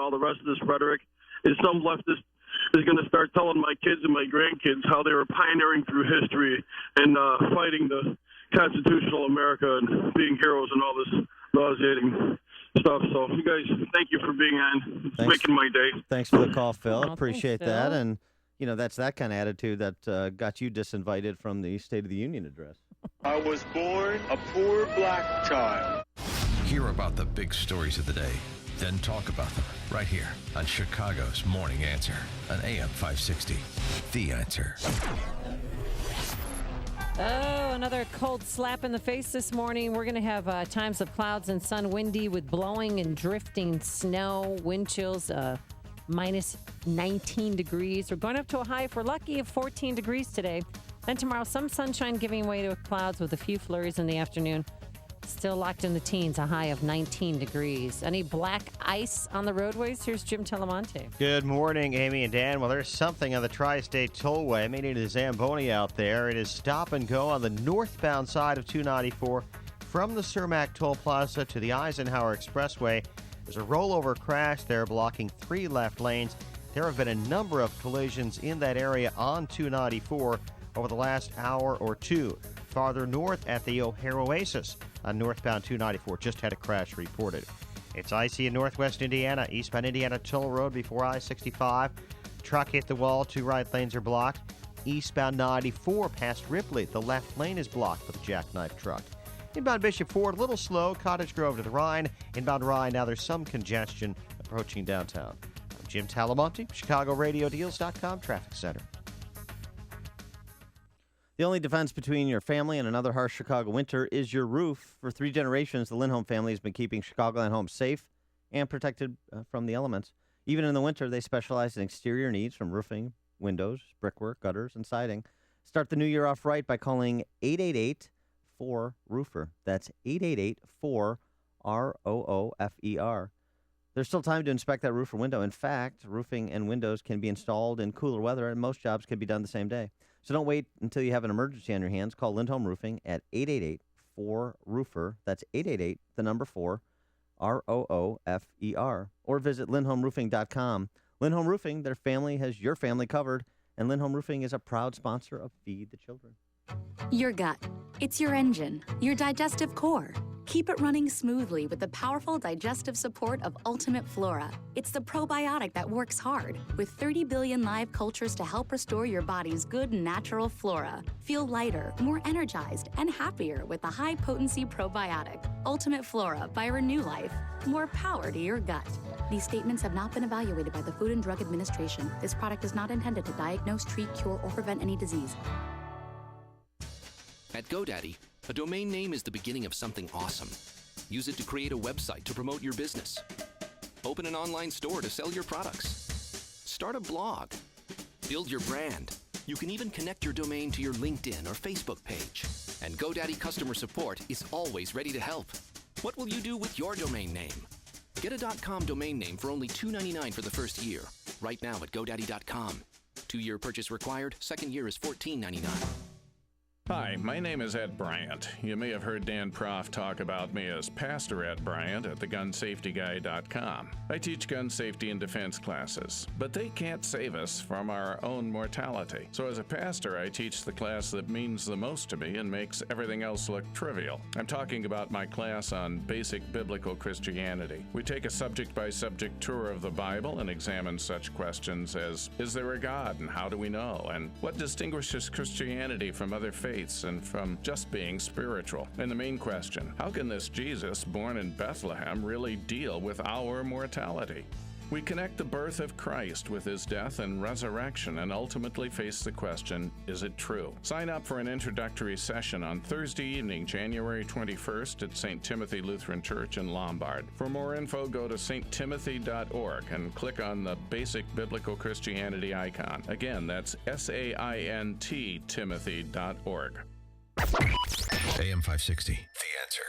all the rest of this rhetoric is some leftist is going to start telling my kids and my grandkids how they were pioneering through history and fighting the constitutional America and being heroes and all this nauseating stuff. So you guys, thank you for being on. It's making my day. Thanks for the call, Phil. Well, Appreciate thanks, that. Phil. And, that's that kind of attitude that got you disinvited from the State of the Union address. I was born a poor black child. Hear about the big stories of the day, then talk about them right here on Chicago's Morning Answer on AM 560. The Answer. Oh, another cold slap in the face this morning. We're going to have times of clouds and sun, windy with blowing and drifting snow, wind chills, minus 19 degrees. We're going up to a high, if we're lucky, of 14 degrees today. Then tomorrow, some sunshine giving way to clouds with a few flurries in the afternoon. Still locked in the teens, a high of 19 degrees. Any black ice on the roadways? Here's Jim Telemonte. Good morning, Amy and Dan. Well, there's something on the Tri-State Tollway, meaning the Zamboni out there. It is stop and go on the northbound side of 294 from the Cermak Toll Plaza to the Eisenhower Expressway. There's a rollover crash there blocking 3 left lanes. There have been a number of collisions in that area on 294 over the last hour or two. Farther north at the O'Hare Oasis on northbound 294, just had a crash reported. It's icy in northwest Indiana, eastbound Indiana Toll Road before I-65. Truck hit the wall, 2 right lanes are blocked. Eastbound 94 past Ripley, the left lane is blocked with a jackknife truck. Inbound Bishop Ford, a little slow, Cottage Grove to the Rhine. Inbound Rhine, now there's some congestion approaching downtown. I'm Jim Talamonte, ChicagoRadioDeals.com Traffic Center. The only defense between your family and another harsh Chicago winter is your roof. For 3 generations, the Lindholm family has been keeping Chicagoland homes safe and protected from the elements. Even in the winter, they specialize in exterior needs from roofing, windows, brickwork, gutters, and siding. Start the new year off right by calling 888-4-ROOFER. That's 888-4-ROOFER. There's still time to inspect that roof or window. In fact, roofing and windows can be installed in cooler weather, and most jobs can be done the same day. So don't wait until you have an emergency on your hands. Call Lindholm Roofing at 888-4-ROOFER. That's 888, the number 4, ROOFER. Or visit LindholmRoofing.com. Lindholm Roofing, their family has your family covered. And Lindholm Roofing is a proud sponsor of Feed the Children. Your gut. It's your engine, your digestive core. Keep it running smoothly with the powerful digestive support of Ultimate Flora. It's the probiotic that works hard, with 30 billion live cultures to help restore your body's good natural flora. Feel lighter, more energized, and happier with the high-potency probiotic. Ultimate Flora by Renew Life. More power to your gut. These statements have not been evaluated by the Food and Drug Administration. This product is not intended to diagnose, treat, cure, or prevent any disease. At GoDaddy, a domain name is the beginning of something awesome. Use it to create a website to promote your business. Open an online store to sell your products. Start a blog. Build your brand. You can even connect your domain to your LinkedIn or Facebook page. And GoDaddy customer support is always ready to help. What will you do with your domain name? Get a .com domain name for only $2.99 for the first year. Right now at GoDaddy.com. 2-year purchase required. Second year is $14.99. Hi, my name is Ed Bryant. You may have heard Dan Proft talk about me as Pastor Ed Bryant at thegunsafetyguy.com. I teach gun safety and defense classes, but they can't save us from our own mortality. So as a pastor, I teach the class that means the most to me and makes everything else look trivial. I'm talking about my class on basic biblical Christianity. We take a subject-by-subject tour of the Bible and examine such questions as, is there a God and how do we know? And what distinguishes Christianity from other faiths and from just being spiritual? And the main question, how can this Jesus born in Bethlehem really deal with our mortality? We connect the birth of Christ with his death and resurrection and ultimately face the question, is it true? Sign up for an introductory session on Thursday evening, January 21st at St. Timothy Lutheran Church in Lombard. For more info, go to sttimothy.org and click on the Basic Biblical Christianity icon. Again, that's SAINT Timothy.org. AM 560, The Answer.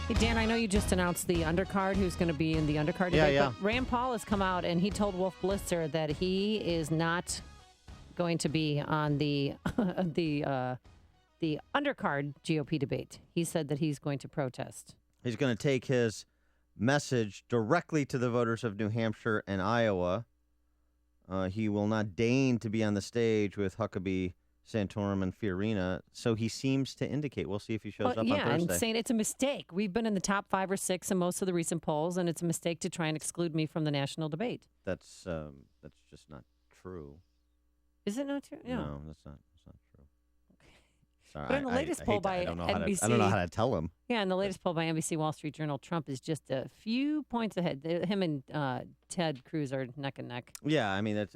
Hey, Dan, I know you just announced the undercard, who's going to be in the undercard debate, Yeah. but Rand Paul has come out and he told Wolf Blitzer that he is not going to be on the undercard GOP debate. He said that he's going to protest. He's going to take his message directly to the voters of New Hampshire and Iowa. He will not deign to be on the stage with Huckabee, Santorum, and Fiorina, so he seems to indicate. We'll see if he shows up on Thursday. And saying it's a mistake. We've been in the top 5 or 6 in most of the recent polls, and it's a mistake to try and exclude me from the national debate. That's just not true. Is it not true? Yeah. No, that's not true. Sorry, But in the latest poll by NBC, I don't know how to tell him. Yeah, in the latest poll by NBC Wall Street Journal, Trump is just a few points ahead. Him and Ted Cruz are neck and neck. Yeah, I mean, there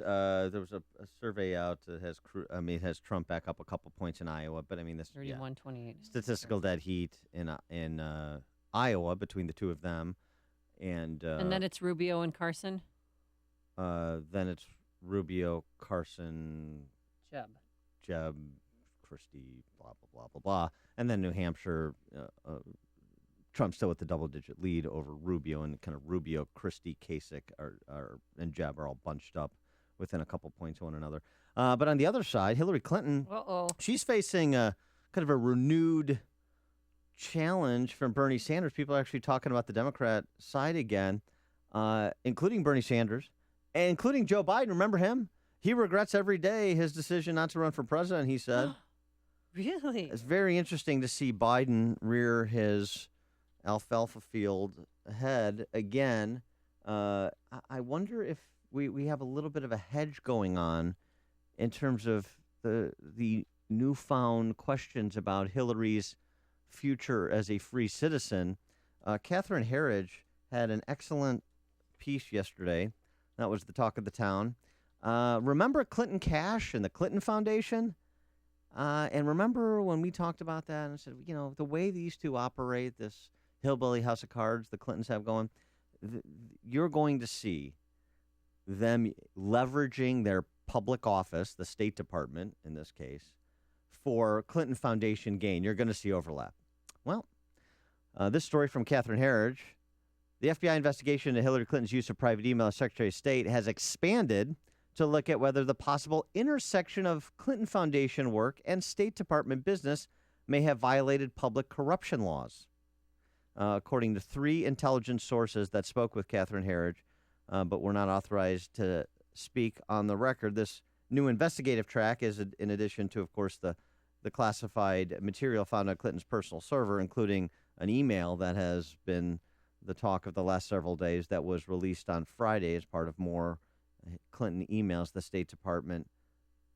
was a survey out that has it has Trump back up a couple points in Iowa, but I mean, this 31-28 statistical dead heat in Iowa between the two of them, and then it's Rubio and Carson. Then it's Rubio, Carson, Jeb, Christie, blah blah blah blah blah, and then New Hampshire. Trump still with the double-digit lead over Rubio, and kind of Rubio, Christie, Kasich, and Jeb are all bunched up within a couple points of one another. But on the other side, Hillary Clinton, she's facing a kind of a renewed challenge from Bernie Sanders. People are actually talking about the Democrat side again, including Bernie Sanders, and including Joe Biden. Remember him? He regrets every day his decision not to run for president, he said. Really? It's very interesting to see Biden rear his alfalfa field ahead again. I wonder if we have a little bit of a hedge going on in terms of the newfound questions about Hillary's future as a free citizen. Catherine Herridge had an excellent piece yesterday. That was the talk of the town. Remember Clinton Cash and the Clinton Foundation? And remember when we talked about that and said, the way these two operate, this hillbilly house of cards the Clintons have going, you're going to see them leveraging their public office, the State Department in this case, for Clinton Foundation gain. You're going to see overlap. Well, this story from Catherine Herridge. The FBI investigation into Hillary Clinton's use of private email as Secretary of State has expanded to look at whether the possible intersection of Clinton Foundation work and State Department business may have violated public corruption laws. According to 3 intelligence sources that spoke with Catherine Herridge, but were not authorized to speak on the record, this new investigative track is in addition to, of course, the classified material found on Clinton's personal server, including an email that has been the talk of the last several days that was released on Friday as part of more Clinton emails the State Department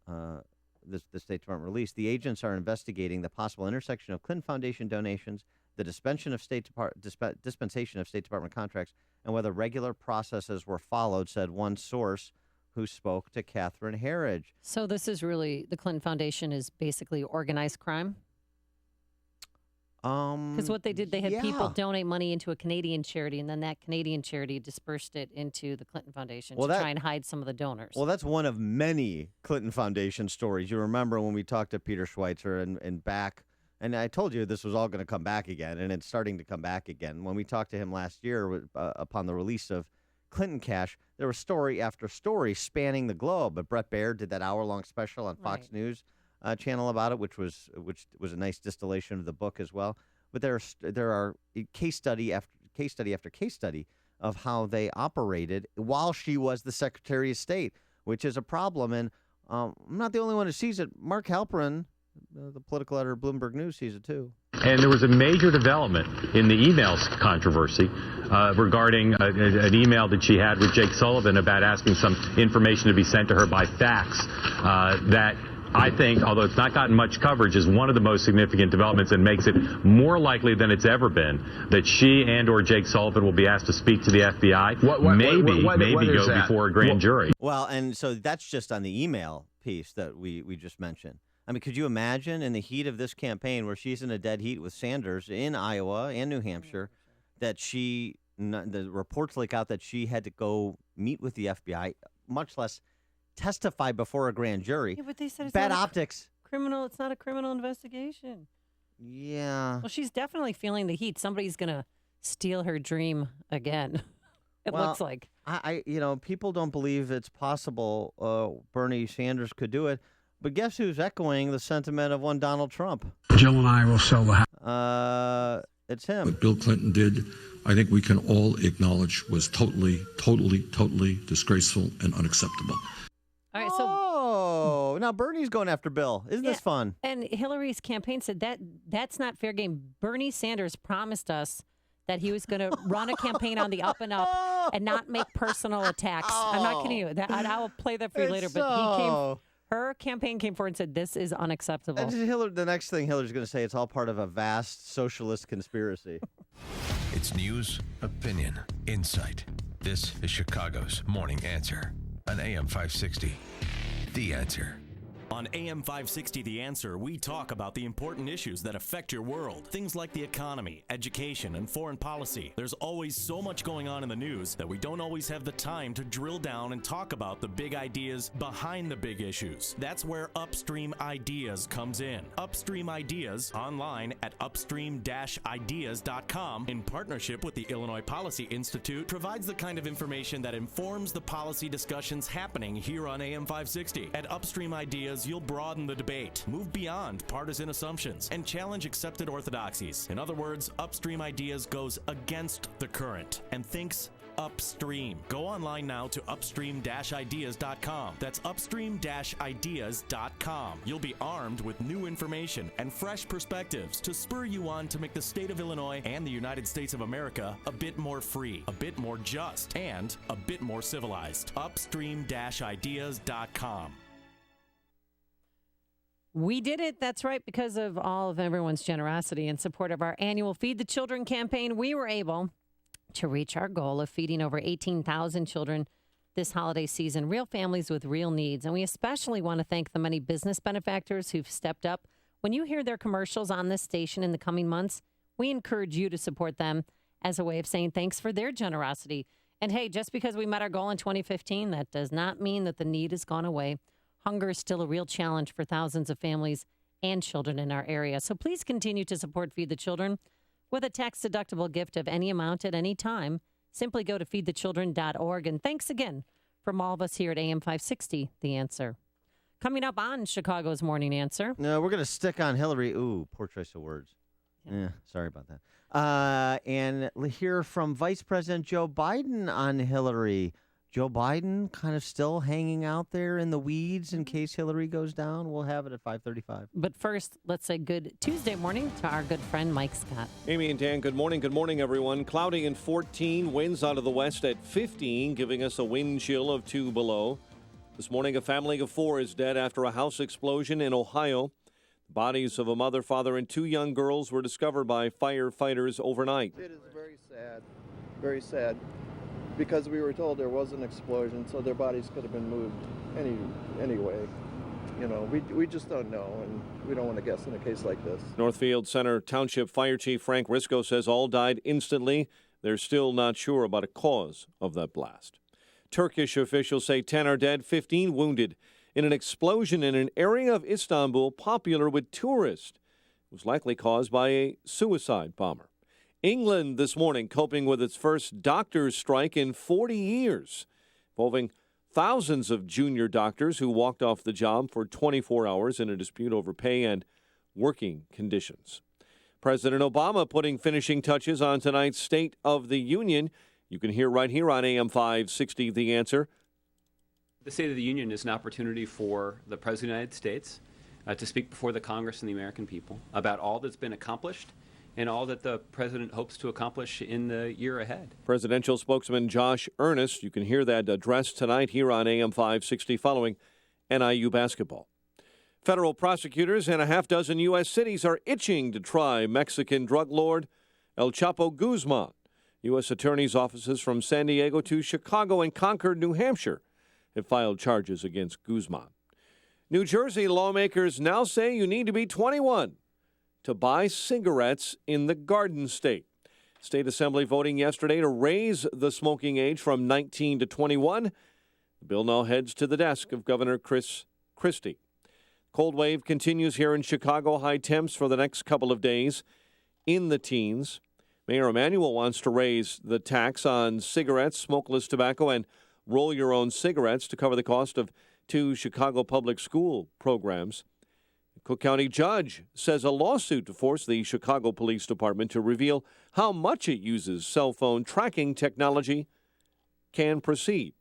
the State Department released. The agents are investigating the possible intersection of Clinton Foundation donations, the dispensation of State Department contracts, and whether regular processes were followed, said one source who spoke to Catherine Herridge. So this is really, the Clinton Foundation is basically organized crime? Because what they did, they had people donate money into a Canadian charity, and then that Canadian charity dispersed it into the Clinton Foundation to try and hide some of the donors. Well, that's one of many Clinton Foundation stories. You remember when we talked to Peter Schweitzer and back, and I told you this was all going to come back again, and it's starting to come back again. When we talked to him last year upon the release of Clinton Cash, there was story after story spanning the globe. But Brett Baird did that hour-long special on Fox News channel about it, which was a nice distillation of the book as well. But there are case study after case study of how they operated while she was the Secretary of State, which is a problem. And I'm not the only one who sees it. Mark Halperin, the political editor of Bloomberg News, sees it too. And there was a major development in the emails controversy regarding an email that she had with Jake Sullivan about asking some information to be sent to her by fax that I think, although it's not gotten much coverage, is one of the most significant developments and makes it more likely than it's ever been that she and or Jake Sullivan will be asked to speak to the FBI, maybe go before a grand jury. Well, and so that's just on the email piece that we just mentioned. I mean, could you imagine in the heat of this campaign where she's in a dead heat with Sanders in Iowa and New Hampshire that the reports leak out that she had to go meet with the FBI, much less testify before a grand jury. Yeah, but they said it's bad not optics. Criminal. It's not a criminal investigation. Yeah. Well, she's definitely feeling the heat. Somebody's going to steal her dream again. It looks like. People don't believe it's possible Bernie Sanders could do it. But guess who's echoing the sentiment of one Donald Trump? Jill and I will sell the house. It's him. What Bill Clinton did I think we can all acknowledge was totally disgraceful and unacceptable. All right, so now Bernie's going after Bill. Isn't this fun? And Hillary's campaign said that's not fair game. Bernie Sanders promised us that he was going to run a campaign on the up and up and not make personal attacks. I'm not kidding you. I will play that for you later. But her campaign came forward and said this is unacceptable. The next thing Hillary's going to say, it's all part of a vast socialist conspiracy. It's news, opinion, insight. This is Chicago's Morning Answer on AM 560. The Answer. On AM 560, The Answer, we talk about the important issues that affect your world. Things like the economy, education, and foreign policy. There's always so much going on in the news that we don't always have the time to drill down and talk about the big ideas behind the big issues. That's where Upstream Ideas comes in. Upstream Ideas, online at upstream-ideas.com, in partnership with the Illinois Policy Institute, provides the kind of information that informs the policy discussions happening here on AM 560. At Upstream Ideas, you'll broaden the debate, move beyond partisan assumptions, and challenge accepted orthodoxies. In other words, Upstream Ideas goes against the current and thinks upstream. Go online now to upstream-ideas.com. That's upstream-ideas.com. You'll be armed with new information and fresh perspectives to spur you on to make the state of Illinois and the United States of America a bit more free, a bit more just, and a bit more civilized. Upstream-ideas.com. We did it. That's right. Because of all of everyone's generosity in support of our annual Feed the Children campaign, we were able to reach our goal of feeding over 18,000 children this holiday season, real families with real needs. And we especially want to thank the many business benefactors who've stepped up. When you hear their commercials on this station in the coming months, we encourage you to support them as a way of saying thanks for their generosity. And hey, just because we met our goal in 2015, that does not mean that the need has gone away. Hunger is still a real challenge for thousands of families and children in our area. So please continue to support Feed the Children with a tax-deductible gift of any amount at any time. Simply go to feedthechildren.org. And thanks again from all of us here at AM 560, The Answer. Coming up on Chicago's Morning Answer. No, we're going to stick on Hillary. Ooh, poor choice of words. Yeah, sorry about that. And hear from Vice President Joe Biden on Hillary. Joe Biden kind of still hanging out there in the weeds in case Hillary goes down. We'll have it at 5:35. But first, let's say good Tuesday morning to our good friend Mike Scott. Amy and Dan, good morning. Good morning, everyone. Cloudy and 14, winds out of the west at 15, giving us a wind chill of 2 below. This morning, a family of 4 is dead after a house explosion in Ohio. The bodies of a mother, father, and 2 young girls were discovered by firefighters overnight. It is very sad, because we were told there was an explosion, so their bodies could have been moved anyway. You know, we just don't know, and we don't want to guess in a case like this. Northfield Center Township Fire Chief Frank Risco says all died instantly. They're still not sure about a cause of that blast. Turkish officials say 10 are dead, 15 wounded in an explosion in an area of Istanbul popular with tourists. It was likely caused by a suicide bomber. England this morning coping with its first doctors' strike in 40 years, involving thousands of junior doctors who walked off the job for 24 hours in a dispute over pay and working conditions. President Obama putting finishing touches on tonight's State of the Union. You can hear right here on AM 560, The Answer. The State of the Union is an opportunity for the President of the United States to speak before the Congress and the American people about all that's been accomplished and all that the president hopes to accomplish in the year ahead. Presidential spokesman Josh Earnest, you can hear that address tonight here on AM 560 following NIU basketball. Federal prosecutors in a half dozen U.S. cities are itching to try Mexican drug lord El Chapo Guzman. U.S. attorneys' offices from San Diego to Chicago and Concord, New Hampshire have filed charges against Guzman. New Jersey lawmakers now say you need to be 21 to buy cigarettes in the Garden State. State Assembly voting yesterday to raise the smoking age from 19 to 21. The bill now heads to the desk of Governor Chris Christie. Cold wave continues here in Chicago. High temps for the next couple of days in the teens. Mayor Emanuel wants to raise the tax on cigarettes, smokeless tobacco, and roll-your-own cigarettes to cover the cost of 2 Chicago public school programs. Cook County judge says a lawsuit to force the Chicago Police Department to reveal how much it uses cell phone tracking technology can proceed.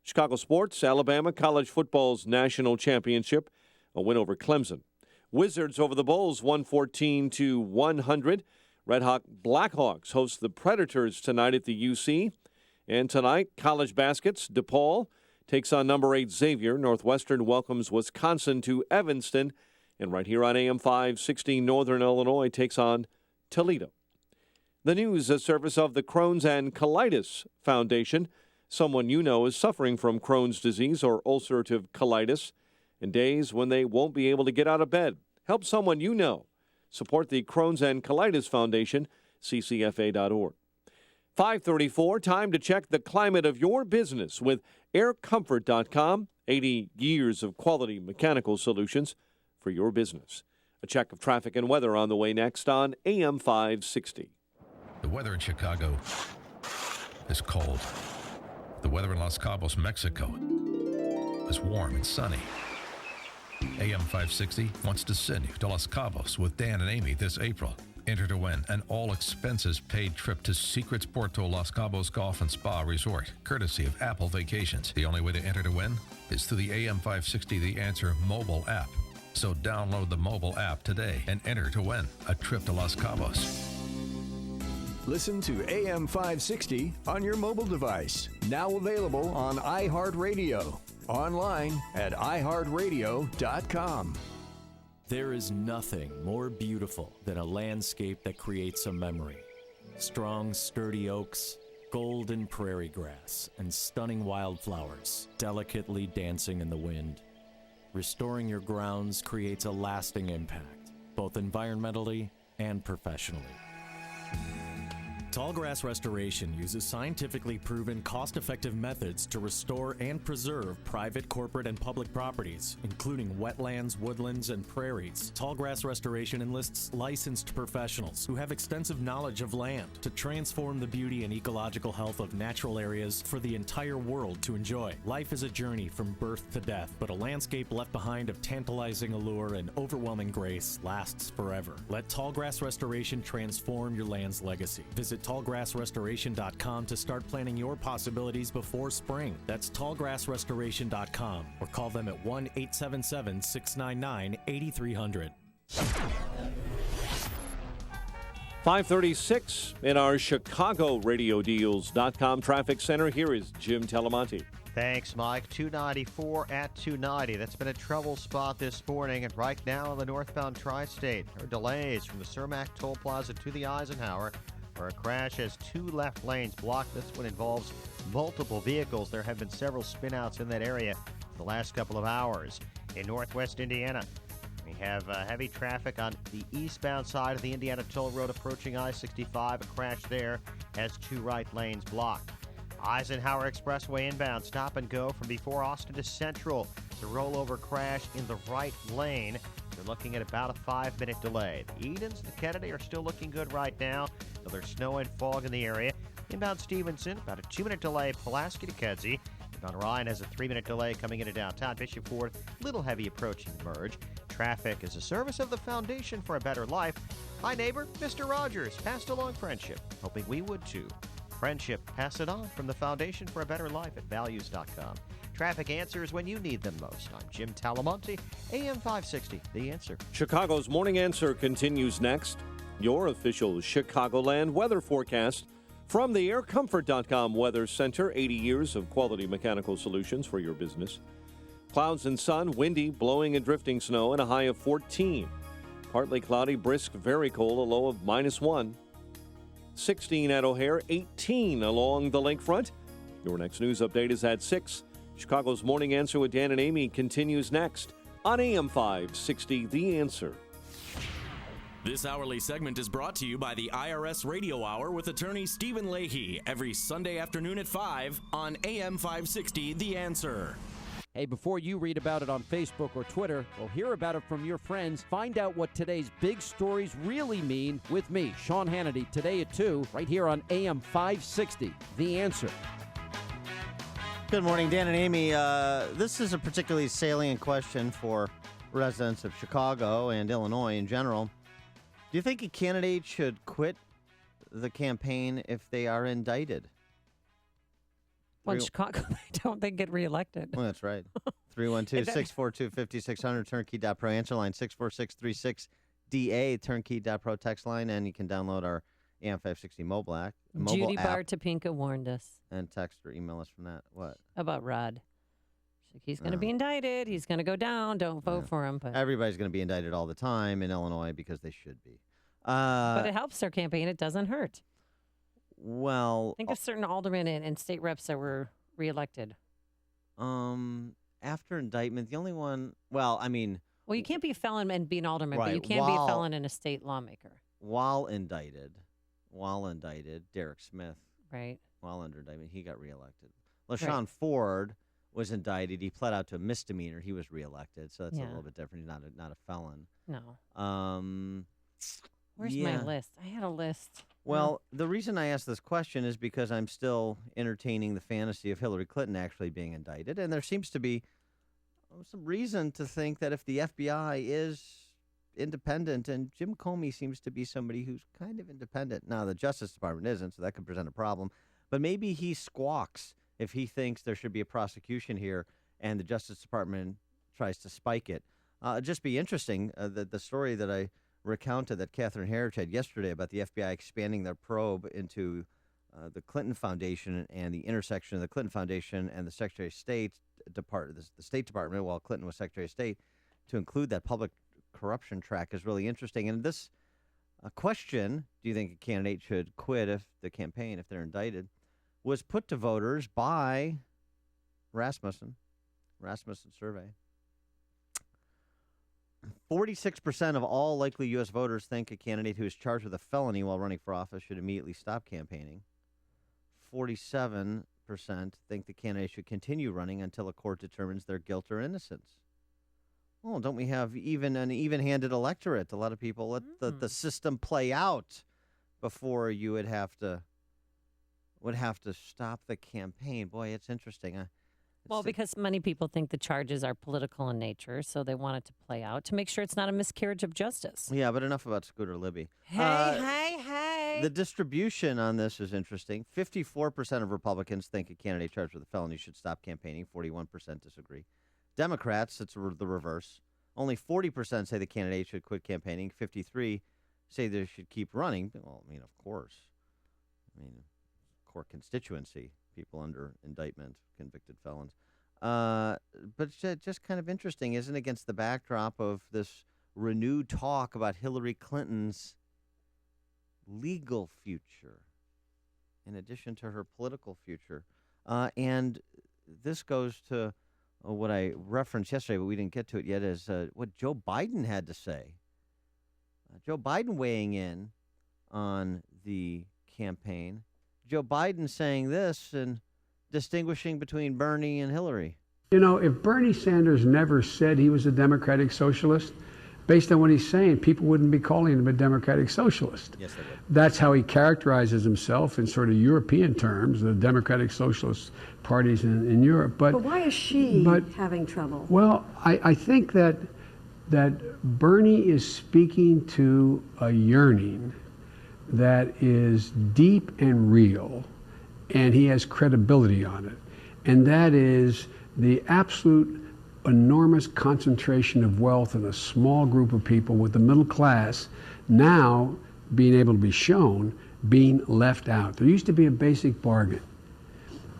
Chicago sports, Alabama college football's national championship, a win over Clemson. Wizards over the Bulls, 114-100. Red Hawk Blackhawks host the Predators tonight at the UC. And tonight, college baskets, DePaul takes on number 8 Xavier. Northwestern welcomes Wisconsin to Evanston. And right here on AM 560, Northern Illinois takes on Toledo. The news, a service of the Crohn's and Colitis Foundation. Someone you know is suffering from Crohn's disease or ulcerative colitis, and days when they won't be able to get out of bed. Help someone you know. Support the Crohn's and Colitis Foundation, ccfa.org. 5:34, time to check the climate of your business with aircomfort.com. 80 years of quality mechanical solutions for your business. A check of traffic and weather on the way next on AM 560. The weather in Chicago is cold. The weather in Los Cabos, Mexico is warm and sunny. AM 560 wants to send you to Los Cabos with Dan and Amy this April. Enter to win an all-expenses-paid trip to Secrets Puerto Los Cabos Golf and Spa Resort, courtesy of Apple Vacations. The only way to enter to win is through the AM 560 The Answer mobile app. So download the mobile app today and enter to win a trip to Los Cabos. Listen to AM 560 on your mobile device. Now available on iHeartRadio. Online at iHeartRadio.com. There is nothing more beautiful than a landscape that creates a memory. Strong, sturdy oaks, golden prairie grass, and stunning wildflowers delicately dancing in the wind. Restoring your grounds creates a lasting impact, both environmentally and professionally. Tallgrass Restoration uses scientifically proven, cost-effective methods to restore and preserve private, corporate, and public properties, including wetlands, woodlands, and prairies. Tallgrass Restoration enlists licensed professionals who have extensive knowledge of land to transform the beauty and ecological health of natural areas for the entire world to enjoy. Life is a journey from birth to death, but a landscape left behind of tantalizing allure and overwhelming grace lasts forever. Let Tallgrass Restoration transform your land's legacy. Visit tallgrassrestoration.com to start planning your possibilities before spring. That's tallgrassrestoration.com or call them at 1-877-699-8300. 5:36 in our ChicagoRadioDeals.com traffic center. Here is Jim Talamonte. Thanks, Mike. 294 at 290. That's been a trouble spot this morning. And right now on the northbound tri-state, there are delays from the Cermak Toll Plaza to the Eisenhower, where a crash has 2 left lanes blocked. This one involves multiple vehicles. There have been several spinouts in that area for the last couple of hours. In northwest Indiana, we have heavy traffic on the eastbound side of the Indiana Toll Road approaching I-65. A crash there has 2 right lanes blocked. Eisenhower Expressway inbound, stop and go from before Austin to Central. It's a rollover crash in the right lane. You're looking at about a 5-minute delay. The Edens and the Kennedy are still looking good right now, though there's snow and fog in the area. Inbound Stevenson, about a 2-minute delay. Pulaski to Kedzie. Inbound Ryan has a 3-minute delay coming into downtown. Bishop Ford, little heavy approaching the merge. Traffic is a service of the Foundation for a Better Life. Hi, neighbor. Mr. Rogers passed along friendship, hoping we would too. Friendship, pass it on from the Foundation for a Better Life at values.com. Traffic answers when you need them most. I'm Jim Talamonte, AM 560, The Answer. Chicago's Morning Answer continues next. Your official Chicagoland weather forecast from the aircomfort.com Weather Center. 80 years of quality mechanical solutions for your business. Clouds and sun, windy, blowing and drifting snow, and a high of 14. Partly cloudy, brisk, very cold, a low of -1. 16 at O'Hare, 18 along the lakefront. Your next news update is at 6. Chicago's Morning Answer with Dan and Amy continues next on AM 560, The Answer. This hourly segment is brought to you by the IRS Radio Hour with attorney Stephen Leahy every Sunday afternoon at 5 on AM 560, The Answer. Hey, before you read about it on Facebook or Twitter, or hear about it from your friends, find out what today's big stories really mean with me, Sean Hannity, today at 2, right here on AM 560, The Answer. Good morning, Dan and Amy. This is a particularly salient question for residents of Chicago and Illinois in general. Do you think a candidate should quit the campaign if they are indicted? Well, in Chicago, they don't. They get reelected. Well, that's right. 312-642-5600, turnkey.pro, answer line 64636DA, turnkey.pro text line, and you can download our AM560 mobile app. Judy Bar Topinka warned us. And text or email us from that. What? About Rod. He's going to be indicted. He's going to go down. Don't vote for him. But everybody's going to be indicted all the time in Illinois because they should be. But it helps their campaign. It doesn't hurt. Well, think of certain aldermen and state reps that were reelected. After indictment, the only one. Well, I mean. Well, you can't be a felon and be an alderman, right, but you can be a felon and a state lawmaker. While indicted, Derek Smith. Right. While under indictment, he got reelected. LaShawn Ford was indicted. He pled out to a misdemeanor. He was reelected, so that's a little bit different. He's not a felon. No. Where's my list? I had a list. Well, the reason I asked this question is because I'm still entertaining the fantasy of Hillary Clinton actually being indicted, and there seems to be some reason to think that if the FBI is independent, and Jim Comey seems to be somebody who's kind of independent. Now, the Justice Department isn't, so that could present a problem, but maybe he squawks if he thinks there should be a prosecution here and the Justice Department tries to spike it. It'd just be interesting, the story that I recounted that Catherine Herridge had yesterday about the FBI expanding their probe into the Clinton Foundation and the intersection of the Clinton Foundation and the Secretary of State Department, the State Department, while Clinton was Secretary of State, to include that public corruption track is really interesting. And this question, do you think a candidate should quit if they're indicted, was put to voters by Rasmussen survey. 46% of all likely U.S. voters think a candidate who is charged with a felony while running for office should immediately stop campaigning. 47% think the candidate should continue running until a court determines their guilt or innocence. Well, don't we have even an even-handed electorate? A lot of people let the system play out before you would have to stop the campaign. Boy, it's interesting. Because many people think the charges are political in nature, so they want it to play out to make sure it's not a miscarriage of justice. Yeah, but enough about Scooter Libby. Hey. The distribution on this is interesting. 54% of Republicans think a candidate charged with a felony should stop campaigning. 41% disagree. Democrats, it's the reverse. Only 40% say the candidate should quit campaigning. 53% say they should keep running. Well, I mean, of course. Core constituency, people under indictment, convicted felons. But it's just kind of interesting, isn't it, against the backdrop of this renewed talk about Hillary Clinton's legal future in addition to her political future. And this goes to what I referenced yesterday, but we didn't get to it yet, is what Joe Biden had to say. Joe Biden weighing in on the campaign. Joe Biden saying this and distinguishing between Bernie and Hillary. You know, if Bernie Sanders never said he was a democratic socialist, based on what he's saying, people wouldn't be calling him a democratic socialist. Yes, they would. That's how he characterizes himself in sort of European terms, the democratic socialist parties in Europe. But why is she having trouble? Well, I think that Bernie is speaking to a yearning that is deep and real, and he has credibility on it. And that is the absolute enormous concentration of wealth in a small group of people with the middle class now being able to be shown being left out. There used to be a basic bargain.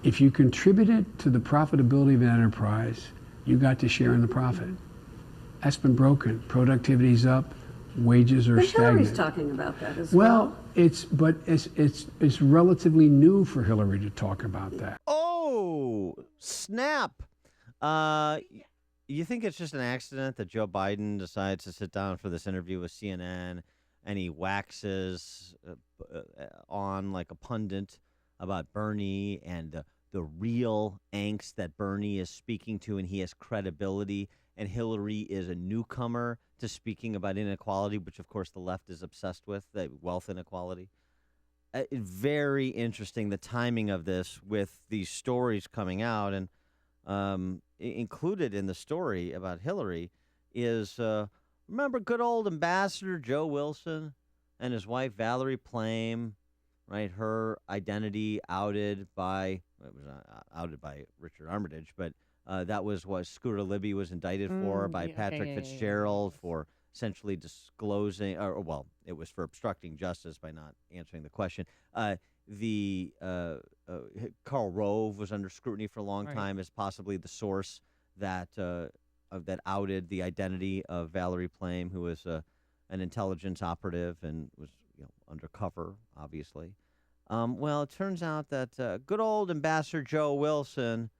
If you contributed to the profitability of an enterprise, you got to share in the profit. That's been broken. Productivity's up. Wages are stagnant. Hillary's talking about that as well. It's relatively new for Hillary to talk about that. Oh, snap. You think it's just an accident that Joe Biden decides to sit down for this interview with CNN and he waxes on like a pundit about Bernie and the real angst that Bernie is speaking to, and he has credibility, and Hillary is a newcomer to speaking about inequality, which of course the left is obsessed with, the wealth inequality. Very interesting, the timing of this with these stories coming out, and included in the story about Hillary is, remember good old Ambassador Joe Wilson and his wife Valerie Plame, right? Her identity outed by Richard Armitage, but that was what Scooter Libby was indicted for by Patrick Fitzgerald for essentially disclosing, it was for obstructing justice by not answering the question. Karl Rove was under scrutiny for a long time as possibly the source that outed the identity of Valerie Plame, who was an intelligence operative and was undercover, obviously. Well, it turns out that good old Ambassador Joe Wilson,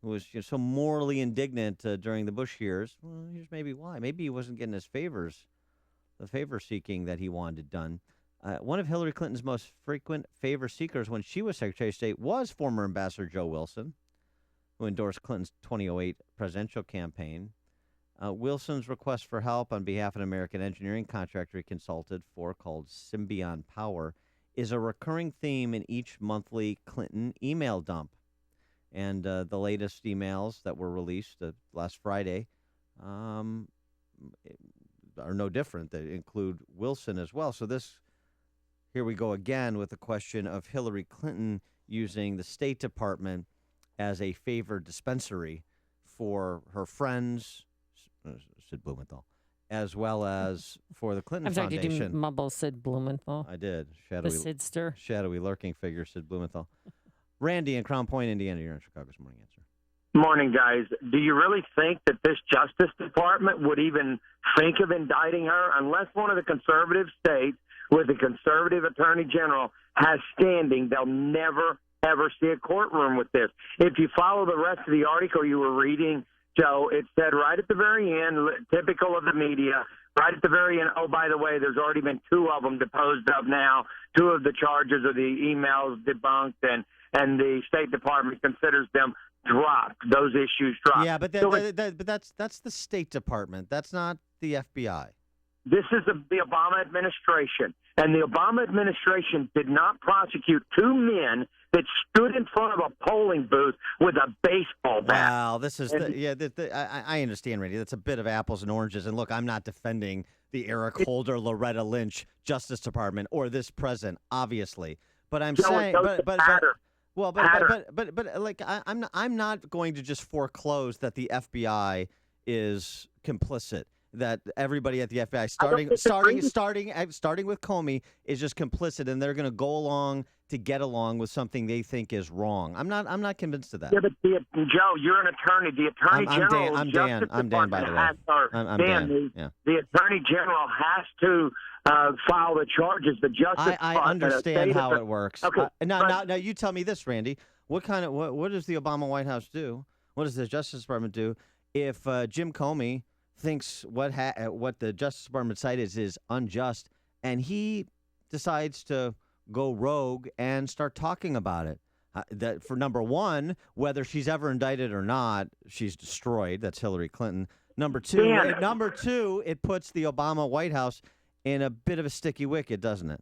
who was so morally indignant during the Bush years, well, here's maybe why. Maybe he wasn't getting his the favor-seeking that he wanted done. One of Hillary Clinton's most frequent favor seekers when she was Secretary of State was former Ambassador Joe Wilson, who endorsed Clinton's 2008 presidential campaign. Wilson's request for help on behalf of an American engineering contractor he consulted for called Symbion Power is a recurring theme in each monthly Clinton email dump. And the latest emails that were released last Friday are no different. They include Wilson as well. So here we go again with the question of Hillary Clinton using the State Department as a favor dispensary for her friends, Sid Blumenthal, as well as for the Clinton Foundation. Did you mumble Sid Blumenthal? I did. The Sidster. Shadowy lurking figure, Sid Blumenthal. Randy in Crown Point, Indiana. You're in Chicago's Morning Answer. Morning, guys. Do you really think that this Justice Department would even think of indicting her unless one of the conservative states with a conservative attorney general has standing? They'll never, ever see a courtroom with this. If you follow the rest of the article you were reading, Joe, it said right at the very end, typical of the media, right at the very end, oh, by the way, there's already been 2 of them disposed of now. 2 of the charges of the emails debunked, and the State Department considers them dropped. Those issues dropped. Yeah, but that's the State Department. That's not the FBI. This is the Obama administration, and the Obama administration did not prosecute 2 men that stood in front of a polling booth with a baseball bat. Wow, this is I understand, Randy. That's a bit of apples and oranges. And look, I'm not defending the Eric Holder, Loretta Lynch Justice Department or this president, obviously. But I'm saying, I'm not going to just foreclose that the FBI is complicit. That everybody at the FBI, starting with Comey, is just complicit, and they're going to go along to get along with something they think is wrong. I'm not convinced of that. Yeah, but Joe, you're an attorney. The attorney general. I'm Dan. By the way, I'm Dan. The attorney general has to file the charges. The Justice. I understand how it works. Okay. Now you tell me this, Randy. What does the Obama White House do? What does the Justice Department do if Jim Comey thinks what the Justice Department cited is unjust, and he decides to go rogue and start talking about it? That for number one, whether she's ever indicted or not, she's destroyed. That's Hillary Clinton. Number two, it puts the Obama White House in a bit of a sticky wicket, doesn't it?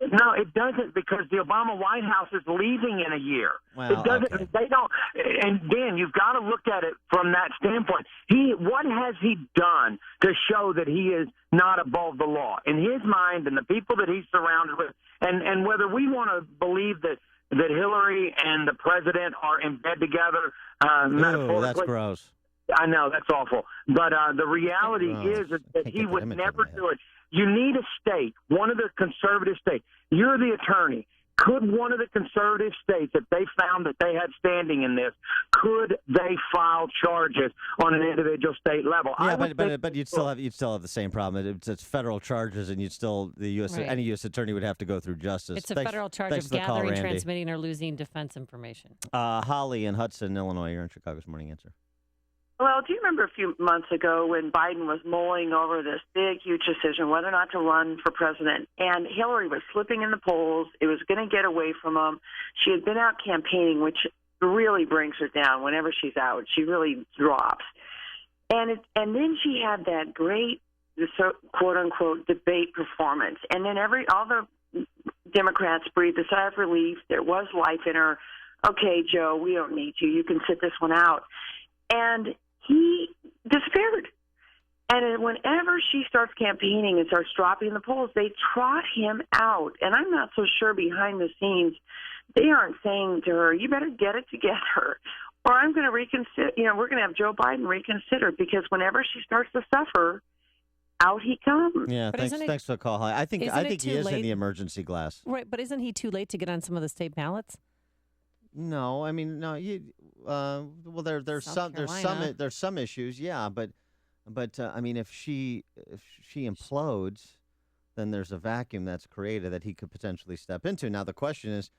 No, it doesn't, because the Obama White House is leaving in a year. Well, it doesn't. okay. They don't. And Dan, you've got to look at it from that standpoint. What has he done to show that he is not above the law in his mind and the people that he's surrounded with? And whether we want to believe that Hillary and the president are in bed together, metaphorically, that's gross. I know, that's awful. But the reality is that he would never do it. You need a state, one of the conservative states. You're the attorney. Could one of the conservative states, if they found that they had standing in this, could they file charges on an individual state level? Yeah, but you'd still have the same problem. It's federal charges, and any U.S. attorney would have to go through justice. It's a federal charge of gathering, transmitting, or losing defense information. Holly in Hudson, Illinois. You're in Chicago's Morning Answer. Well, do you remember a few months ago when Biden was mulling over this big, huge decision whether or not to run for president, and Hillary was slipping in the polls? It was going to get away from him. She had been out campaigning, which really brings her down whenever she's out. She really drops. And then she had that great, quote-unquote, debate performance. And then all the Democrats breathed a sigh of relief. There was life in her. Okay, Joe, we don't need you. You can sit this one out. And he disappeared. And whenever she starts campaigning and starts dropping the polls, they trot him out. And I'm not so sure behind the scenes they aren't saying to her, you better get it together, or I'm going to reconsider, we're going to have Joe Biden reconsider, because whenever she starts to suffer, out he comes. Yeah, But thanks for the call, Holly. I think he too is in late? the emergency glass. Right, but isn't he too late to get on some of the state ballots? No, I mean, no. Well, there's some issues, yeah, but I mean, if she implodes, then there's a vacuum that's created that he could potentially step into. Now the question is,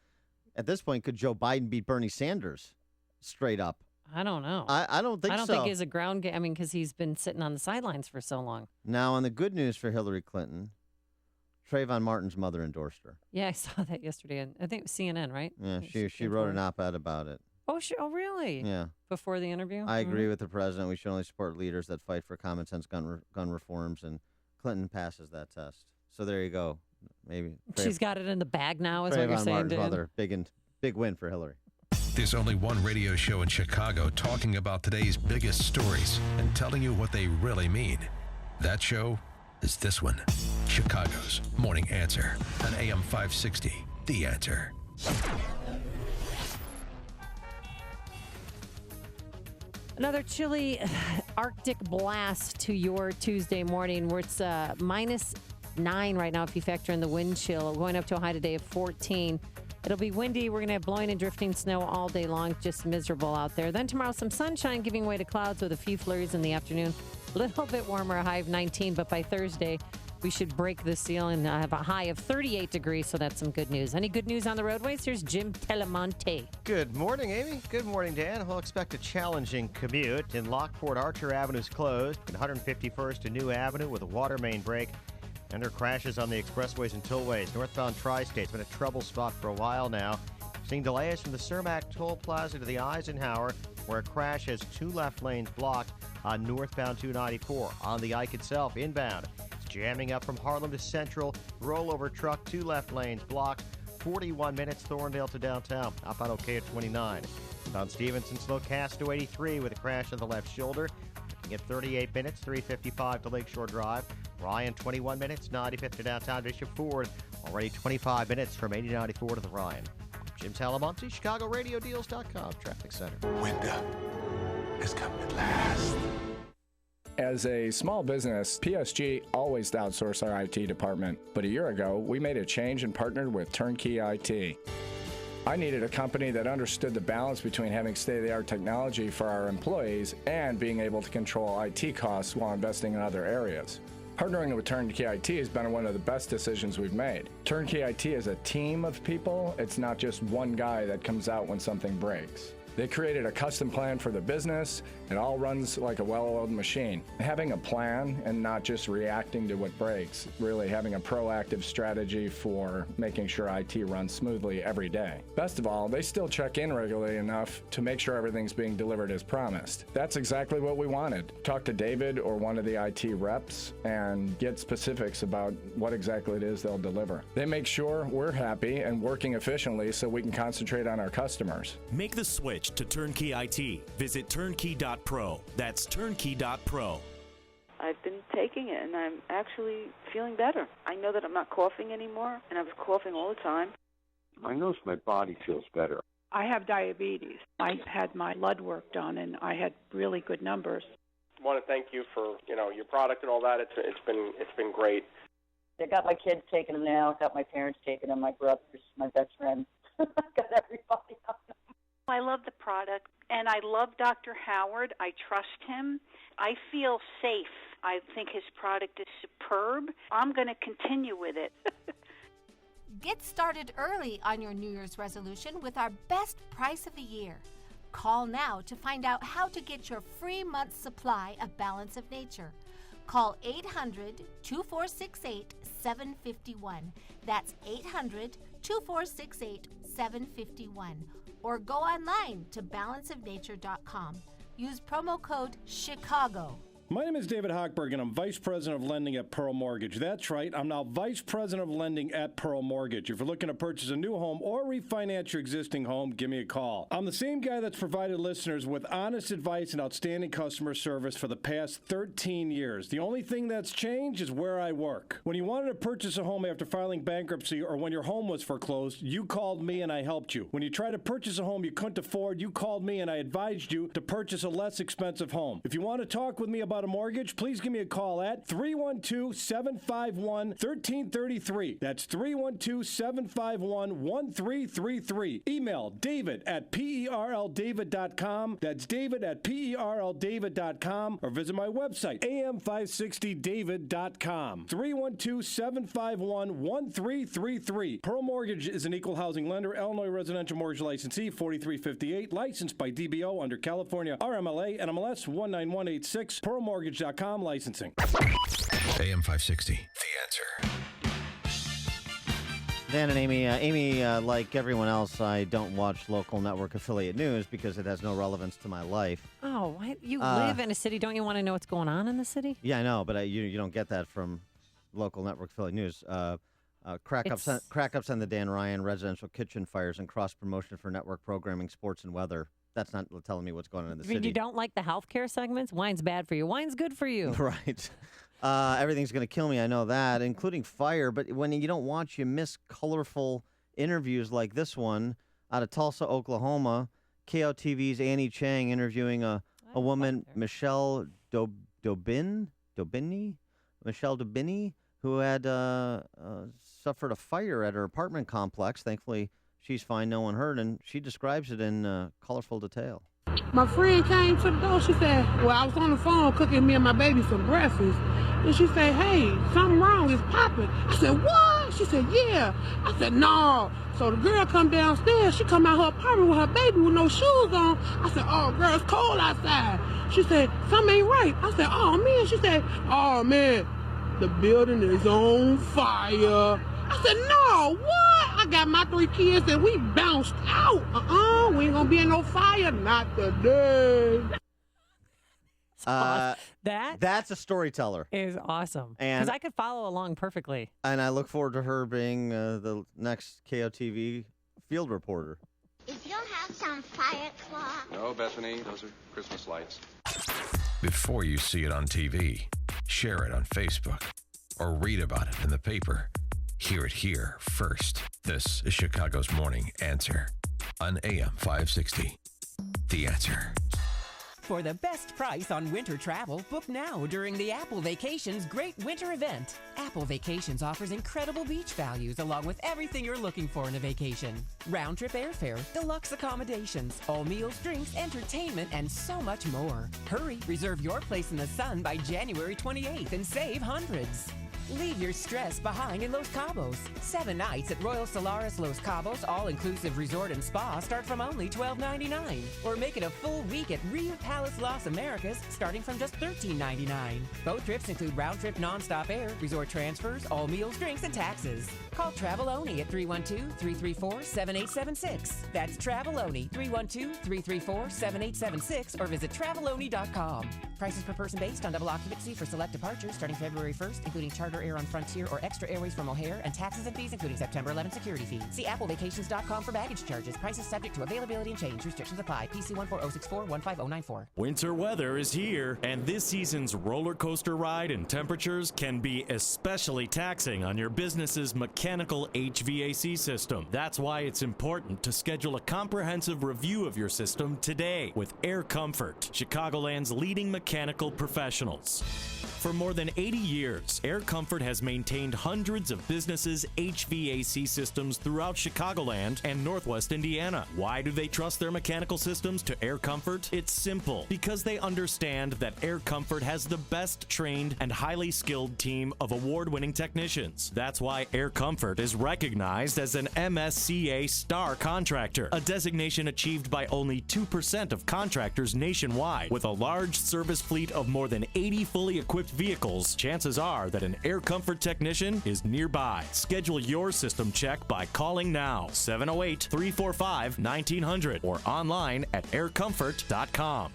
at this point, could Joe Biden beat Bernie Sanders straight up? I don't know. I don't think so. I don't think he's a ground game. I mean, because he's been sitting on the sidelines for so long. Now, on the good news for Hillary Clinton, Trayvon Martin's mother endorsed her. Yeah, I saw that yesterday. I think it was CNN, right? Yeah, she wrote an op-ed about it. Oh, really? Yeah. Before the interview? I agree with the president. We should only support leaders that fight for common sense gun reforms, and Clinton passes that test. So there you go. Maybe she's got it in the bag now, is what you're saying, Martin's Dan? mother, big win for Hillary. There's only one radio show in Chicago talking about today's biggest stories and telling you what they really mean. That show is this one, Chicago's Morning Answer on AM 560, The Answer. Another chilly Arctic blast to your Tuesday morning, where it's -9 right now if you factor in the wind chill. Going up to a high today of 14. It'll be windy. We're going to have blowing and drifting snow all day long. Just miserable out there. Then tomorrow, some sunshine giving way to clouds with a few flurries in the afternoon. A little bit warmer, a high of 19, but by Thursday, we should break the seal and have a high of 38 degrees, so that's some good news. Any good news on the roadways? Here's Jim Telemonte. Good morning, Amy. Good morning, Dan. We'll expect a challenging commute. In Lockport, Archer Avenue is closed. In 151st and New Avenue with a water main break. Under crashes on the expressways and tollways. Northbound Tri-State's been a trouble spot for a while now. Seeing delays from the Cermak Toll Plaza to the Eisenhower, where a crash has 2 left lanes blocked on northbound 294. On the Ike itself, inbound, it's jamming up from Harlem to Central. Rollover truck, 2 left lanes blocked. 41 minutes, Thorndale to downtown. Up on OK at 29. On Stevenson, slow cast to 83 with a crash on the left shoulder. Looking at 38 minutes, 355 to Lakeshore Drive. Ryan, 21 minutes, 95th to downtown Bishop Ford. Already 25 minutes from 8094 to the Ryan. Jim Talamonte, ChicagoRadioDeals.com, Traffic Center. Winter is coming at last. As a small business, PSG always outsourced our IT department. But a year ago, we made a change and partnered with Turnkey IT. I needed a company that understood the balance between having state-of-the-art technology for our employees and being able to control IT costs while investing in other areas. Partnering with Turnkey IT has been one of the best decisions we've made. Turnkey IT is a team of people. It's not just one guy that comes out when something breaks. They created a custom plan for the business. It all runs like a well-oiled machine. Having a plan and not just reacting to what breaks, really having a proactive strategy for making sure IT runs smoothly every day. Best of all, they still check in regularly enough to make sure everything's being delivered as promised. That's exactly what we wanted. Talk to David or one of the IT reps and get specifics about what exactly it is they'll deliver. They make sure we're happy and working efficiently so we can concentrate on our customers. Make the switch to Turnkey IT. Visit turnkey.pro. That's turnkey.pro. I've been taking it, and I'm actually feeling better. I know that I'm not coughing anymore, and I was coughing all the time. I notice my body feels better. I have diabetes. I had my blood work done, and I had really good numbers. I want to thank you for your product and all that. It's been great. I got my kids taking them now. I got my parents taking them. My brothers, my best friends. I got everybody on them. I love the product, and I love Dr. Howard. I trust him. I feel safe. I think his product is superb. I'm going to continue with it. Get started early on your New Year's resolution with our best price of the year. Call now to find out how to get your free month's supply of Balance of Nature. Call 800-2468-751. That's 800-2468-751. Or go online to balanceofnature.com. Use promo code CHICAGO. My name is David Hochberg, and I'm Vice President of Lending at Pearl Mortgage. That's right, I'm now Vice President of Lending at Pearl Mortgage. If you're looking to purchase a new home or refinance your existing home, give me a call. I'm the same guy that's provided listeners with honest advice and outstanding customer service for the past 13 years. The only thing that's changed is where I work. When you wanted to purchase a home after filing bankruptcy or when your home was foreclosed, you called me and I helped you. When you tried to purchase a home you couldn't afford, you called me and I advised you to purchase a less expensive home. If you want to talk with me about a mortgage, please give me a call at 312-751-1333. That's 312-751-1333. Email David at perldavid.com. That's David at perldavid.com. Or visit my website, am560david.com. 312-751-1333. Pearl Mortgage is an equal housing lender, Illinois residential mortgage licensee, 4358, licensed by DBO under California RMLA and MLS 19186. PearlMortgage.com licensing. AM 560, The Answer. Dan and Amy. Amy, like everyone else, I don't watch local network affiliate news because it has no relevance to my life. Oh, why? You live in a city. Don't you want to know what's going on in the city? Yeah, I know, but you don't get that from local network affiliate news. Crack-ups on the Dan Ryan residential kitchen fires and cross-promotion for network programming, sports, and weather. That's not telling me what's going on in the city. You don't like the healthcare segments? Wine's bad for you. Wine's good for you. Right. Everything's going to kill me. I know that, including fire. But when you don't watch, you miss colorful interviews like this one out of Tulsa, Oklahoma. KOTV's Annie Chang interviewing a woman, Michelle Dobini, who had suffered a fire at her apartment complex. Thankfully, she's fine, no one hurt, and she describes it in colorful detail. My friend came to the door. She said, well, I was on the phone cooking me and my baby some breakfast. And she said, hey, something wrong. It's popping. I said, what? She said, yeah. I said, no. So the girl come downstairs. She come out her apartment with her baby with no shoes on. I said, oh, girl, it's cold outside. She said, something ain't right. I said, oh, man. She said, oh, man, the building is on fire. I said, no, what? I got my 3 kids and we bounced out. We ain't gonna be in no fire. Not today. That's a storyteller. Is awesome. Because I could follow along perfectly. And I look forward to her being the next KOTV field reporter. If you'll have some firecrackers. No, Bethany, those are Christmas lights. Before you see it on TV, share it on Facebook, or read about it in the paper. Hear it here first. This is Chicago's Morning Answer on AM 560. The Answer. For the best price on winter travel, book now during the Apple Vacations Great Winter Event. Apple Vacations offers incredible beach values along with everything you're looking for in a vacation. Round-trip airfare, deluxe accommodations, all meals, drinks, entertainment, and so much more. Hurry, reserve your place in the sun by January 28th and save hundreds. Leave your stress behind in Los Cabos. 7 nights at Royal Solaris Los Cabos all-inclusive resort and spa start from only $12.99. Or make it a full week at Rio Palace Las Americas starting from just $13.99. Both trips include round-trip nonstop air, resort transfers, all meals, drinks, and taxes. Call Traveloni at 312-334-7876. That's Traveloni, 312-334-7876, or visit Traveloni.com. Prices per person based on double occupancy for select departures starting February 1st, including charter air on Frontier or extra airways from O'Hare, and taxes and fees including September 11 security fee. See applevacations.com for baggage charges. Prices subject to availability and change. Restrictions apply. PC 14064-15094. Winter weather is here, and this season's roller coaster ride and temperatures can be especially taxing on your business's mechanical HVAC system. That's why it's important to schedule a comprehensive review of your system today with Air Comfort, Chicagoland's leading mechanical professionals. For more than 80 years, Air Comfort has maintained hundreds of businesses' HVAC systems throughout Chicagoland and Northwest Indiana. Why do they trust their mechanical systems to Air Comfort? It's simple. Because they understand that Air Comfort has the best trained and highly skilled team of award-winning technicians. That's why Air Comfort is recognized as an MSCA Star Contractor, a designation achieved by only 2% of contractors nationwide. With a large service fleet of more than 80 fully equipped vehicles, chances are that an Air Comfort technician is nearby. Schedule your system check by calling now, 708-345-1900, or online at aircomfort.com.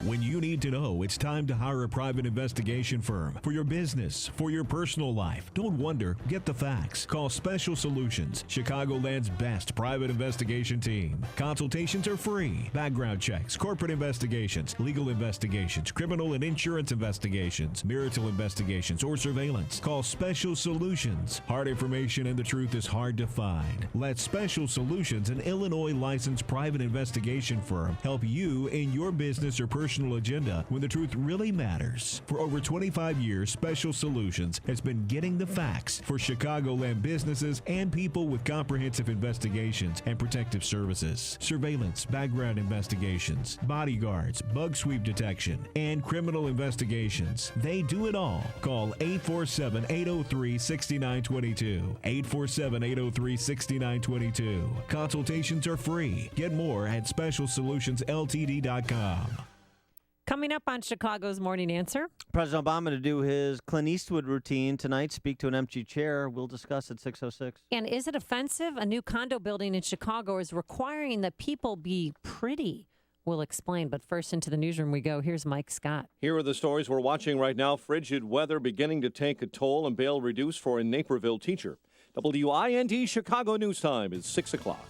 When you need to know, it's time to hire a private investigation firm for your business, for your personal life. Don't wonder, get the facts. Call Special Solutions, Chicagoland's best private investigation team. Consultations are free. Background checks, corporate investigations, legal investigations, criminal and insurance investigations, marital investigations, or surveillance. Call Special Solutions. Hard information and the truth is hard to find. Let Special Solutions, an Illinois licensed private investigation firm, help you in your business or personal agenda when the truth really matters. For over 25 years, Special Solutions has been getting the facts for Chicagoland businesses and people with comprehensive investigations and protective services, surveillance, background investigations, bodyguards, bug sweep detection, and criminal investigations. They do it all. Call 847-803-6922. 847-803-6922. Consultations are free. Get more at specialsolutionsltd.com. Coming up on Chicago's Morning Answer. President Obama to do his Clint Eastwood routine tonight, speak to an empty chair. We'll discuss at 6:06. And is it offensive? A new condo building in Chicago is requiring that people be pretty. We'll explain, but first into the newsroom we go. Here's Mike Scott. Here are the stories we're watching right now. Frigid weather beginning to take a toll and bail reduced for a Naperville teacher. WIND Chicago News Time is 6 o'clock.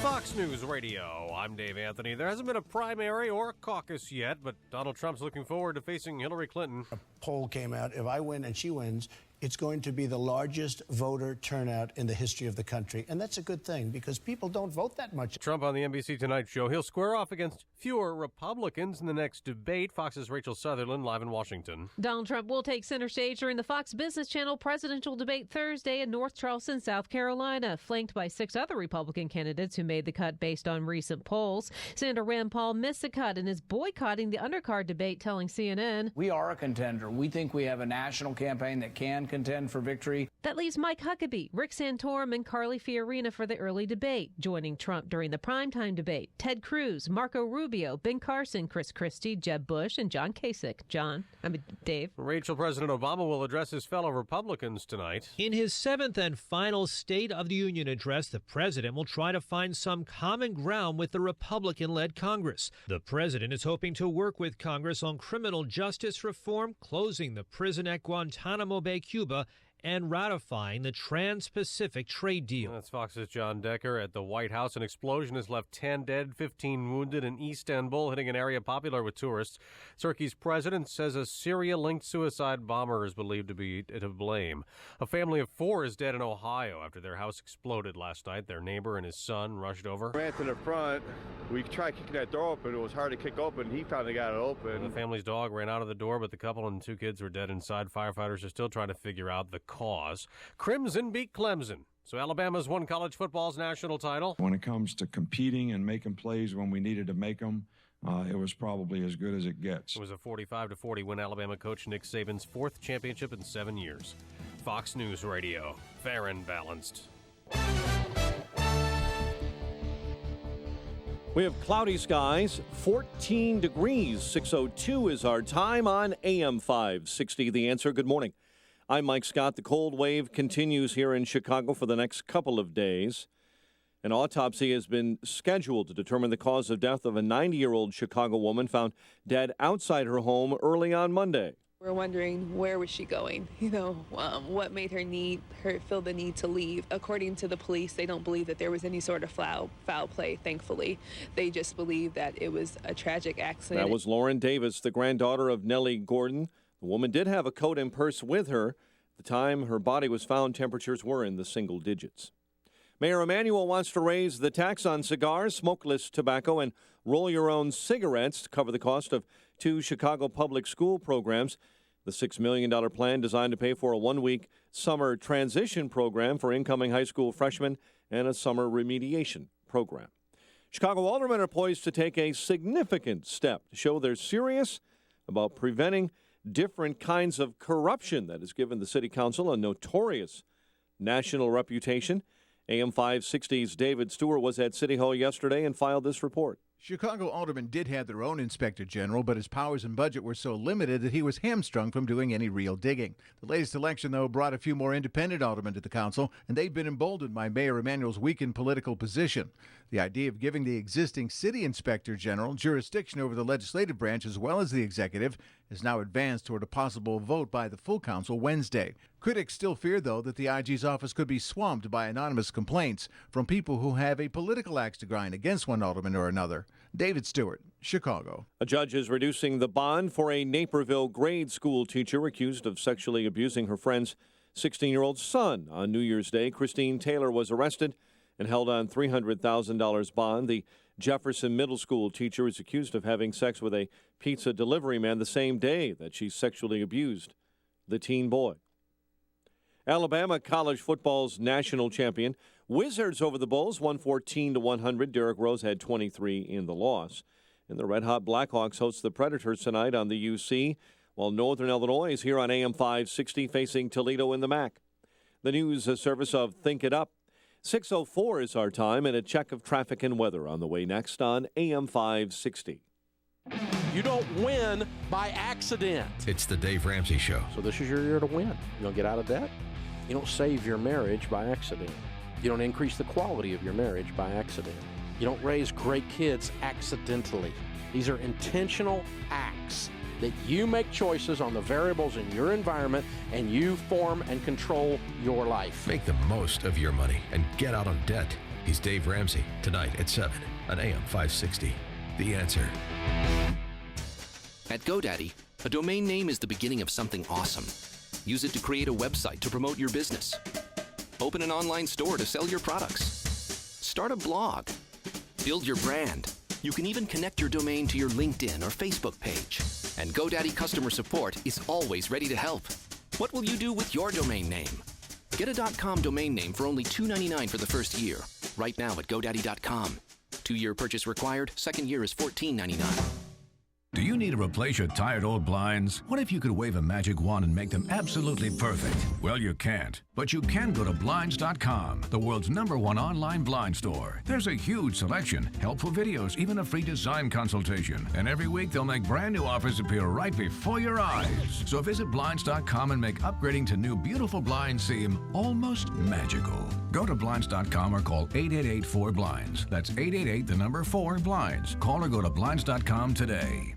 Fox News Radio. I'm Dave Anthony. There hasn't been a primary or a caucus yet, but Donald Trump's looking forward to facing Hillary Clinton. A poll came out. If I win and she wins, it's going to be the largest voter turnout in the history of the country. And that's a good thing because people don't vote that much. Trump on the NBC Tonight Show. He'll square off against fewer Republicans in the next debate. Fox's Rachel Sutherland live in Washington. Donald Trump will take center stage during the Fox Business Channel presidential debate Thursday in North Charleston, South Carolina, flanked by 6 other Republican candidates who made the cut based on recent polls. Senator Rand Paul missed the cut and is boycotting the undercard debate, telling CNN, "We are a contender. We think we have a national campaign that can contend for victory." That leaves Mike Huckabee, Rick Santorum, and Carly Fiorina for the early debate. Joining Trump during the primetime debate, Ted Cruz, Marco Rubio, Ben Carson, Chris Christie, Jeb Bush, and John Kasich. Dave. Rachel, President Obama will address his fellow Republicans tonight. In his 7th and final State of the Union address, the president will try to find some common ground with the Republican-led Congress. The president is hoping to work with Congress on criminal justice reform, closing the prison at Guantanamo Bay, Cuba, and ratifying the Trans-Pacific Trade Deal. That's Fox's John Decker at the White House. An explosion has left 10 dead, 15 wounded in Istanbul, hitting an area popular with tourists. Turkey's president says a Syria-linked suicide bomber is believed to be to blame. A family of 4 is dead in Ohio after their house exploded last night. Their neighbor and his son rushed over. Ran to the front. We tried kicking that door open. It was hard to kick open. He finally got it open. The family's dog ran out of the door, but the couple and 2 kids were dead inside. Firefighters are still trying to figure out the cause. Crimson beat Clemson. So Alabama's won college football's national title. When it comes to competing and making plays when we needed to make them, it was probably as good as it gets. It was a 45-40 win. Alabama coach Nick Saban's 4th championship in 7 years. Fox News Radio. Fair and balanced. We have cloudy skies, 14 degrees. 6:02 is our time on AM 560. The Answer. Good morning. I'm Mike Scott. The cold wave continues here in Chicago for the next couple of days. An autopsy has been scheduled to determine the cause of death of a 90-year-old Chicago woman found dead outside her home early on Monday. We're wondering, where was she going? What made her feel the need to leave? According to the police, they don't believe that there was any sort of foul play, thankfully. They just believe that it was a tragic accident. That was Lauren Davis, the granddaughter of Nellie Gordon. The woman did have a coat and purse with her. At the time her body was found, temperatures were in the single digits. Mayor Emanuel wants to raise the tax on cigars, smokeless tobacco, and roll-your-own cigarettes to cover the cost of 2 Chicago public school programs. The $6 million plan designed to pay for a 1-week summer transition program for incoming high school freshmen and a summer remediation program. Chicago aldermen are poised to take a significant step to show they're serious about preventing different kinds of corruption that has given the city council a notorious national reputation. AM 560's David Stewart was at City Hall yesterday and filed this report. Chicago aldermen did have their own inspector general, but his powers and budget were so limited that he was hamstrung from doing any real digging. The latest election, though, brought a few more independent aldermen to the council, and they've been emboldened by Mayor Emanuel's weakened political position. The idea of giving the existing city inspector general jurisdiction over the legislative branch as well as the executive is now advanced toward a possible vote by the full council Wednesday. Critics still fear, though, that the IG's office could be swamped by anonymous complaints from people who have a political axe to grind against one alderman or another. David Stewart, Chicago. A judge is reducing the bond for a Naperville grade school teacher accused of sexually abusing her friend's 16-year-old son. On New Year's Day, Christine Taylor was arrested and held on $300,000 bond. The Jefferson Middle School teacher is accused of having sex with a pizza delivery man the same day that she sexually abused the teen boy. Alabama college football's national champion Wizards over the Bulls, 114-100. Derrick Rose had 23 in the loss. And the red-hot Blackhawks host the Predators tonight on the UC, while Northern Illinois is here on AM 560 facing Toledo in the MAC. The news service of Think It Up. 6:04 is our time, and a check of traffic and weather on the way next on AM 560. You don't win by accident. It's the Dave Ramsey Show. So this is your year to win. You don't get out of debt. You don't save your marriage by accident. You don't increase the quality of your marriage by accident. You don't raise great kids accidentally. These are intentional acts that you make choices on the variables in your environment, and you form and control your life. Make the most of your money and get out of debt. He's Dave Ramsey, tonight at 7 on AM 560. The Answer. At GoDaddy, a domain name is the beginning of something awesome. Use it to create a website to promote your business. Open an online store to sell your products. Start a blog. Build your brand. You can even connect your domain to your LinkedIn or Facebook page. And GoDaddy customer support is always ready to help. What will you do with your domain name? Get a .com domain name for only $2.99 for the first year. Right now at GoDaddy.com. 2-year purchase required. Second year is $14.99. Do you need to replace your tired old blinds? What if you could wave a magic wand and make them absolutely perfect? Well, you can't. But you can go to Blinds.com, the world's #1 online blind store. There's a huge selection, helpful videos, even a free design consultation. And every week they'll make brand new offers appear right before your eyes. So visit Blinds.com and make upgrading to new beautiful blinds seem almost magical. Go to Blinds.com or call 888-4BLINDS. That's 888-4-BLINDS. Call or go to Blinds.com today.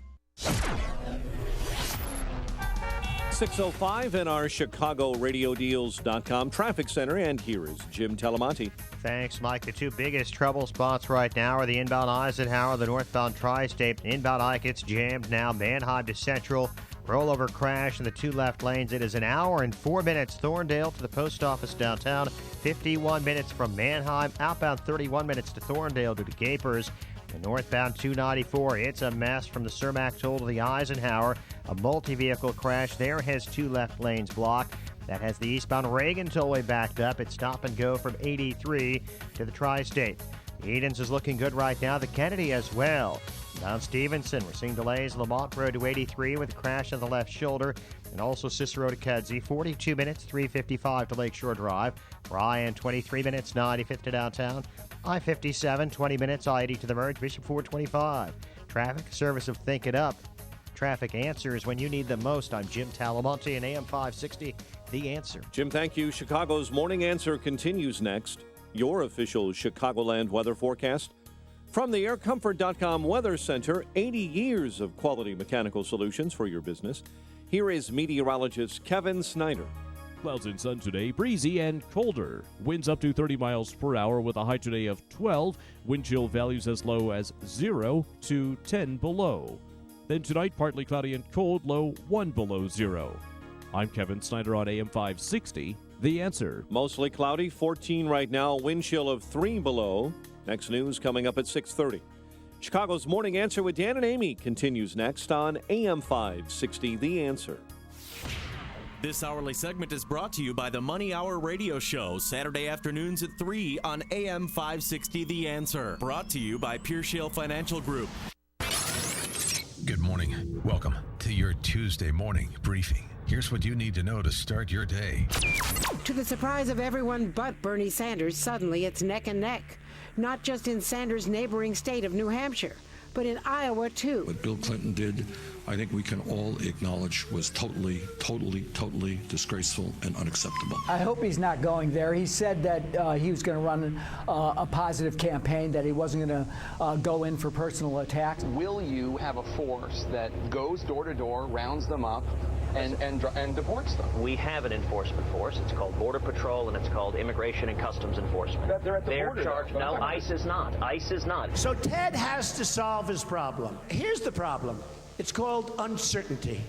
6:05 in our ChicagoRadioDeals.com traffic center, and here is Jim Talamonte. Thanks, Mike. The two biggest trouble spots right now are the inbound Eisenhower, the northbound Tri-State. Inbound Ike, it's jammed now. Manheim to Central. Rollover crash in the two left lanes. It is an hour and 4 minutes. Thorndale to the post office downtown. 51 minutes from Manheim. Outbound 31 minutes to Thorndale due to Gapers. And northbound 294, it's a mess from the Cermak toll to the Eisenhower. A multi-vehicle crash there has two left lanes blocked. That has the eastbound Reagan tollway backed up. It's stop and go from 83 to the Tri-State. Edens is looking good right now. The Kennedy as well. Down Stevenson, we're seeing delays. Lamont Road to 83 with a crash on the left shoulder. And also Cicero to Kedzie, 42 minutes, 355 to Lakeshore Drive. Ryan, 23 minutes, 95th to downtown. I-57, 20 minutes, I-80 to the merge. Bishop 425. Traffic service of Think It Up. Traffic answers when you need them most. I'm Jim Talamonte and AM 560, The Answer. Jim, thank you. Chicago's Morning Answer continues next. Your official Chicagoland weather forecast. From the AirComfort.com Weather Center, 80 years of quality mechanical solutions for your business. Here is meteorologist Kevin Snyder. Clouds and sun today, breezy and colder. Winds up to 30 miles per hour with a high today of 12. Wind chill values as low as 0 to 10 below. Then tonight, partly cloudy and cold, low 1 below 0. I'm Kevin Snyder on AM 560, The Answer. Mostly cloudy, 14 right now, wind chill of 3 below. Next news coming up at 6:30. Chicago's Morning Answer with Dan and Amy continues next on AM 560, The Answer. This hourly segment is brought to you by the Money Hour Radio Show, Saturday afternoons at 3 on AM 560 The Answer. Brought to you by Pure Shale Financial Group. Good morning. Welcome to your Tuesday morning briefing. Here's what you need to know to start your day. To the surprise of everyone but Bernie Sanders, suddenly it's neck and neck. Not just in Sanders' neighboring state of New Hampshire. but in Iowa, too. What Bill Clinton did, I think we can all acknowledge was totally disgraceful and unacceptable. I hope he's not going there. He said that he was going to run a positive campaign, that he wasn't going to go in for personal attacks. Will you have a force that goes door to door, rounds them up, and deports them? We have an enforcement force. It's called Border Patrol, and it's called Immigration and Customs Enforcement. They're at the border, charged. though. No, ICE is not. ICE is not. So Ted has to solve his problem. Here's the problem. It's called uncertainty.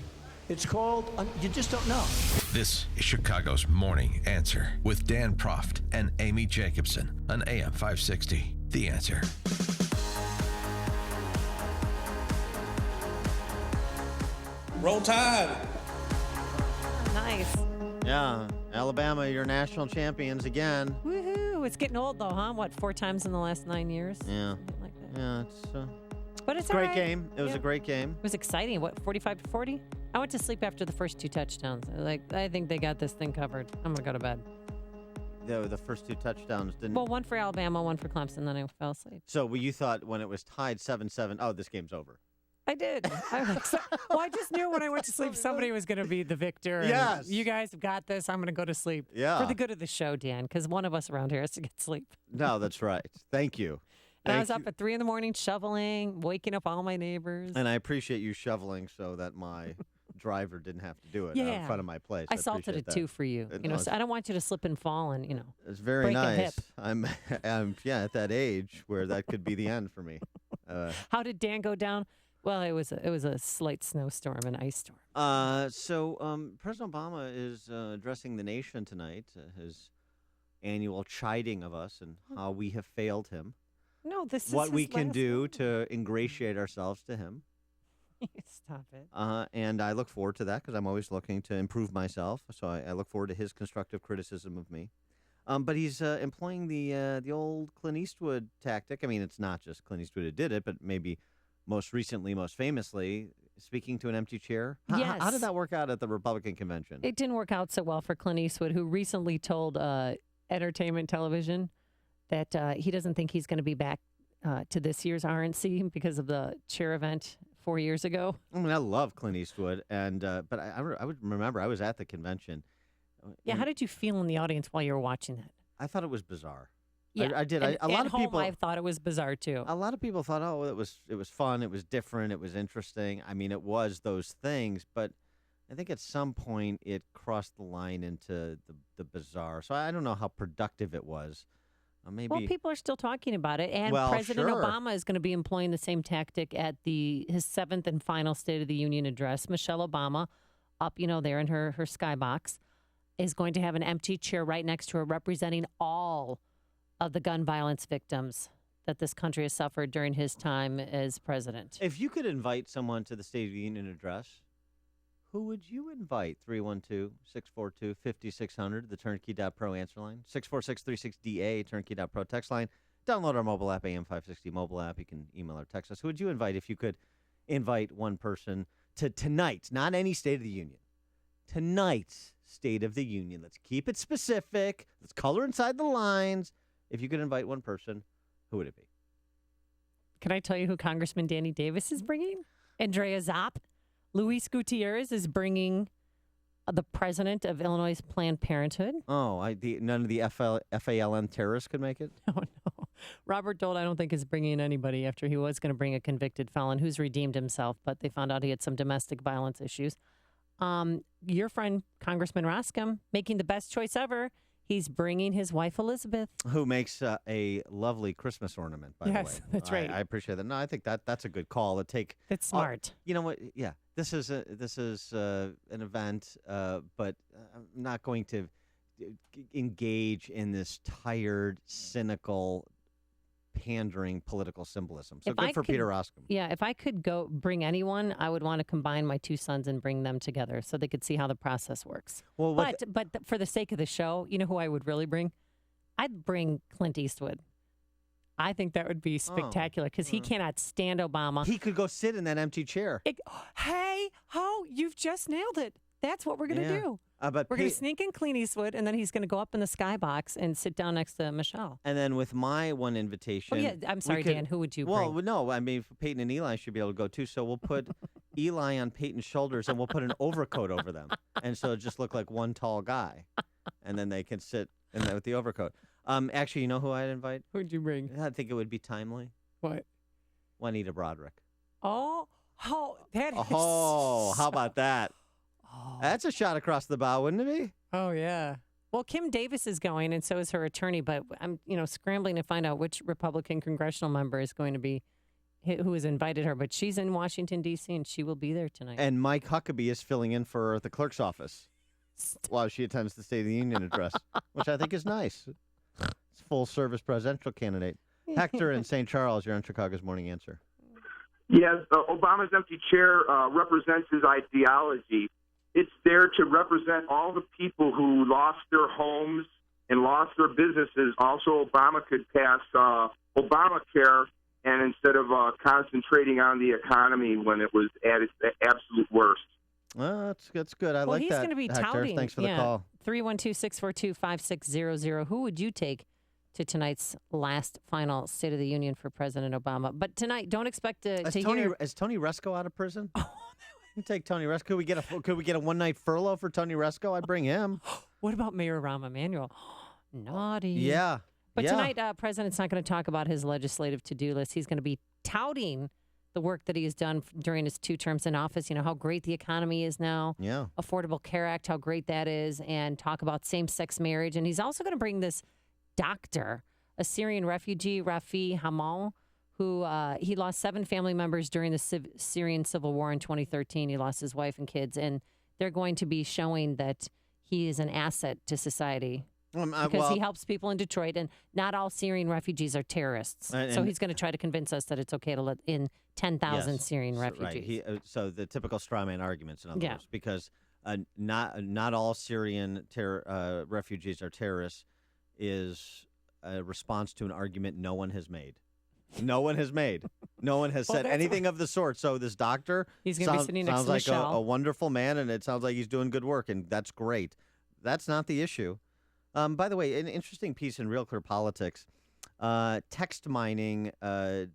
It's called, you just don't know. This is Chicago's Morning Answer with Dan Proft and Amy Jacobson on AM 560. The Answer. Roll Tide. Nice. Yeah, Alabama, your national champions again. Woohoo. It's getting old, though, huh? What, 4 times in the last 9 years? Yeah. Something like that. Yeah, But it's a great all right. game. It was Yeah. a great game. It was exciting. What, 45-40? I went to sleep after the first 2 touchdowns. I think they got this thing covered. I'm going to go to bed. The first 2 touchdowns didn't. Well, one for Alabama, one for Clemson, then I fell asleep. So you thought when it was tied 7-7, oh, this game's over. I did. I just knew when I went to sleep somebody was going to be the victor. and Yes. You guys have got this. I'm going to go to sleep. Yeah. For the good of the show, Dan, because one of us around here has to get sleep. No, that's right. Thank you. And I Thank was up you. at 3 in the morning shoveling, waking up all my neighbors. And I appreciate you shoveling so that my driver didn't have to do it in front of my place. I salted appreciate it that. too for you. It You know, was- so I don't want you to slip and fall and, It's very break a nice. hip. I'm at that age where that could be the end for me. How did Dan go down? Well, it was a slight snowstorm, an ice storm. So President Obama is addressing the nation tonight, his annual chiding of us and how we have failed him. No, this is what his we can last do to ingratiate ourselves to him. Stop it. And I look forward to that because I'm always looking to improve myself. So I look forward to his constructive criticism of me. But he's employing the old Clint Eastwood tactic. I mean, it's not just Clint Eastwood who did it, but maybe most recently, most famously, speaking to an empty chair. Yes. How did that work out at the Republican convention? It didn't work out so well for Clint Eastwood, who recently told Entertainment Television that he doesn't think he's going to be back to this year's RNC because of the chair event 4 years ago. I mean, I love Clint Eastwood, and but I would remember I was at the convention. Yeah, how did you feel in the audience while you were watching that? I thought it was bizarre. Yeah, I did. And, A lot at of home, people. I thought it was bizarre too. A lot of people thought, oh, it was fun, it was different, it was interesting. I mean, it was those things, but I think at some point it crossed the line into the bizarre. So I don't know how productive it was. Maybe. Well, people are still talking about it, and Well, President sure. Obama is going to be employing the same tactic at his 7th and final State of the Union address. Michelle Obama, up there in her skybox, is going to have an empty chair right next to her, representing all of the gun violence victims that this country has suffered during his time as president. If you could invite someone to the State of the Union address, who would you invite? 312-642-5600, the Turnkey.pro answer line. 646-36DA, Turnkey.pro text line. Download our mobile app, AM560 mobile app. You can email or text us. Who would you invite if you could invite one person to tonight, not any State of the Union, tonight's State of the Union? Let's keep it specific. Let's color inside the lines. If you could invite one person, who would it be? Can I tell you who Congressman Danny Davis is bringing? Andrea Zopp. Luis Gutierrez is bringing the president of Illinois' Planned Parenthood. Oh, none of the FALN terrorists could make it? No. Robert Dole, I don't think, is bringing anybody after he was going to bring a convicted felon who's redeemed himself, but they found out he had some domestic violence issues. Your friend, Congressman Roscom, making the best choice ever. He's bringing his wife, Elizabeth. Who makes a lovely Christmas ornament, by the way. Yes, that's right. I appreciate that. No, I think that's a good call. That's smart. You know what? Yeah, this is an event, but I'm not going to engage in this tired, cynical, pandering political symbolism. So good for Peter Roscom. Yeah, if I could go bring anyone, I would want to combine my 2 sons and bring them together so they could see how the process works. Well, but for the sake of the show, you know who I would really bring? I'd bring Clint Eastwood. I think that would be spectacular because he cannot stand Obama. He could go sit in that empty chair. Hey, you've just nailed it. That's what we're going to do. But We're going to sneak in Clint Eastwood, and then he's going to go up in the skybox and sit down next to Michelle. And then with my one invitation. Oh, yeah. I'm sorry, Dan. Who would you bring? Well, no. I mean, Peyton and Eli should be able to go too. So we'll put Eli on Peyton's shoulders, and we'll put an overcoat over them. And so it just look like one tall guy. And then they can sit in there with the overcoat. Actually, you know who I'd invite? Who'd you bring? I think it would be timely. What? Juanita Broderick. That is. Oh, how about that? That's a shot across the bow, wouldn't it be? Oh, yeah. Well, Kim Davis is going, and so is her attorney, but I'm, scrambling to find out which Republican congressional member is going to be, who has invited her, but she's in Washington, D.C., and she will be there tonight. And Mike Huckabee is filling in for the clerk's office while she attends the State of the Union address, which I think is nice. It's full-service presidential candidate. Hector in St. Charles, you're on Chicago's Morning Answer. Yes, Obama's empty chair represents his ideology. It's there to represent all the people who lost their homes and lost their businesses. Also, Obama could pass Obamacare, and instead of concentrating on the economy when it was at its absolute worst. Well, that's good. I like that. Well, he's going to be Hector. touting. Thanks for the call. 312-642-5600. Who would you take to tonight's last final State of the Union for President Obama? But tonight, don't expect to hear. Is Tony Resco out of prison? You take Tony Resco. Could we get a one-night furlough for Tony Resco? I'd bring him. What about Mayor Rahm Emanuel? Naughty. Yeah. But tonight, President's not going to talk about his legislative to-do list. He's going to be touting the work that he has done during his 2 terms in office. You know, how great the economy is now. Yeah. Affordable Care Act, how great that is, and talk about same-sex marriage. And he's also going to bring this doctor, a Syrian refugee, Rafi Hamal, who he lost 7 family members during the Syrian civil war in 2013. He lost his wife and kids, and they're going to be showing that he is an asset to society because he helps people in Detroit, and not all Syrian refugees are terrorists. So he's going to try to convince us that it's okay to let in 10,000 Syrian refugees. Right. So the typical straw man arguments, in other words, because not all Syrian refugees are terrorists is a response to an argument no one has made. No one has made. No one has said anything of the sort. So this doctor he's going to be sitting next to sounds like Michelle. a wonderful man, and it sounds like he's doing good work, and that's great. That's not the issue. By the way, an interesting piece in Real Clear Politics, text mining all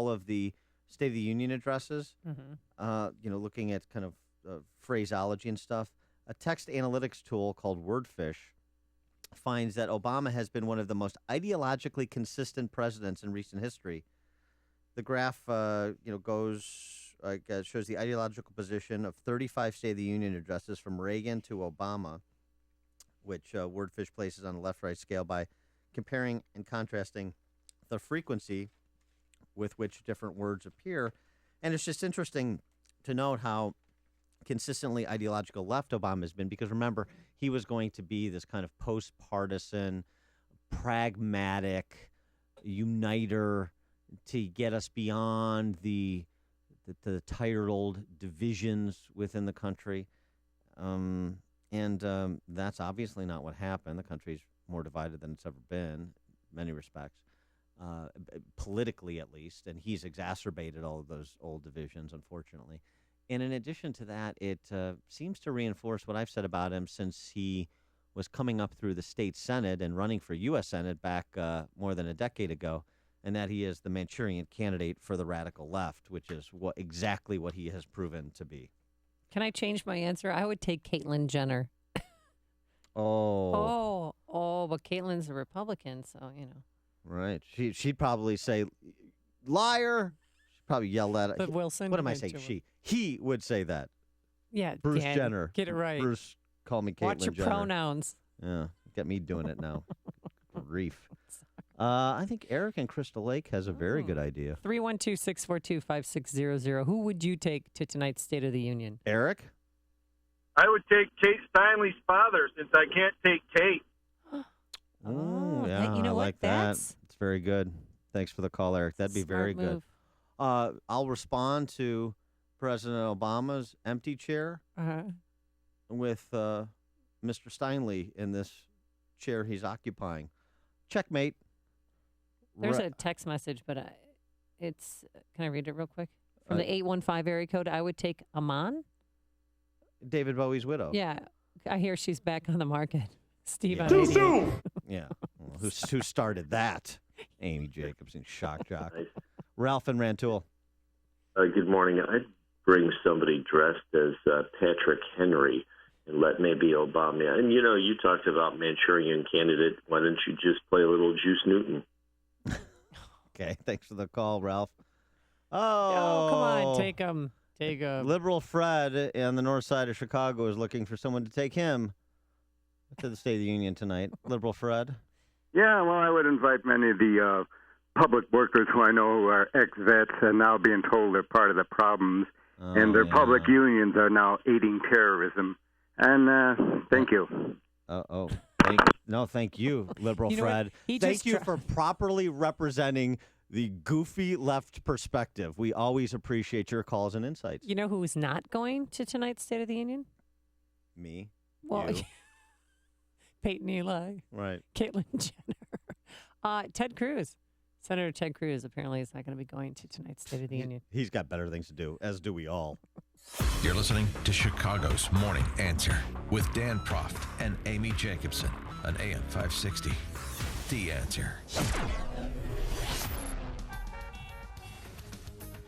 of the State of the Union addresses, looking at kind of phraseology and stuff. A text analytics tool called Wordfish finds that Obama has been one of the most ideologically consistent presidents in recent history. The graph, shows the ideological position of 35 State of the Union addresses from Reagan to Obama, which Wordfish places on a left-right scale by comparing and contrasting the frequency with which different words appear. And it's just interesting to note how consistently ideological left Obama has been, because remember, he was going to be this kind of post-partisan, pragmatic uniter to get us beyond the tired old divisions within the country. That's obviously not what happened. The country's more divided than it's ever been in many respects, politically at least, and he's exacerbated all of those old divisions, unfortunately. And in addition to that, it seems to reinforce what I've said about him since he was coming up through the state Senate and running for U.S. Senate back more than a decade ago, and that he is the Manchurian candidate for the radical left, which is exactly what he has proven to be. Can I change my answer? I would take Caitlyn Jenner. Oh, but Caitlyn's a Republican, so, Right. She'd probably say, liar. She'd probably yell at it. But Wilson. What am I saying? He would say that. Yeah, Bruce Dan, Jenner. Get it right. Bruce, call me Caitlyn Watch your Jenner. pronouns. Yeah, get me doing it now. Grief. I think Eric in Crystal Lake has a very good idea. 312-642-5600. Who would you take to tonight's State of the Union? Eric? I would take Kate Steinley's father, since I can't take Kate. Oh, yeah, you know I what? like that. It's very good. Thanks for the call, Eric. That'd be very good. I'll respond to President Obama's empty chair with Mr. Steinley in this chair he's occupying. Checkmate. There's a text message, but can I read it real quick? From the 815 area code, I would take Amman. David Bowie's widow. Yeah, I hear she's back on the market. Steve on Too 88. soon. Yeah. Well, who started that? Amy Jacobson, shock jock. Ralph and Rantoul. Good morning. I'd bring somebody dressed as Patrick Henry and let maybe Obama. And, you talked about Manchurian Candidate. Why don't you just play a little Juice Newton? Okay, thanks for the call, Ralph. Oh, come on, take him. Liberal Fred on the north side of Chicago is looking for someone to take him to the State of the Union tonight. Liberal Fred. Yeah, well, I would invite many of the public workers who I know who are ex-vets and now being told they're part of the problems, and their public unions are now aiding terrorism. And thank you. Thank you, Liberal Fred. Thank you for properly representing the goofy left perspective. We always appreciate your calls and insights. You know who's not going to tonight's State of the Union? Me. Well, you. Peyton Eli. Right. Caitlyn Jenner. Ted Cruz. Senator Ted Cruz apparently is not going to be going to tonight's State of the Union. He's got better things to do, as do we all. You're listening to Chicago's Morning Answer with Dan Proft and Amy Jacobson on AM 560. The Answer.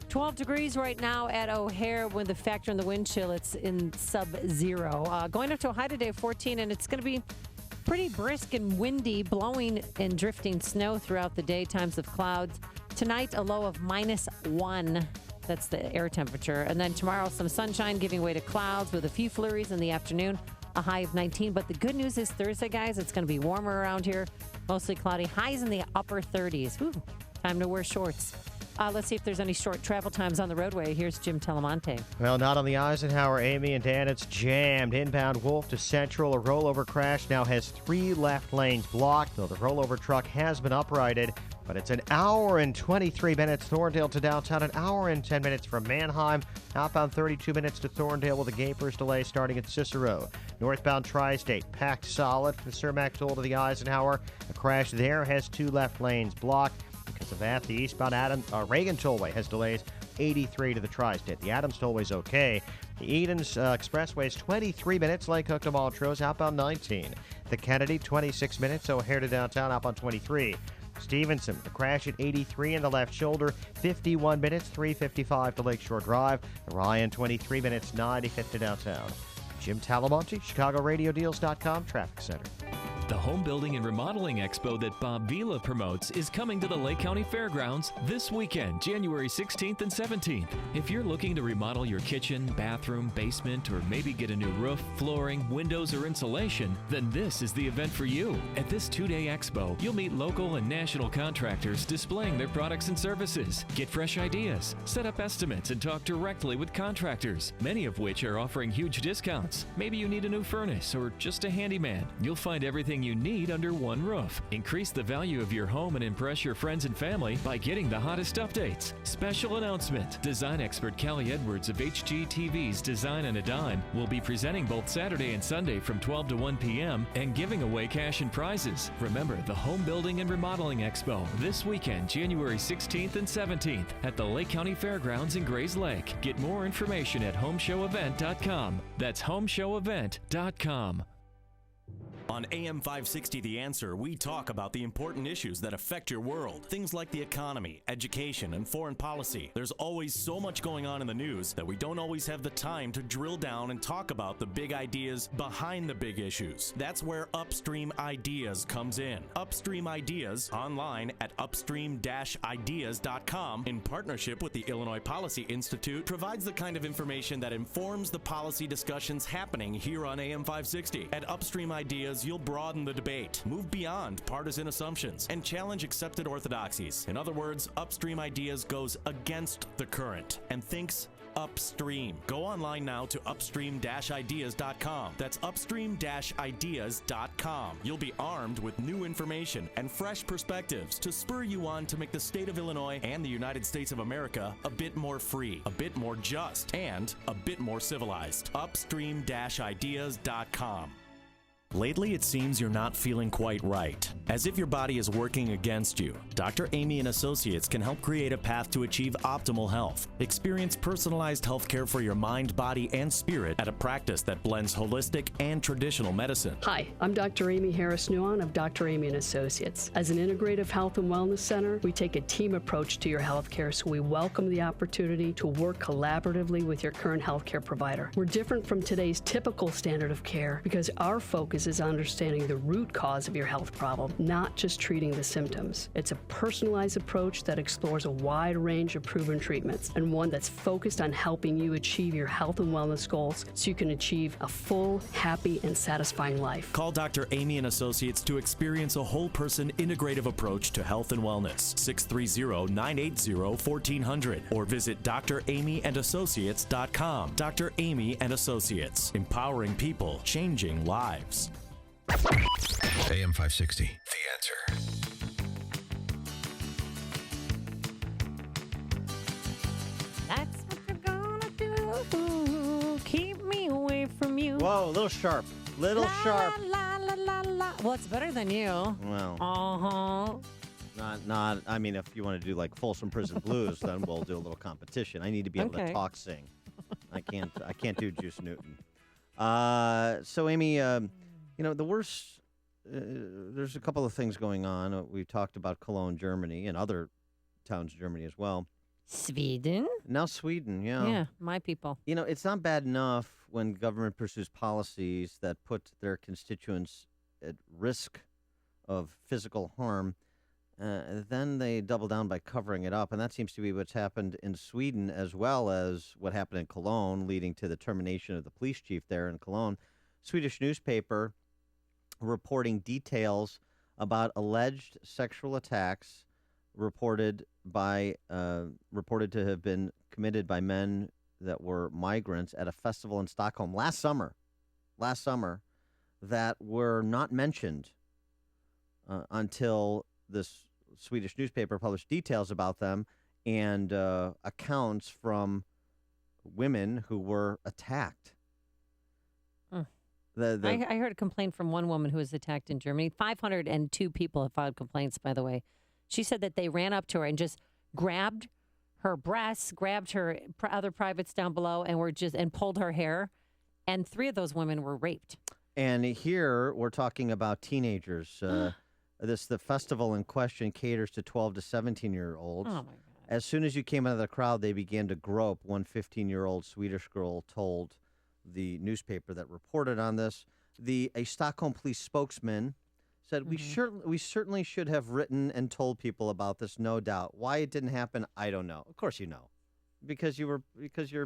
12 degrees right now at O'Hare. With the factor in the wind chill, it's in sub-zero. Going up to a high today of 14, and it's going to be pretty brisk and windy, blowing and drifting snow throughout the day, times of clouds. Tonight, a low of -1. That's the air temperature. And then tomorrow, some sunshine giving way to clouds with a few flurries in the afternoon, a high of 19. But the good news is Thursday, guys, it's going to be warmer around here. Mostly cloudy, highs in the upper 30s. Whew, time to wear shorts. Let's see if there's any short travel times on the roadway. Here's Jim Telemonte. Well, not on the Eisenhower, Amy and Dan. It's jammed. Inbound Wolf to Central. A rollover crash now has 3 left lanes blocked, though the rollover truck has been uprighted. But it's an hour and 23 minutes. Thorndale to downtown, an hour and 10 minutes from Manheim. Outbound 32 minutes to Thorndale with a Gapers delay starting at Cicero. Northbound Tri-State packed solid from the Cermak toll to the Eisenhower. A crash there has 2 left lanes blocked. Because of that, the eastbound Reagan Tollway has delays 83 to the Tri-State. The Adams Tollway's okay. The Edens Expressway is 23 minutes. Lake Hook to Montrose, outbound 19. The Kennedy, 26 minutes. O'Hare to downtown, outbound 23. Stevenson, the crash at 83 in the left shoulder, 51 minutes, 3:55 to Lakeshore Drive. The Ryan, 23 minutes, 95th to downtown. Jim Talamonte, ChicagoRadioDeals.com, Traffic Center. The Home Building and Remodeling Expo that Bob Vila promotes is coming to the Lake County Fairgrounds this weekend, January 16th and 17th. If you're looking to remodel your kitchen, bathroom, basement, or maybe get a new roof, flooring, windows, or insulation, then this is the event for you. At this 2-day expo, you'll meet local and national contractors displaying their products and services, get fresh ideas, set up estimates, and talk directly with contractors, many of which are offering huge discounts. Maybe you need a new furnace or just a handyman. You'll find everything you need under one roof. Increase the value of your home and impress your friends and family by getting the hottest updates. Special announcement: design expert Callie Edwards of HGTV's Design on a Dime will be presenting both Saturday and Sunday from 12 to 1 p.m. and giving away cash and prizes. Remember the Home Building and Remodeling Expo this weekend, January 16th and 17th at the Lake County Fairgrounds in Grays Lake. Get more information at homeshowevent.com. That's homeshowevent.com. On AM 560 The Answer, we talk about the important issues that affect your world. Things like the economy, education, and foreign policy. There's always so much going on in the news that we don't always have the time to drill down and talk about the big ideas behind the big issues. That's where Upstream Ideas comes in. Upstream Ideas, online at upstream-ideas.com, in partnership with the Illinois Policy Institute, provides the kind of information that informs the policy discussions happening here on AM 560. At Upstream Ideas, you'll broaden the debate, move beyond partisan assumptions, and challenge accepted orthodoxies. In other words, Upstream Ideas goes against the current and thinks upstream. Go online now to upstream-ideas.com. That's upstream-ideas.com. You'll be armed with new information and fresh perspectives to spur you on to make the state of Illinois and the United States of America a bit more free, a bit more just, and a bit more civilized. Upstream-ideas.com. Lately, it seems you're not feeling quite right, as if your body is working against you. Dr. Amy and Associates can help create a path to achieve optimal health. Experience personalized health care for your mind, body, and spirit at a practice that blends holistic and traditional medicine. Hi, I'm Dr. Amy Harris-Nuon of Dr. Amy and Associates. As an integrative health and wellness center, we take a team approach to your health care, so we welcome the opportunity to work collaboratively with your current health care provider. We're different from today's typical standard of care because our focus is on understanding the root cause of your health problem, not just treating the symptoms. It's a personalized approach that explores a wide range of proven treatments, and one that's focused on helping you achieve your health and wellness goals so you can achieve a full, happy, and satisfying life. Call Dr. Amy and Associates to experience a whole person integrative approach to health and wellness. 630-980-1400 or visit dramyandassociates.com. Dr. Amy and Associates, empowering people, changing lives. AM 560, The Answer. That's what you're gonna do. Keep me away from you. Whoa, a little sharp. Little sharp. La, la, la, la. Well, it's better than you. Well. Uh-huh. Not. I mean, if you want to do like Folsom Prison Blues, then we'll do a little competition. I need to be able to talk, sing. I can't do Juice Newton. So Amy, the worst. There's a couple of things going on. We talked about Cologne, Germany, and other towns in Germany as well. Sweden? Now Sweden, yeah. Yeah, my people. It's not bad enough when government pursues policies that put their constituents at risk of physical harm. Then they double down by covering it up, and that seems to be what's happened in Sweden as well as what happened in Cologne, leading to the termination of the police chief there in Cologne. Swedish newspaper reporting details about alleged sexual attacks reported to have been committed by men that were migrants at a festival in Stockholm last summer that were not mentioned until this Swedish newspaper published details about them and accounts from women who were attacked. I heard a complaint from one woman who was attacked in Germany. 502 people have filed complaints, by the way. She said that they ran up to her and just grabbed her breasts, grabbed her other privates down below, and pulled her hair. And 3 of those women were raped. And here we're talking about teenagers. The festival in question caters to 12 to 17-year-olds. Oh, my God. As soon as you came out of the crowd, they began to grope, one 15-year-old Swedish girl told the newspaper that reported on this. A Stockholm police spokesman said, we certainly should have written and told people about this, no doubt. Why it didn't happen, I don't know. Of course you know. Because you're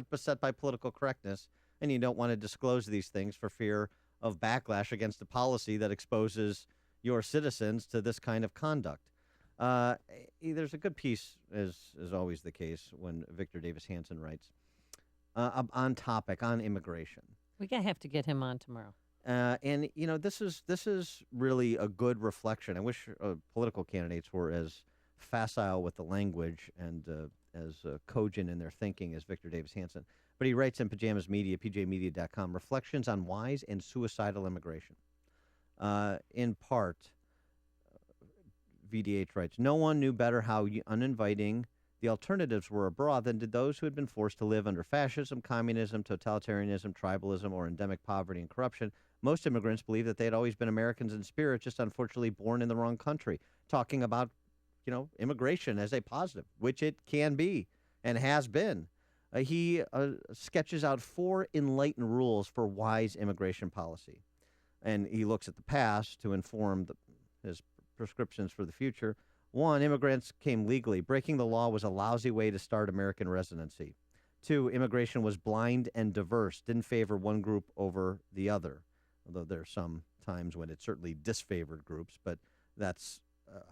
beset by political correctness, and you don't want to disclose these things for fear of backlash against a policy that exposes your citizens to this kind of conduct. There's a good piece, as is always the case, when Victor Davis Hanson writes, on immigration. We have to get him on tomorrow. And this is really a good reflection. I wish political candidates were as facile with the language and as cogent in their thinking as Victor Davis Hanson. But he writes in Pajamas Media, pjmedia.com, reflections on wise and suicidal immigration. In part, VDH writes, no one knew better how uninviting the alternatives were abroad than did those who had been forced to live under fascism, communism, totalitarianism, tribalism, or endemic poverty and corruption. Most immigrants believe that they had always been Americans in spirit, just unfortunately born in the wrong country. Talking about, immigration as a positive, which it can be and has been. He sketches out 4 enlightened rules for wise immigration policy. And he looks at the past to inform his prescriptions for the future. 1, immigrants came legally. Breaking the law was a lousy way to start American residency. 2, immigration was blind and diverse, didn't favor one group over the other, although there are some times when it certainly disfavored groups, but that's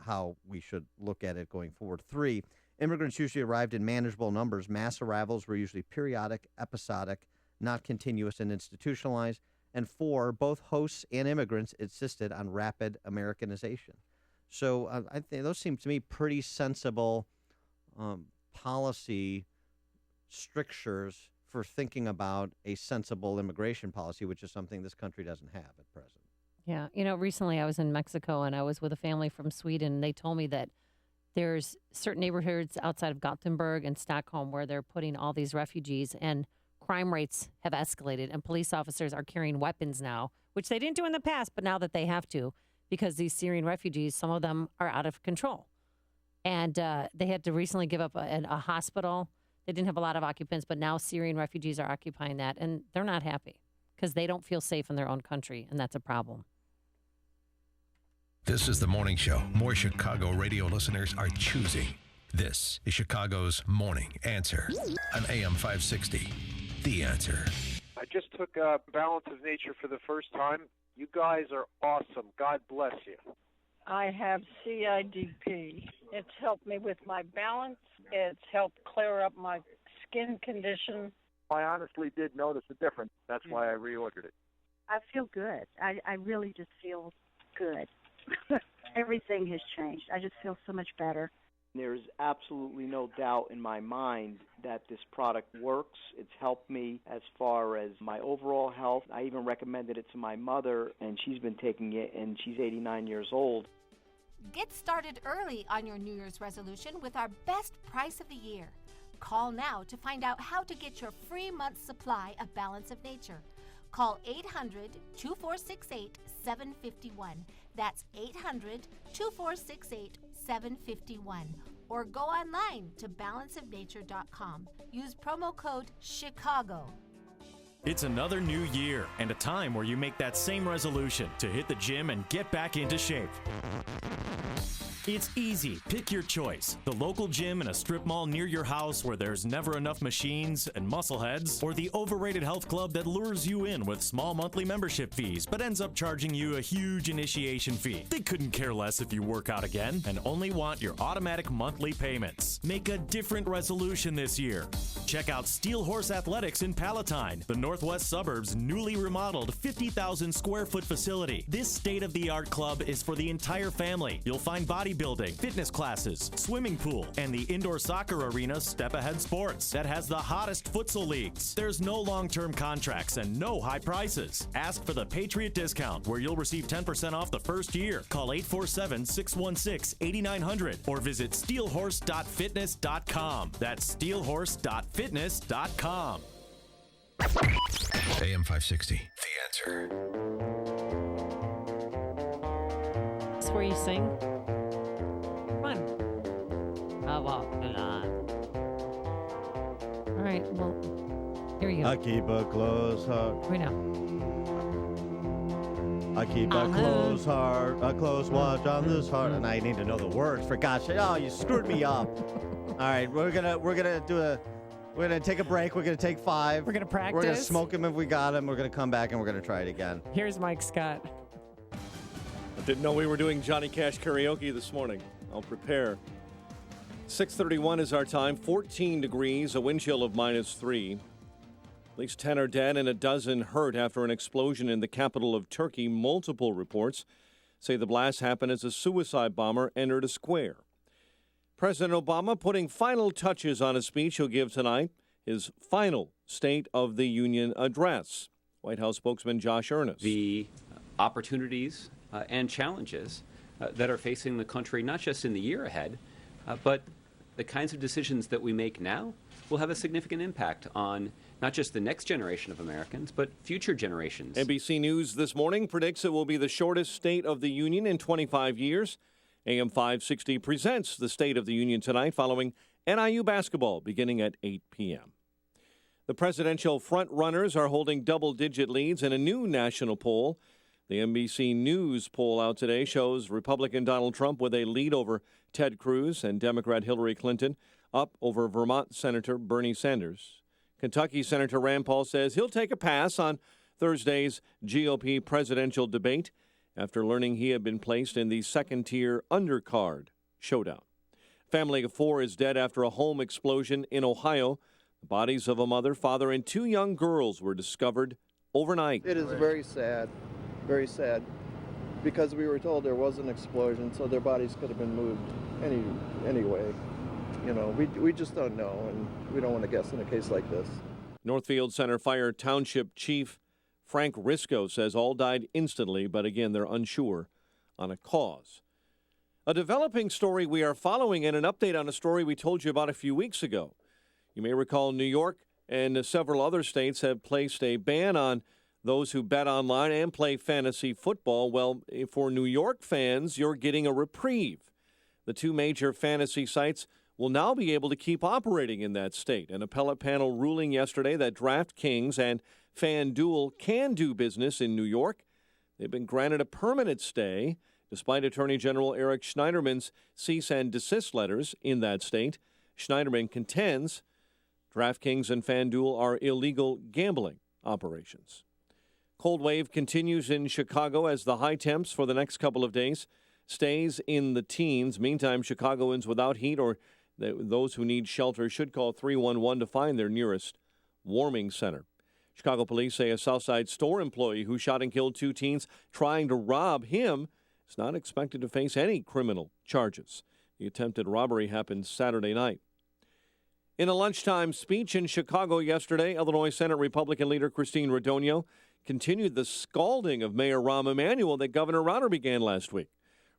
how we should look at it going forward. 3, immigrants usually arrived in manageable numbers. Mass arrivals were usually periodic, episodic, not continuous and institutionalized. And 4, both hosts and immigrants insisted on rapid Americanization. So I think those seem to me pretty sensible policy strictures for thinking about a sensible immigration policy, which is something this country doesn't have at present. Yeah. You know, recently I was in Mexico and I was with a family from Sweden. They told me that there's certain neighborhoods outside of Gothenburg and Stockholm where they're putting all these refugees, and crime rates have escalated, and police officers are carrying weapons now, which they didn't do in the past, but now that they have to, because these Syrian refugees, some of them are out of control. And they had to recently give up a hospital. They didn't have a lot of occupants, but now Syrian refugees are occupying that, and they're not happy because they don't feel safe in their own country, and that's a problem. This is the morning show more Chicago radio listeners are choosing. This is Chicago's Morning Answer on AM 560. The Answer. I just took Balance of Nature for the first time. You guys are awesome. God bless you. I have CIDP. It's helped me with my balance. It's helped clear up my skin condition. I honestly did notice a difference. That's why I reordered it. I feel good. I really just feel good. Everything has changed. I just feel so much better. There's absolutely no doubt in my mind that this product works. It's helped me as far as my overall health. I even recommended it to my mother, and she's been taking it, and she's 89 years old. Get started early on your New Year's resolution with our best price of the year. Call now to find out how to get your free month's supply of Balance of Nature. Call 800-2468-751. That's 800-2468-751. Or go online to balanceofnature.com. Use promo code Chicago. It's another new year and a time where you make that same resolution to hit the gym and get back into shape. It's easy. Pick your choice. The local gym in a strip mall near your house where there's never enough machines and muscle heads, or the overrated health club that lures you in with small monthly membership fees but ends up charging you a huge initiation fee. They couldn't care less if you work out again and only want your automatic monthly payments. Make a different resolution this year. Check out Steel Horse Athletics in Palatine, the northwest suburb's newly remodeled 50,000 square foot facility. This state-of-the-art club is for the entire family. You'll find bodybuilding, fitness classes, swimming pool, and the indoor soccer arena Step Ahead Sports that has the hottest futsal leagues. There's no long-term contracts and no high prices. Ask for the Patriot Discount, where you'll receive 10% off the first year. Call 847-616-8900 or visit steelhorse.fitness.com. That's steelhorse.fitness.com. AM 560. The Answer. That's where you sing. Come on. I walk the line. All right, well, here you go. I keep a close heart. Right now. I keep a close heart, a close watch on this heart, and I need to know the words. For gosh, oh, you screwed me up. All right, we're gonna take a break. We're gonna take 5. We're gonna practice. We're gonna smoke him if we got him. We're gonna come back and we're gonna try it again. Here's Mike Scott. I didn't know we were doing Johnny Cash karaoke this morning. I'll prepare. 6:31 is our time. 14 degrees, a wind chill of -3. At least 10 are dead and a dozen hurt after an explosion in the capital of Turkey. Multiple reports say the blast happened as a suicide bomber entered a square. President Obama putting final touches on a speech he'll give tonight, his final State of the Union address. White House spokesman Josh Earnest. The opportunities and challenges that are facing the country, not just in the year ahead, but the kinds of decisions that we make now will have a significant impact on not just the next generation of Americans, but future generations. NBC News this morning predicts it will be the shortest State of the Union in 25 years. AM 560 presents the State of the Union tonight following NIU basketball beginning at 8 p.m. The presidential front-runners are holding double-digit leads in a new national poll. The NBC News poll out today shows Republican Donald Trump with a lead over Ted Cruz and Democrat Hillary Clinton, up over Vermont Senator Bernie Sanders. Kentucky Senator Rand Paul says he'll take a pass on Thursday's GOP presidential debate after learning he had been placed in the second-tier undercard showdown. Family of 4 is dead after a home explosion in Ohio. The bodies of a mother, father, and 2 young girls were discovered overnight. It is very sad, because we were told there was an explosion, so their bodies could have been moved anyway. You know, we just don't know, and we don't want to guess in a case like this. Northfield Center Fire Township Chief Frank Risco says all died instantly, but again, they're unsure on a cause. A developing story we are following and an update on a story we told you about a few weeks ago. You may recall New York and several other states have placed a ban on those who bet online and play fantasy football. Well, for New York fans, you're getting a reprieve. The two major fantasy sites will now be able to keep operating in that state. An appellate panel ruling yesterday that DraftKings and FanDuel can do business in New York. They've been granted a permanent stay, despite Attorney General Eric Schneiderman's cease and desist letters in that state. Schneiderman contends DraftKings and FanDuel are illegal gambling operations. Cold wave continues in Chicago as the high temps for the next couple of days stays in the teens. Meantime, Chicagoans without heat or those who need shelter should call 311 to find their nearest warming center. Chicago police say a Southside store employee who shot and killed two teens trying to rob him is not expected to face any criminal charges. The attempted robbery happened Saturday night. In a lunchtime speech in Chicago yesterday, Illinois Senate Republican leader Christine Radogno continued the scalding of Mayor Rahm Emanuel that Governor Rauner began last week.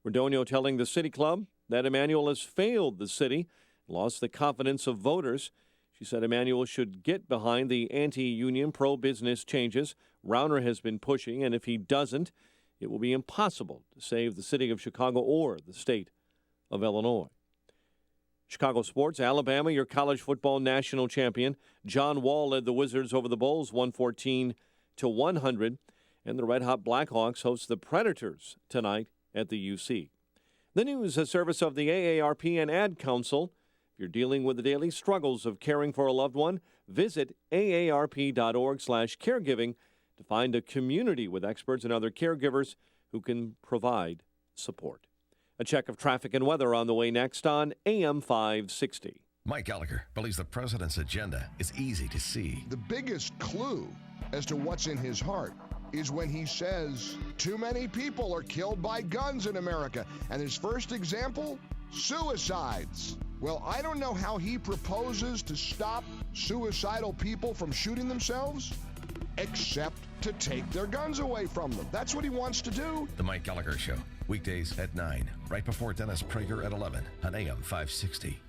Radogno telling the City Club that Emanuel has failed the city, lost the confidence of voters. She said Emanuel should get behind the anti-union, pro-business changes Rauner has been pushing, and if he doesn't, it will be impossible to save the city of Chicago or the state of Illinois. Chicago sports, Alabama, your college football national champion. John Wall led the Wizards over the Bulls 114-100, and the red-hot Blackhawks host the Predators tonight at the UC. The news, a service of the AARP and Ad Council. If you're dealing with the daily struggles of caring for a loved one, visit aarp.org/caregiving to find a community with experts and other caregivers who can provide support. A check of traffic and weather on the way next on AM 560. Mike Gallagher believes the president's agenda is easy to see. The biggest clue as to what's in his heart is when he says too many people are killed by guns in America. And his first example, suicides. Well, I don't know how he proposes to stop suicidal people from shooting themselves, except to take their guns away from them. That's what he wants to do. The Mike Gallagher Show, weekdays at 9, right before Dennis Prager at 11 on AM 560.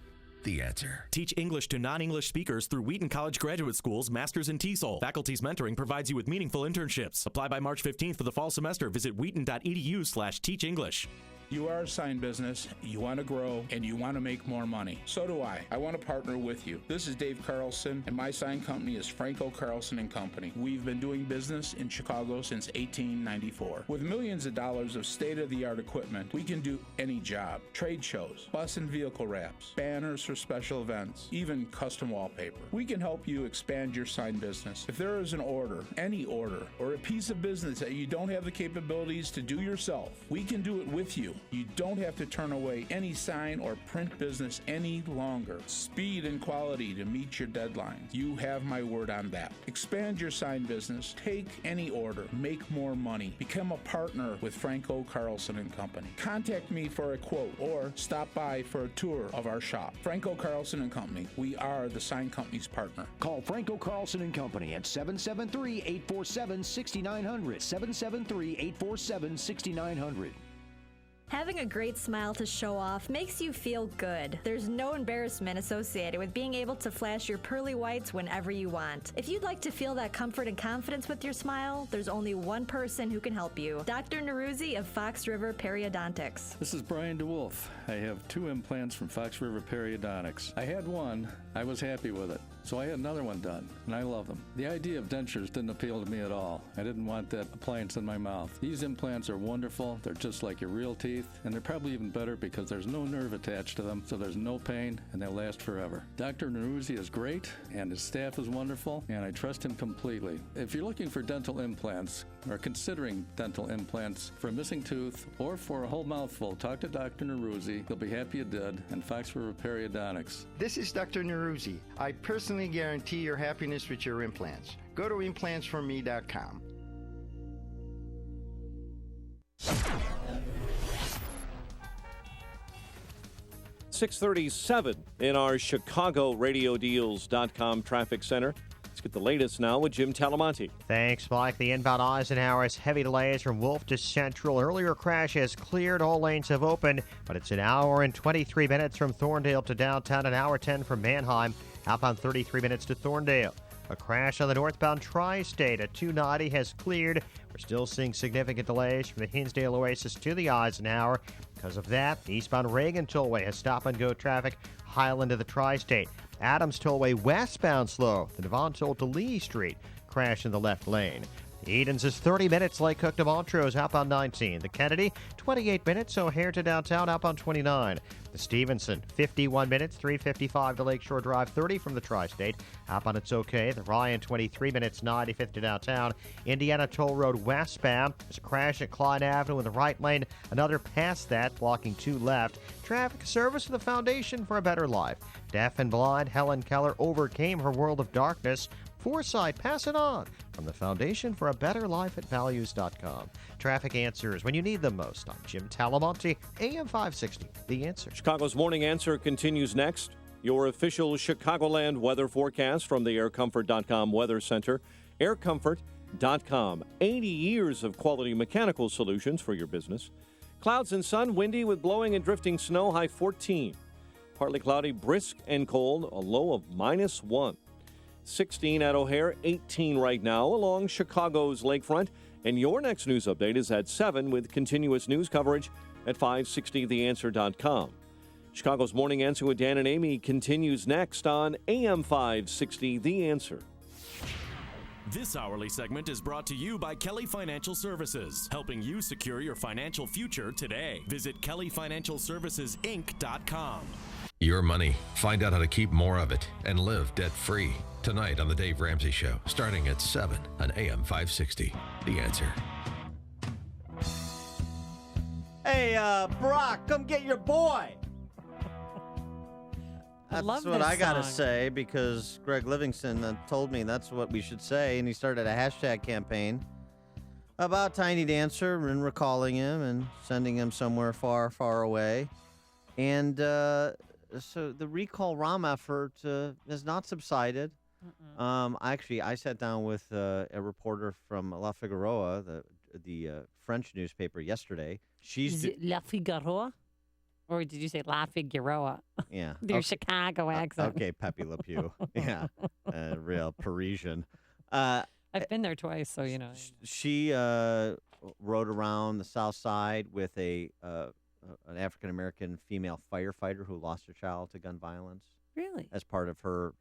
The Answer. Teach English to non-English speakers through Wheaton College Graduate School's Masters in TESOL. Faculty's mentoring provides you with meaningful internships. Apply by March 15th for the fall semester. Visit wheaton.edu/teachenglish. You are a sign business, you want to grow, and you want to make more money. So do I. I want to partner with you. This is Dave Carlson, and my sign company is Franco Carlson & Company. We've been doing business in Chicago since 1894. With millions of dollars of state-of-the-art equipment, we can do any job. Trade shows, bus and vehicle wraps, banners for special events, even custom wallpaper. We can help you expand your sign business. If there is an order, any order, or a piece of business that you don't have the capabilities to do yourself, we can do it with you. You don't have to turn away any sign or print business any longer. Speed and quality to meet your deadlines. You have my word on that. Expand your sign business. Take any order. Make more money. Become a partner with Franco Carlson & Company. Contact me for a quote or stop by for a tour of our shop. Franco Carlson & Company. We are the sign company's partner. Call Franco Carlson & Company at 773-847-6900. 773-847-6900. Having a great smile to show off makes you feel good. There's no embarrassment associated with being able to flash your pearly whites whenever you want. If you'd like to feel that comfort and confidence with your smile, there's only one person who can help you. Dr. Neruzzi of Fox River Periodontics. This is Brian DeWolf. I have 2 implants from Fox River Periodontics. I had one, I was happy with it. So I had another one done, and I love them. The idea of dentures didn't appeal to me at all. I didn't want that appliance in my mouth. These implants are wonderful. They're just like your real teeth, and they're probably even better because there's no nerve attached to them, so there's no pain, and they'll last forever. Dr. Neruzzi is great, and his staff is wonderful, and I trust him completely. If you're looking for dental implants, or considering dental implants for a missing tooth or for a whole mouthful, talk to Dr. Neruzzi. You'll be happy you did, and Fox River Periodontics. This is Dr. Neruzzi. I personally guarantee your happiness with your implants. Go to implantsforme.com. .637 in our ChicagoRadioDeals.com traffic center. Let's get the latest now with Jim Talamonte. Thanks, Mike. The inbound Eisenhower has heavy delays from Wolf to Central. Earlier crash has cleared. All lanes have opened, but it's an hour and 23 minutes from Thorndale to downtown, an hour 10 from Manheim. Outbound 33 minutes to Thorndale. A crash on the northbound Tri-State at 290 has cleared. We're still seeing significant delays from the Hinsdale Oasis to the Eisenhower. Because of that, the eastbound Reagan Tollway has stop-and-go traffic. Highland to the Tri-State. Adams Tollway westbound slow. The Devon Toll to Lee Street. Crash in the left lane. Edens is 30 minutes. Lake Cook to Montrose, outbound 19. The Kennedy, 28 minutes. O'Hare to downtown, outbound 29. The Stevenson, 51 minutes. 355 to Lakeshore Drive, 30 from the Tri-State. Outbound it's okay. The Ryan, 23 minutes. 95 to downtown. Indiana Toll Road westbound. There's a crash at Klein Avenue in the right lane. Another past that, blocking 2 left. Traffic service for the Foundation for a Better Life. Deaf and blind Helen Keller overcame her world of darkness. Foresight, pass it on. From the Foundation for a Better Life at Values.com. Traffic answers when you need them most. I'm Jim Talamonte, AM 560, The Answer. Chicago's Morning Answer continues next. Your official Chicagoland weather forecast from the aircomfort.com Weather Center. Aircomfort.com. 80 years of quality mechanical solutions for your business. Clouds and sun, windy with blowing and drifting snow, high 14. Partly cloudy, brisk and cold, a low of -1. 16 at O'Hare, 18 right now along Chicago's lakefront. And your next news update is at 7 with continuous news coverage at 560theanswer.com. Chicago's Morning Answer with Dan and Amy continues next on AM 560 The Answer. This hourly segment is brought to you by Kelly Financial Services, helping you secure your financial future today. Visit kellyfinancialservicesinc.com. Your money. Find out how to keep more of it and live debt-free. Tonight on The Dave Ramsey Show, starting at 7 on AM 560. The Answer. Hey, Brock, come get your boy. That's what I got to say because Greg Livingston told me that's what we should say, and he started a hashtag campaign about Tiny Dancer and recalling him and sending him somewhere far, far away. And so the Recall ROM effort has not subsided. I sat down with a reporter from La Figueroa, the French newspaper, yesterday. Is it La Figueroa? Or did you say La Figueroa? Yeah. Their Chicago accent. Okay, Pepe Le Pew. Yeah. Real Parisian. I've been there twice, so you know. She rode around the South Side with an African-American female firefighter who lost her child to gun violence. Really? As part of her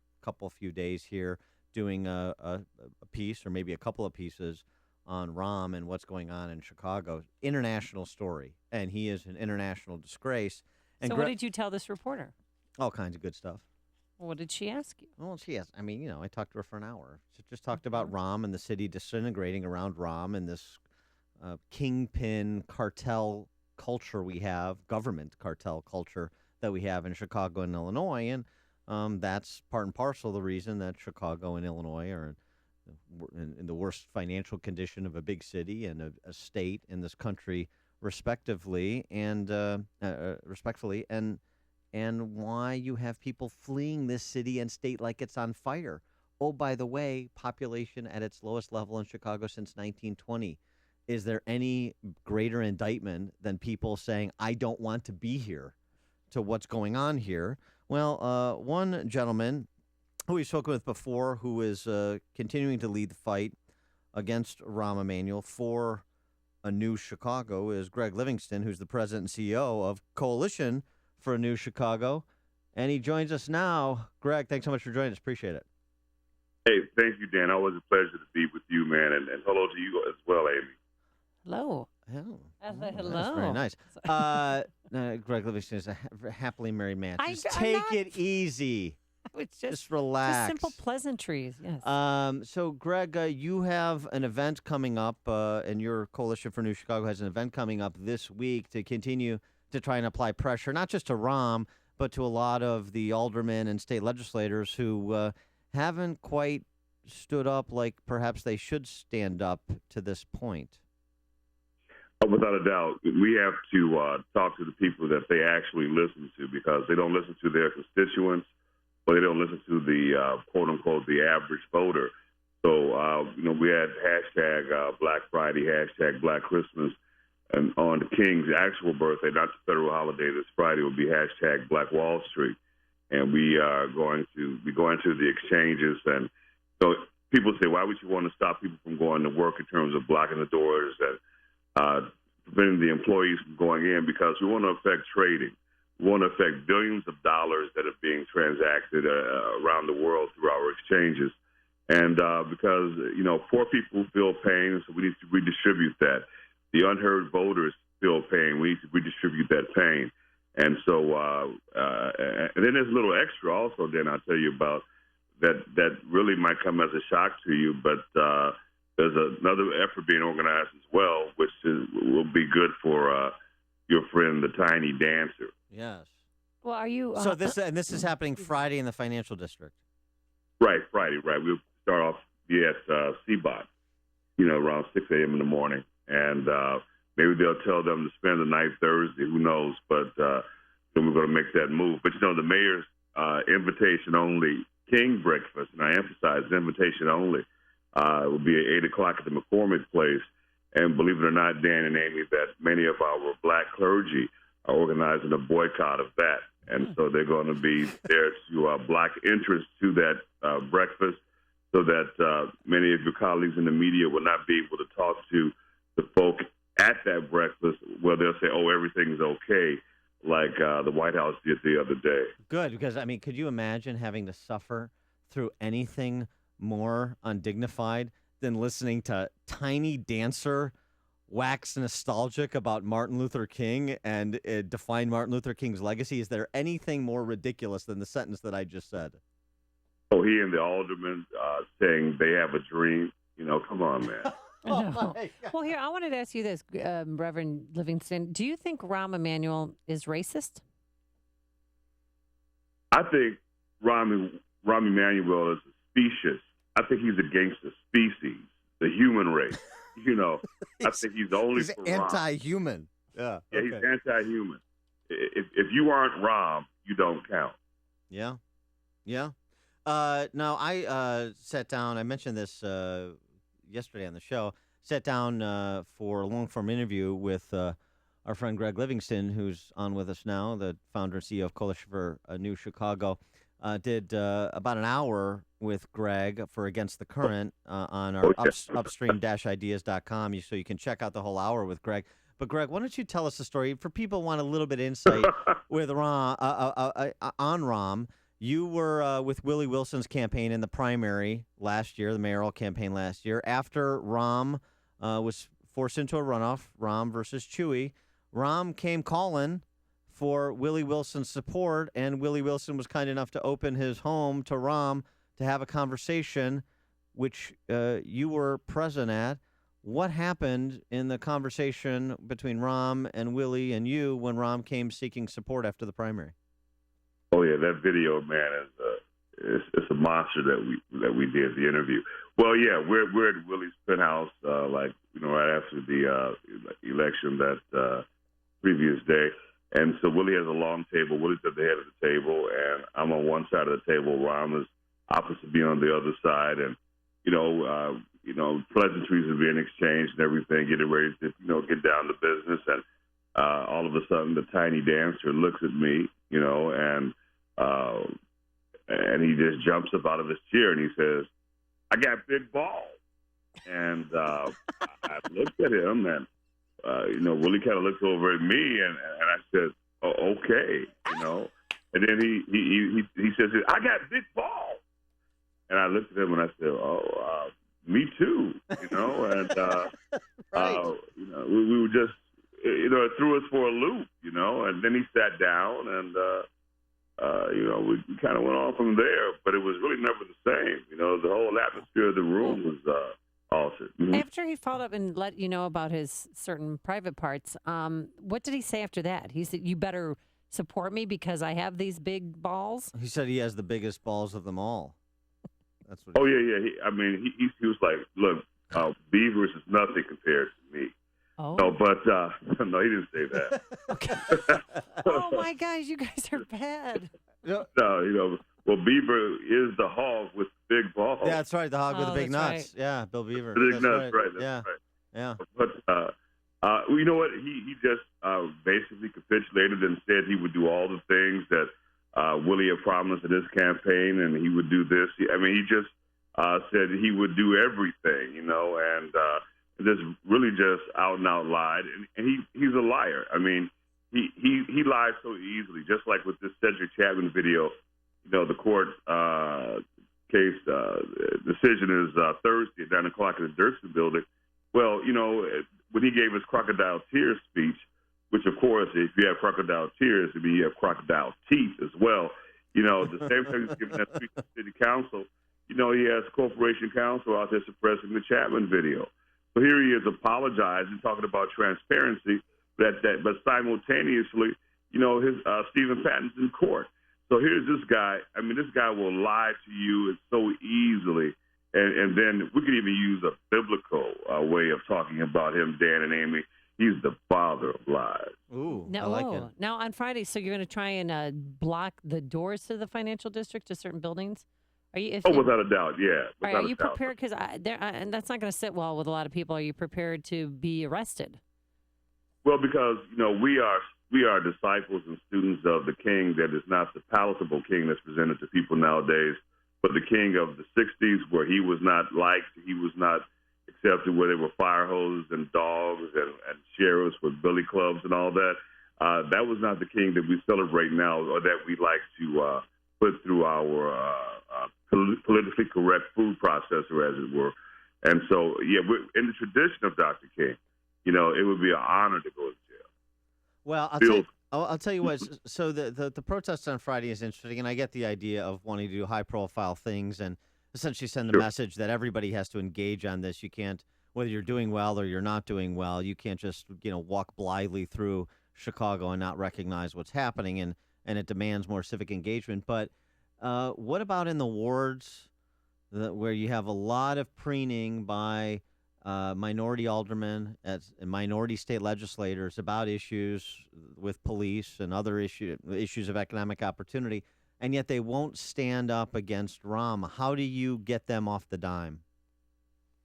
few days here, doing a piece or maybe a couple of pieces on Rahm and what's going on in Chicago. International story, and he is an international disgrace. And so what did you tell this reporter? All kinds of good stuff. What did she ask you? Well, she asked, I talked to her for an hour. She just talked about Rahm and the city disintegrating around Rahm and this kingpin cartel culture we have, government cartel culture that we have in Chicago and Illinois. And that's part and parcel the reason that Chicago and Illinois are in the worst financial condition of a big city and a state in this country, respectively, and respectfully, and why you have people fleeing this city and state like it's on fire. Oh, by the way, population at its lowest level in Chicago since 1920. Is there any greater indictment than people saying, I don't want to be here, to what's going on here? Well, one gentleman who we've spoken with before, who is continuing to lead the fight against Rahm Emanuel for a new Chicago, is Greg Livingston, who's the president and CEO of Coalition for a New Chicago. And he joins us now. Greg, thanks so much for joining us. Appreciate it. Hey, thank you, Dan. Always a pleasure to be with you, man. And hello to you as well, Amy. Hello. Hello. Hello. That's very nice. Greg Livingston is a happily married man. Just take it easy. It's just relax. Just simple pleasantries, yes. So, Greg, you have an event coming up, and your Coalition for New Chicago has an event coming up this week to continue to try and apply pressure, not just to Rahm, but to a lot of the aldermen and state legislators who haven't quite stood up like perhaps they should stand up to this point. Without a doubt, we have to talk to the people that they actually listen to, because they don't listen to their constituents. but they don't listen to the quote unquote the average voter. So we had hashtag Black Friday, hashtag Black Christmas, and on the King's actual birthday, not the federal holiday, this Friday will be hashtag Black Wall Street, and we are going to be going to the exchanges. And so people say, why would you want to stop people from going to work in terms of blocking the doors and preventing the employees from going in? Because we want to affect trading. We want to affect billions of dollars that are being transacted around the world through our exchanges. And because, poor people feel pain, so we need to redistribute that. The unheard voters feel pain. We need to redistribute that pain. And so, and then there's a little extra also, then I'll tell you about that really might come as a shock to you, but there's another effort being organized as well, which will be good for your friend, the Tiny Dancer. Yes. Well, are you... So this is happening Friday in the Financial District. Right, Friday, right. We'll start off, at CBOT, around 6 a.m. in the morning. And maybe they'll tell them to spend the night Thursday, who knows, but then we're going to make that move. But, the mayor's invitation only King breakfast, and I emphasize invitation only, will be at 8 o'clock at the McCormick Place. And believe it or not, Dan and Amy, that many of our black clergy are organizing a boycott of that. And so they're going to be there to block entrance to that breakfast so that many of your colleagues in the media will not be able to talk to the folk at that breakfast where they'll say, oh, everything's okay, like the White House did the other day. Good, because, could you imagine having to suffer through anything more undignified than listening to Tiny Dancer wax nostalgic about Martin Luther King and define Martin Luther King's legacy? Is there anything more ridiculous than the sentence that I just said? Oh, he and the alderman saying they have a dream. Come on, man. No. Well, here, I wanted to ask you this, Reverend Livingston. Do you think Rahm Emanuel is racist? I think Rahm Emanuel is specious. I think he's against the species, the human race. I think he's only he's for anti-human. Rahm. Yeah, he's anti-human. If you aren't Rahm, you don't count. Yeah. Now, I sat down, I mentioned this yesterday on the show, sat down for a long-form interview with our friend Greg Livingston, who's on with us now, the founder and CEO of Coalition for a New Chicago. Did about an hour with Greg for Against the Current on our upstream-ideas.com, so you can check out the whole hour with Greg. But, Greg, why don't you tell us the story? For people who want a little bit of insight with on Rahm, you were with Willie Wilson's campaign in the primary last year, the mayoral campaign last year. After Rahm was forced into a runoff, Rahm versus Chewy, Rahm came calling for Willie Wilson's support, and Willie Wilson was kind enough to open his home to Rahm to have a conversation, which you were present at. What happened in the conversation between Rahm and Willie and you when Rahm came seeking support after the primary? Oh yeah, that video, man, it's a monster that we did the interview. Well, yeah, we're at Willie's penthouse, right after the election that previous day. And so Willie has a long table. Willie's at the head of the table, and I'm on one side of the table. Rahm is opposite me on the other side, and pleasantries are being exchanged and everything, getting ready to get down to business. And all of a sudden, the Tiny Dancer looks at me, and he just jumps up out of his chair and he says, "I got big balls." And I looked at him, and Willie kind of looked over at me, and I said, "Oh, okay," And then he says, "I got big balls," and I looked at him and I said, "Oh, me too," And right. we were just, it threw us for a loop, And then he sat down, and we kind of went on from there, but it was really never the same. The whole atmosphere of the room was altered. Mm-hmm. After he followed up and let you know about his certain private parts, what did he say after that? He said, "You better support me because I have these big balls." He said he has the biggest balls of them all. That's what. Oh yeah. He was like, "Look, Beavers is nothing compared to me." Oh. No, but no, he didn't say that. Oh my gosh, you guys are bad. No, Well, Beaver is the hog with big balls. Yeah, that's right. The hog with the big nuts. right. Yeah, Bill Beaver. Big That's nuts, right? That's yeah. right. Yeah. But you know what? He just basically capitulated and said he would do all the things that Willie had promised in his campaign, and he would do this. He just said he would do everything, and just really just out and out lied. And he's a liar. I mean, he lies so easily, just like with this Cedric Chapman video. The court case decision is Thursday at 9 o'clock in the Dirksen building. Well, when he gave his crocodile tears speech, which, of course, if you have crocodile tears, I mean, you have crocodile teeth as well. The same time he's giving that speech to city council, he has corporation counsel out there suppressing the Chapman video. So here he is apologizing, talking about transparency, but simultaneously, his Stephen Patton's in court. So here's this guy. I mean, this guy will lie to you so easily. And then we could even use a biblical way of talking about him, Dan and Amy. He's the father of lies. Ooh, now, I like it. Now, on Friday, so you're going to try and block the doors to the financial district to certain buildings? Are you? Without a doubt, yeah. All right, are you prepared? Because and that's not going to sit well with a lot of people. Are you prepared to be arrested? Well, because we are disciples and students of the King that is not the palatable King that's presented to people nowadays, but the King of the '60s, where he was not liked, he was not accepted, where there were fire hoses and dogs and sheriffs with billy clubs and all that. That was not the King that we celebrate now, or that we like to put through our politically correct food processor, as it were. And so, yeah, we're in the tradition of Dr. King. It would be an honor to go to jail. Well, I'll tell you what. So the protest on Friday is interesting, and I get the idea of wanting to do high-profile things and essentially send the message that everybody has to engage on this. You can't, whether you're doing well or you're not doing well, you can't just walk blithely through Chicago and not recognize what's happening, and it demands more civic engagement. But what about in the wards where you have a lot of preening by minority aldermen and minority state legislators about issues with police and other issues of economic opportunity, and yet they won't stand up against Rahm? How do you get them off the dime?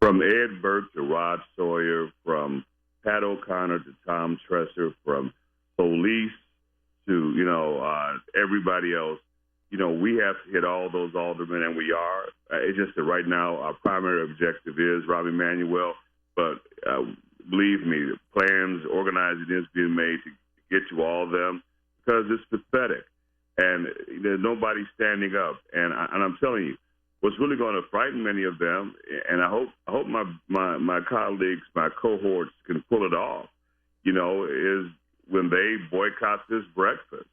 From Ed Burke to Rod Sawyer, from Pat O'Connor to Tom Tresser, from police to, everybody else, we have to hit all those aldermen, and we are. It's just that right now our primary objective is Rahm Emanuel, but believe me, plans, organizing is being made to get to all of them, because it's pathetic, and there's nobody standing up. And I'm telling you, what's really going to frighten many of them, and I hope my colleagues, my cohorts can pull it off, is when they boycott this breakfast.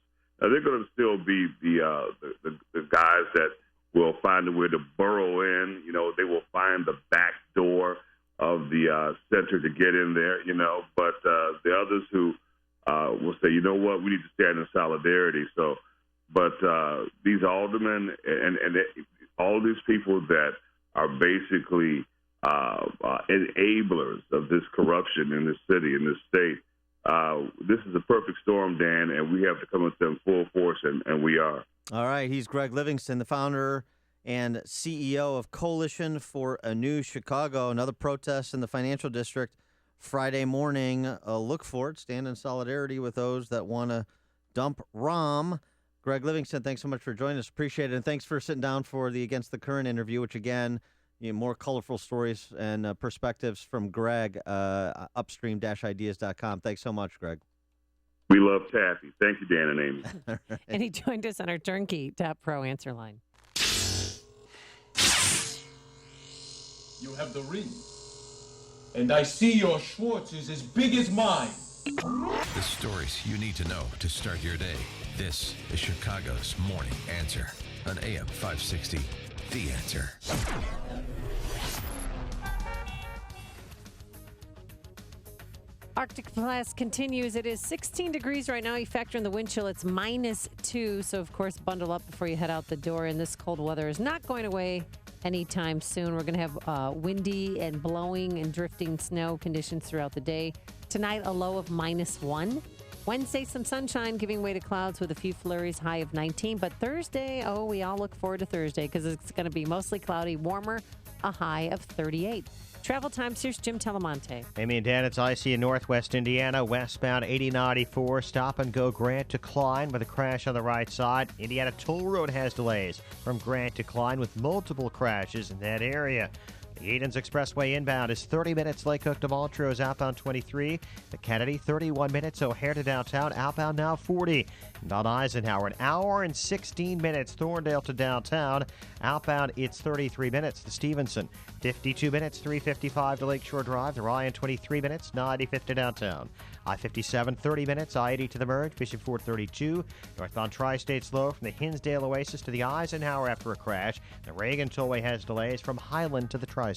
Now, they're going to still be the guys that will find a way to burrow in. They will find the back door of the center to get in there, But the others who will say, you know what, we need to stand in solidarity. So, but these aldermen and all these people that are basically enablers of this corruption in this city, in this state, this is a perfect storm, Dan, and we have to come at them full force, and we are. All right. He's Greg Livingston, the founder and CEO of Coalition for a New Chicago. Another protest in the financial district Friday morning. Look for it. Stand in solidarity with those that want to dump Rahm. Greg Livingston, thanks so much for joining us. Appreciate it. And thanks for sitting down for the Against the Current interview, which, again, more colorful stories and perspectives from Greg, upstream-ideas.com. Thanks so much, Greg. We love Taffy. Thank you, Dan and Amy. Right. And he joined us on our Turnkey Tap Pro answer line. You have the ring. And I see your Schwartz is as big as mine. The stories you need to know to start your day. This is Chicago's Morning Answer on AM 560. The Answer. Arctic blast continues. It is 16 degrees right now. You factor in the wind chill, it's -2. So, of course, bundle up before you head out the door. And this cold weather is not going away anytime soon. We're going to have windy and blowing and drifting snow conditions throughout the day. Tonight, a low of -1. Wednesday, some sunshine giving way to clouds with a few flurries, high of 19. But Thursday, we all look forward to Thursday because it's going to be mostly cloudy, warmer, a high of 38. Travel times, here's Jim Telemonte. Amy and Dan, it's icy in northwest Indiana, westbound 8094, stop and go Grant to Klein with a crash on the right side. Indiana Toll Road has delays from Grant to Klein with multiple crashes in that area. The Edens Expressway inbound is 30 minutes. Lake Hook to Montrose outbound 23. The Kennedy 31 minutes. O'Hare to downtown outbound now 40. Inbound Eisenhower an hour and 16 minutes. Thorndale to downtown outbound it's 33 minutes. The Stevenson 52 minutes. 355 to Lakeshore Drive. The Ryan 23 minutes. 95 to downtown. I-57 30 minutes. I-80 to the merge. Bishop Ford 32. North on Tri-State slow from the Hinsdale Oasis to the Eisenhower after a crash. The Reagan Tollway has delays from Highland to the Tri-State.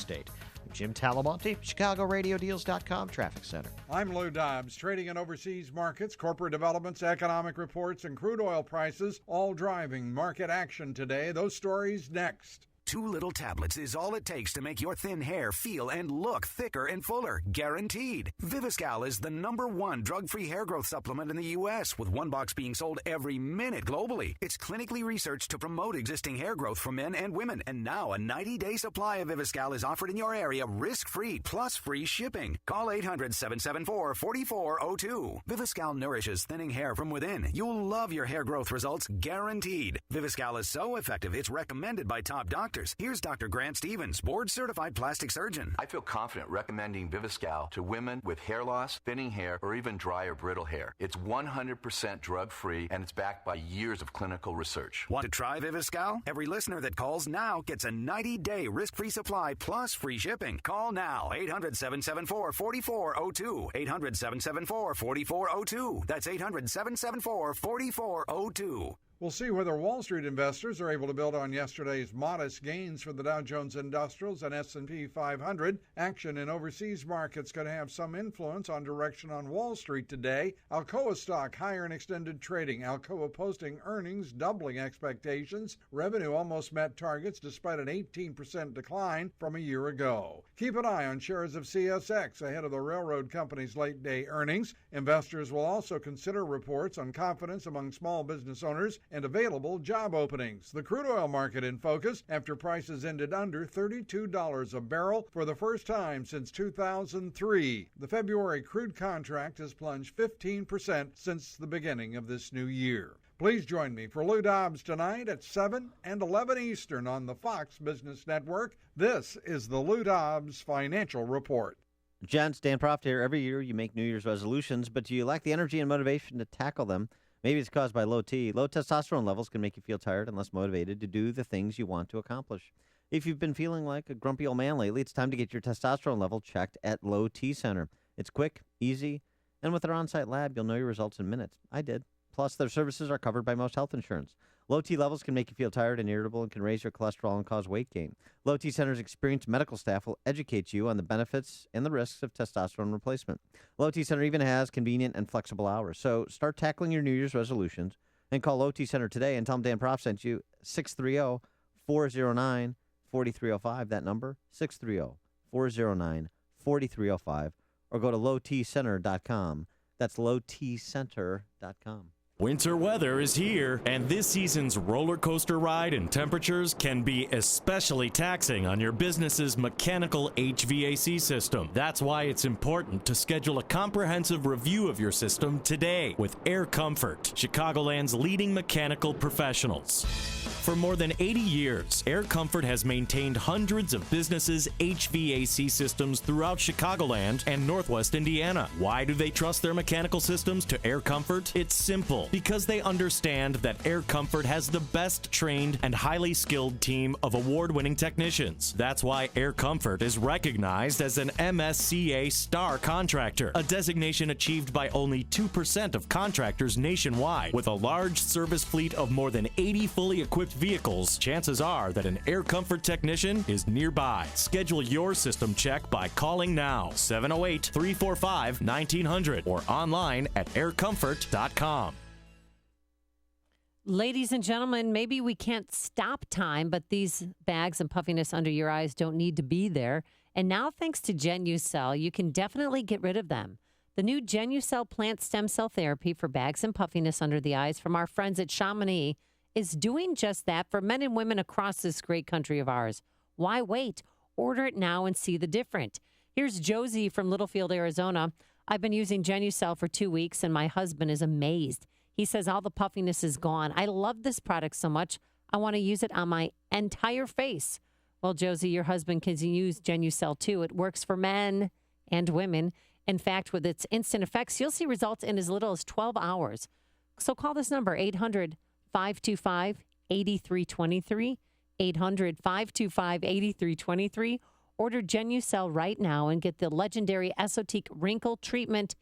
I'm Jim Talamonte, ChicagoRadioDeals.com Traffic Center. I'm Lou Dobbs. Trading in overseas markets, corporate developments, economic reports, and crude oil prices all driving market action today. Those stories next. 2 little tablets is all it takes to make your thin hair feel and look thicker and fuller, guaranteed. Viviscal is the #1 drug-free hair growth supplement in the U.S., with 1 box being sold every minute globally. It's clinically researched to promote existing hair growth for men and women, and now a 90-day supply of Viviscal is offered in your area risk-free, plus free shipping. Call 800-774-4402. Viviscal nourishes thinning hair from within. You'll love your hair growth results, guaranteed. Viviscal is so effective, it's recommended by top doctors. Here's Dr. Grant Stevens, board-certified plastic surgeon. I feel confident recommending Viviscal to women with hair loss, thinning hair, or even dry or brittle hair. It's 100% drug-free, and it's backed by years of clinical research. Want to try Viviscal? Every listener that calls now gets a 90-day risk-free supply plus free shipping. Call now, 800-774-4402. 800-774-4402. That's 800-774-4402. We'll see whether Wall Street investors are able to build on yesterday's modest gains for the Dow Jones Industrials and S&P 500. Action in overseas markets could have some influence on direction on Wall Street today. Alcoa stock higher in extended trading. Alcoa posting earnings doubling expectations. Revenue almost met targets despite an 18% decline from a year ago. Keep an eye on shares of CSX ahead of the railroad company's late-day earnings. Investors will also consider reports on confidence among small business owners and available job openings. The crude oil market in focus after prices ended under $32 a barrel for the first time since 2003. The February crude contract has plunged 15% since the beginning of this new year. Please join me for Lou Dobbs tonight at 7 and 11 Eastern on the Fox Business Network. This is the Lou Dobbs Financial Report. Gents, Dan Proft here. Every year you make New Year's resolutions, but do you lack the energy and motivation to tackle them? Maybe it's caused by low T. Low testosterone levels can make you feel tired and less motivated to do the things you want to accomplish. If you've been feeling like a grumpy old man lately, it's time to get your testosterone level checked at Low T Center. It's quick, easy, and with their on-site lab, you'll know your results in minutes. I did. Plus, their services are covered by most health insurance. Low T levels can make you feel tired and irritable and can raise your cholesterol and cause weight gain. Low T Center's experienced medical staff will educate you on the benefits and the risks of testosterone replacement. Low T Center even has convenient and flexible hours. So start tackling your New Year's resolutions and call Low T Center today and tell them Dan Prof sent you. 630-409-4305. That number, 630-409-4305. Or go to lowtcenter.com. That's lowtcenter.com. Winter weather is here, and this season's roller coaster ride and temperatures can be especially taxing on your business's mechanical HVAC system. That's why it's important to schedule a comprehensive review of your system today with Air Comfort, Chicagoland's leading mechanical professionals. For more than 80 years, Air Comfort has maintained hundreds of businesses' HVAC systems throughout Chicagoland and Northwest Indiana. Why do they trust their mechanical systems to Air Comfort? It's simple. Because they understand that Air Comfort has the best trained and highly skilled team of award-winning technicians. That's why Air Comfort is recognized as an MSCA Star Contractor, a designation achieved by only 2% of contractors nationwide. With a large service fleet of more than 80 fully equipped vehicles, chances are that an Air Comfort technician is nearby. Schedule your system check by calling now, 708-345-1900, or online at aircomfort.com. Ladies and gentlemen, maybe we can't stop time, but these bags and puffiness under your eyes don't need to be there. And now, thanks to Genucel, you can definitely get rid of them. The new Genucell plant stem cell therapy for bags and puffiness under the eyes from our friends at Chamonix is doing just that for men and women across this great country of ours. Why wait? Order it now and see the difference. Here's Josie from Littlefield, Arizona. I've been using Genucell for 2 weeks, and my husband is amazed. He says all the puffiness is gone. I love this product so much, I want to use it on my entire face. Well, Josie, your husband can use Genucell too. It works for men and women. In fact, with its instant effects, you'll see results in as little as 12 hours. So call this number, 800-525-8323, 800-525-8323. Order Genucell right now and get the legendary Esotique wrinkle treatment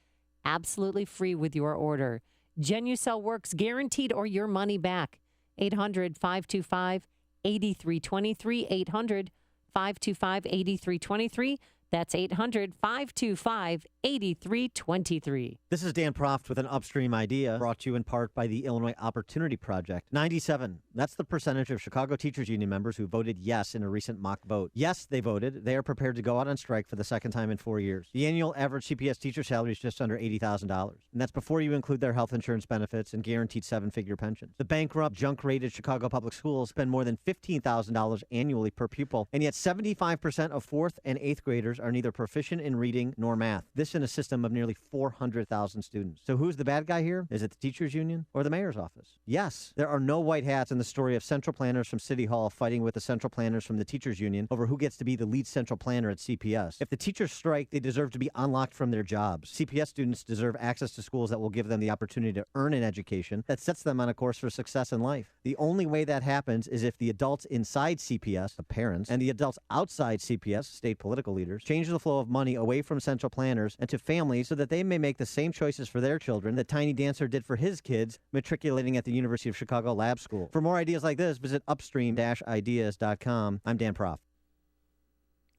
absolutely free with your order. Genucell works guaranteed or your money back. 800-525-8323, 800-525-8323. That's 800-525-8323. This is Dan Proft with an Upstream Idea, brought to you in part by the Illinois Opportunity Project. 97, that's the percentage of Chicago Teachers Union members who voted yes in a recent mock vote. Yes, they voted. They are prepared to go out on strike for the second time in 4 years. The annual average CPS teacher salary is just under $80,000, and that's before you include their health insurance benefits and guaranteed seven-figure pensions. The bankrupt, junk-rated Chicago Public Schools spend more than $15,000 annually per pupil, and yet 75% of 4th and 8th graders are neither proficient in reading nor math. This in a system of nearly 400,000 students. So who's the bad guy here? Is it the teachers union or the mayor's office? Yes, there are no white hats in the story of central planners from City Hall fighting with the central planners from the teachers union over who gets to be the lead central planner at CPS. If the teachers strike, they deserve to be unlocked from their jobs. CPS students deserve access to schools that will give them the opportunity to earn an education that sets them on a course for success in life. The only way that happens is if the adults inside CPS, the parents, and the adults outside CPS, state political leaders, change the flow of money away from central planners and to families so that they may make the same choices for their children that Tiny Dancer did for his kids matriculating at the University of Chicago Lab School. For more ideas like this, visit upstream-ideas.com. I'm Dan Proft.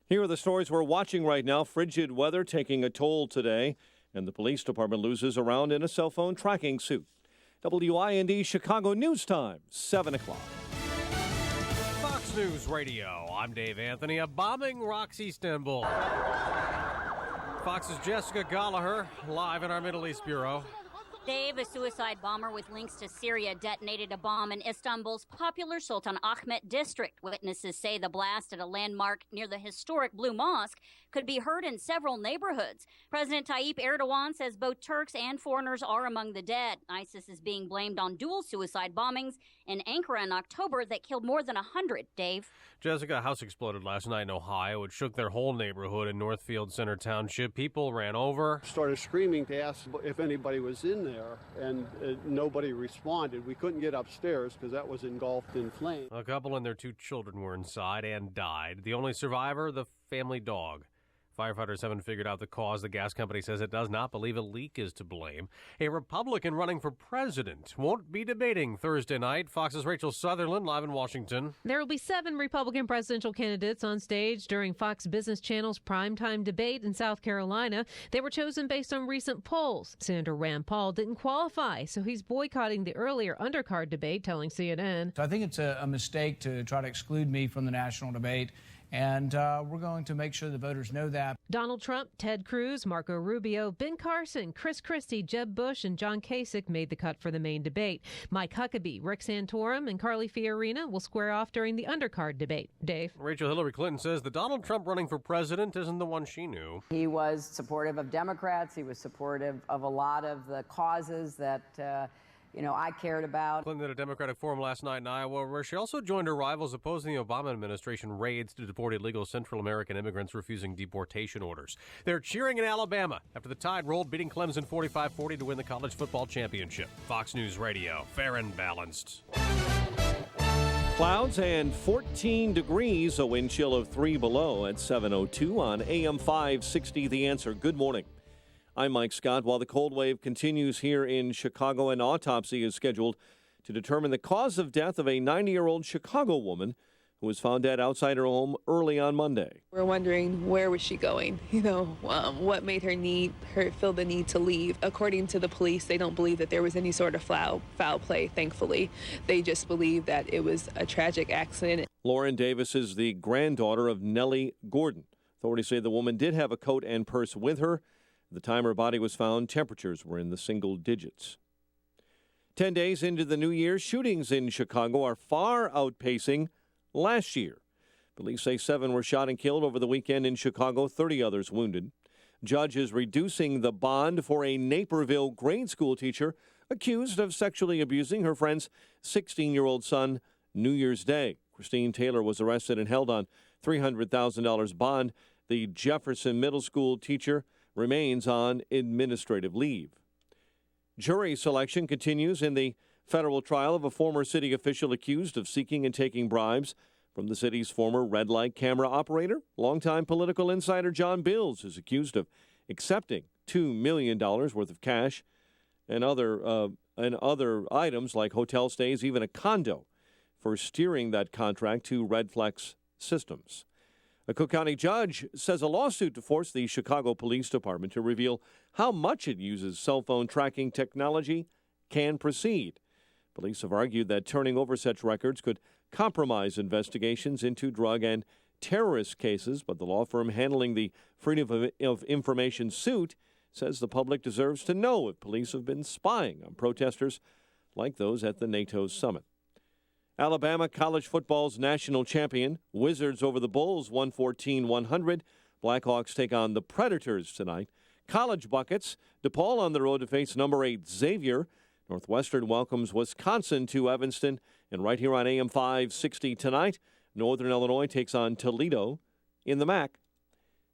Here are the stories we're watching right now. Frigid weather taking a toll today, and the police department loses a round in a cell phone tracking suit. WIND Chicago News Time, 7 o'clock. Fox News Radio, I'm Dave Anthony. A bombing rocks Istanbul. Fox's Jessica Gallagher, live in our Middle East Bureau. Dave, a suicide bomber with links to Syria, detonated a bomb in Istanbul's popular Sultan Ahmet district. Witnesses say the blast at a landmark near the historic Blue Mosque could be heard in several neighborhoods. President Tayyip Erdogan says both Turks and foreigners are among the dead. ISIS is being blamed on dual suicide bombings in Ankara in October that killed more than 100. Dave? Jessica, a house exploded last night in Ohio. It shook their whole neighborhood in Northfield Center Township. People ran over. Started screaming to ask if anybody was in there, and nobody responded. We couldn't get upstairs because that was engulfed in flames. A couple and their 2 children were inside and died. The only survivor, the family dog. Firefighters haven't figured out the cause. The gas company says it does not believe a leak is to blame. A Republican running for president won't be debating Thursday night. Fox's Rachel Sutherland, live in Washington. There will be 7 Republican presidential candidates on stage during Fox Business Channel's primetime debate in South Carolina. They were chosen based on recent polls. Senator Rand Paul didn't qualify, so he's boycotting the earlier undercard debate, telling CNN. So I think it's a mistake to try to exclude me from the national debate. And we're going to make sure the voters know that. Donald Trump, Ted Cruz, Marco Rubio, Ben Carson, Chris Christie, Jeb Bush, and John Kasich made the cut for the main debate. Mike Huckabee, Rick Santorum, and Carly Fiorina will square off during the undercard debate. Dave? Rachel, Hillary Clinton says the Donald Trump running for president isn't the one she knew. He was supportive of Democrats. He was supportive of a lot of the causes that I cared about. Clinton at a Democratic forum last night in Iowa, where she also joined her rivals opposing the Obama administration raids to deport illegal Central American immigrants refusing deportation orders. They're cheering in Alabama after the Tide rolled, beating Clemson 45-40 to win the college football championship. Fox News Radio, fair and balanced. Clouds and 14 degrees, a wind chill of 3 below at 7:02 on AM 560. The Answer. Good morning. I'm Mike Scott. While the cold wave continues here in Chicago, an autopsy is scheduled to determine the cause of death of a 90-year-old Chicago woman who was found dead outside her home early on Monday. We're wondering, where was she going? What made her feel the need to leave? According to the police, they don't believe that there was any sort of foul play, thankfully. They just believe that it was a tragic accident. Lauren Davis is the granddaughter of Nellie Gordon. Authorities say the woman did have a coat and purse with her. At the time her body was found, temperatures were in the single digits. 10 days into the new year, shootings in Chicago are far outpacing last year. Police say 7 were shot and killed over the weekend in Chicago, 30 others wounded. Judge is reducing the bond for a Naperville grade school teacher accused of sexually abusing her friend's 16-year-old son New Year's Day. Christine Taylor was arrested and held on $300,000 bond. The Jefferson Middle School teacher remains on administrative leave. Jury selection continues in the federal trial of a former city official accused of seeking and taking bribes from the city's former red light camera operator. Longtime political insider John Bills is accused of accepting $2 million worth of cash and other items like hotel stays, even a condo, for steering that contract to Redflex Systems. A Cook County judge says a lawsuit to force the Chicago Police Department to reveal how much it uses cell phone tracking technology can proceed. Police have argued that turning over such records could compromise investigations into drug and terrorist cases, but the law firm handling the Freedom of Information suit says the public deserves to know if police have been spying on protesters like those at the NATO summit. Alabama college football's national champion, Wizards over the Bulls 114-100. Blackhawks take on the Predators tonight. College buckets, DePaul on the road to face number 8 Xavier. Northwestern welcomes Wisconsin to Evanston. And right here on AM 560 tonight, Northern Illinois takes on Toledo in the MAC.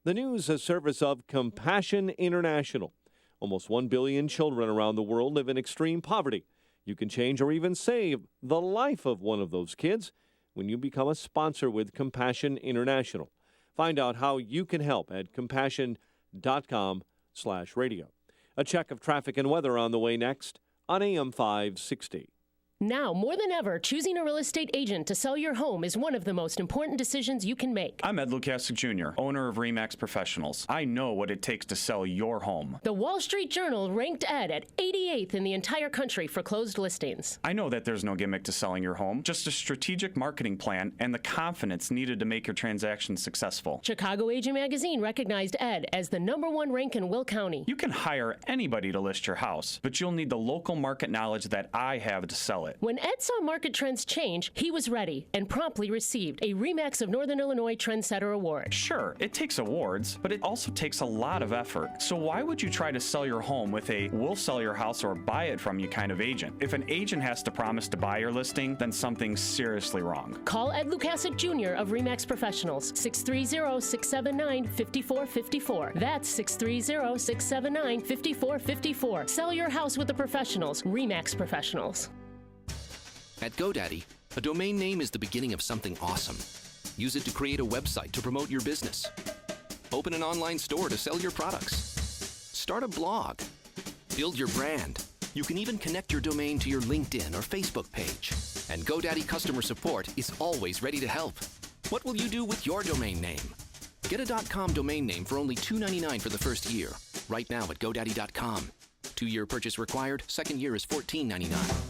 The news a service of Compassion International. Almost 1 billion children around the world live in extreme poverty. You can change or even save the life of one of those kids when you become a sponsor with Compassion International. Find out how you can help at compassion.com/radio. A check of traffic and weather on the way next on AM 560. Now, more than ever, choosing a real estate agent to sell your home is one of the most important decisions you can make. I'm Ed Lukasik Jr., owner of RE/MAX Professionals. I know what it takes to sell your home. The Wall Street Journal ranked Ed at 88th in the entire country for closed listings. I know that there's no gimmick to selling your home, just a strategic marketing plan and the confidence needed to make your transaction successful. Chicago Agent Magazine recognized Ed as the #1 rank in Will County. You can hire anybody to list your house, but you'll need the local market knowledge that I have to sell it. When Ed saw market trends change, he was ready and promptly received a RE/MAX of Northern Illinois Trendsetter Award. Sure, it takes awards, but it also takes a lot of effort. So why would you try to sell your home with a we'll sell your house or buy it from you kind of agent? If an agent has to promise to buy your listing, then something's seriously wrong. Call Ed Lukasik Jr. of RE/MAX Professionals, 630-679-5454. That's 630-679-5454. Sell your house with the professionals, RE/MAX Professionals. At GoDaddy, a domain name is the beginning of something awesome. Use it to create a website to promote your business. Open an online store to sell your products. Start a blog. Build your brand. You can even connect your domain to your LinkedIn or Facebook page. And GoDaddy customer support is always ready to help. What will you do with your domain name? Get a .com domain name for only $2.99 for the first year. Right now at GoDaddy.com. 2-year purchase required. Second year is $14.99.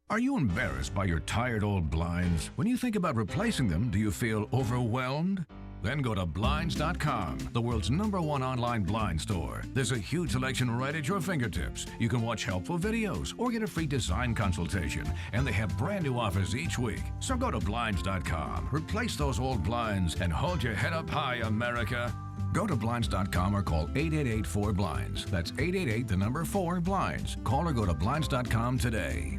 Are you embarrassed by your tired old blinds? When you think about replacing them, do you feel overwhelmed? Then go to Blinds.com, the world's #1 online blind store. There's a huge selection right at your fingertips. You can watch helpful videos or get a free design consultation. And they have brand new offers each week. So go to Blinds.com, replace those old blinds, and hold your head up high, America. Go to Blinds.com or call 888-4BLINDS. That's 888-4-BLINDS. Call or go to Blinds.com today.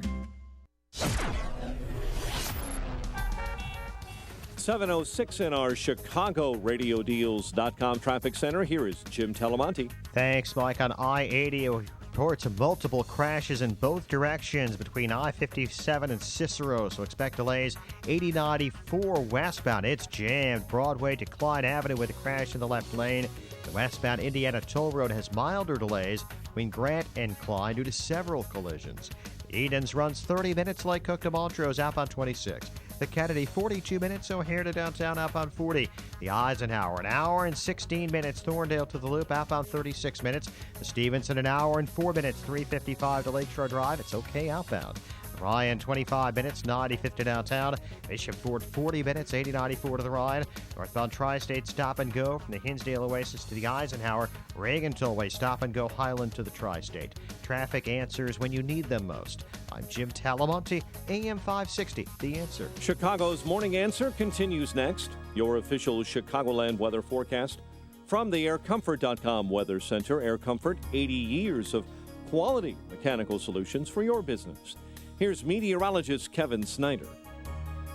7:06 in our Chicago RadioDeals.com traffic center. Here is Jim Telemonte. Thanks, Mike. On I-80, reports of multiple crashes in both directions between I-57 and Cicero, so expect delays. 8094 westbound, it's jammed. Broadway to Klein Avenue with a crash in the left lane. The westbound Indiana Toll Road has milder delays between Grant and Klein due to several collisions. Edens runs 30 minutes, Lake Cook to Montrose outbound 26. The Kennedy 42 minutes, O'Hare to downtown outbound 40. The Eisenhower an hour and 16 minutes, Thorndale to the Loop outbound 36 minutes. The Stevenson an hour and 4 minutes, 355 to Lakeshore Drive. It's okay outbound. Ryan, 25 minutes, 90-50 downtown. Bishop Ford, 40 minutes, 80-94 to the Ryan. Northbound Tri-State stop and go from the Hinsdale Oasis to the Eisenhower. Reagan Tollway stop and go Highland to the Tri-State. Traffic answers when you need them most. I'm Jim Talamonte, AM 560, The Answer. Chicago's Morning Answer continues next. Your official Chicagoland weather forecast from the AirComfort.com Weather Center. Air Comfort, 80 years of quality mechanical solutions for your business. Here's meteorologist Kevin Snyder.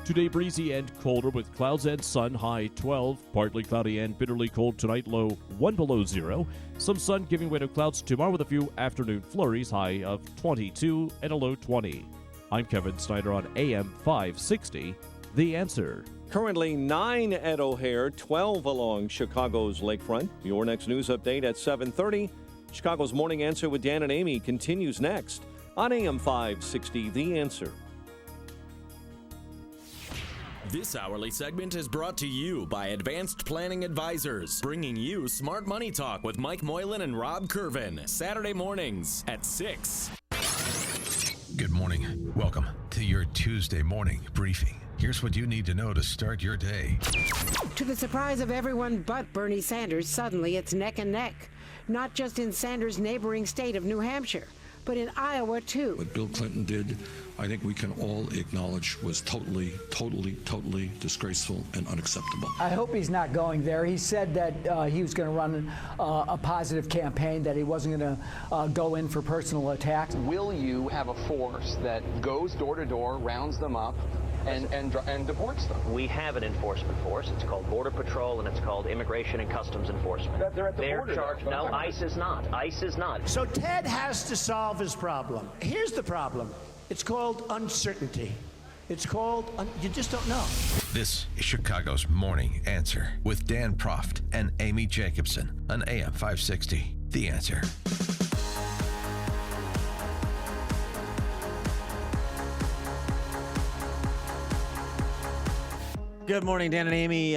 Today, breezy and colder with clouds and sun, high 12. Partly cloudy and bitterly cold tonight, low 1 below 0. Some sun giving way to clouds tomorrow with a few afternoon flurries, high of 22 and a low 20. I'm Kevin Snyder on AM 560, The Answer. Currently 9 at O'Hare, 12 along Chicago's lakefront. Your next news update at 7:30. Chicago's Morning Answer with Dan and Amy continues next on AM 560, The Answer. This hourly segment is brought to you by Advanced Planning Advisors, bringing you Smart Money Talk with Mike Moylan and Rob Curvin, Saturday mornings at 6. Good morning. Welcome to your Tuesday morning briefing. Here's what you need to know to start your day. To the surprise of everyone but Bernie Sanders, suddenly it's neck and neck. Not just in Sanders' neighboring state of New Hampshire, but in Iowa, too. What Bill Clinton did, I think we can all acknowledge was totally disgraceful and unacceptable. I hope he's not going there. He said that he was going to run a positive campaign, that he wasn't going to go in for personal attacks. Will you have a force that goes door to door, rounds them up, and deports them? We have an enforcement force. It's called Border Patrol, and it's called Immigration and Customs Enforcement. They're at the border. Charged. No, ICE is not. ICE is not. So Ted has to solve his problem. Here's the problem. It's called uncertainty. It's called, you just don't know. This is Chicago's Morning Answer with Dan Proft and Amy Jacobson on AM 560, The Answer. Good morning, Dan and Amy.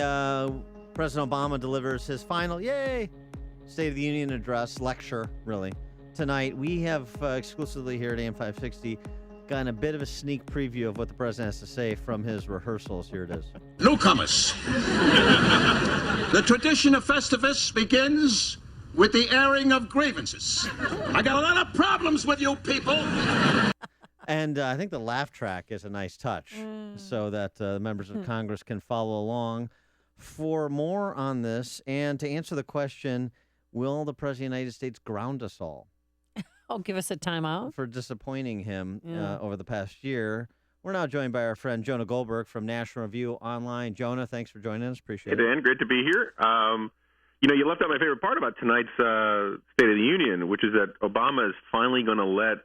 President Obama delivers his final, State of the Union address, lecture, really. Tonight, we have exclusively here at AM 560 gotten a bit of a sneak preview of what the president has to say from his rehearsals. Here it is. Newcomers, the tradition of Festivus begins with the airing of grievances. I got a lot of problems with you people. And I think the laugh track is a nice touch so that members of Congress can follow along. For more on this and to answer the question, will the President of the United States ground us all? Oh, give us a timeout. For disappointing him over the past year. We're now joined by our friend Jonah Goldberg from National Review Online. Jonah, thanks for joining us. Appreciate it. Hey, Dan, great to be here. You left out my favorite part about tonight's State of the Union, which is that Obama is finally going to let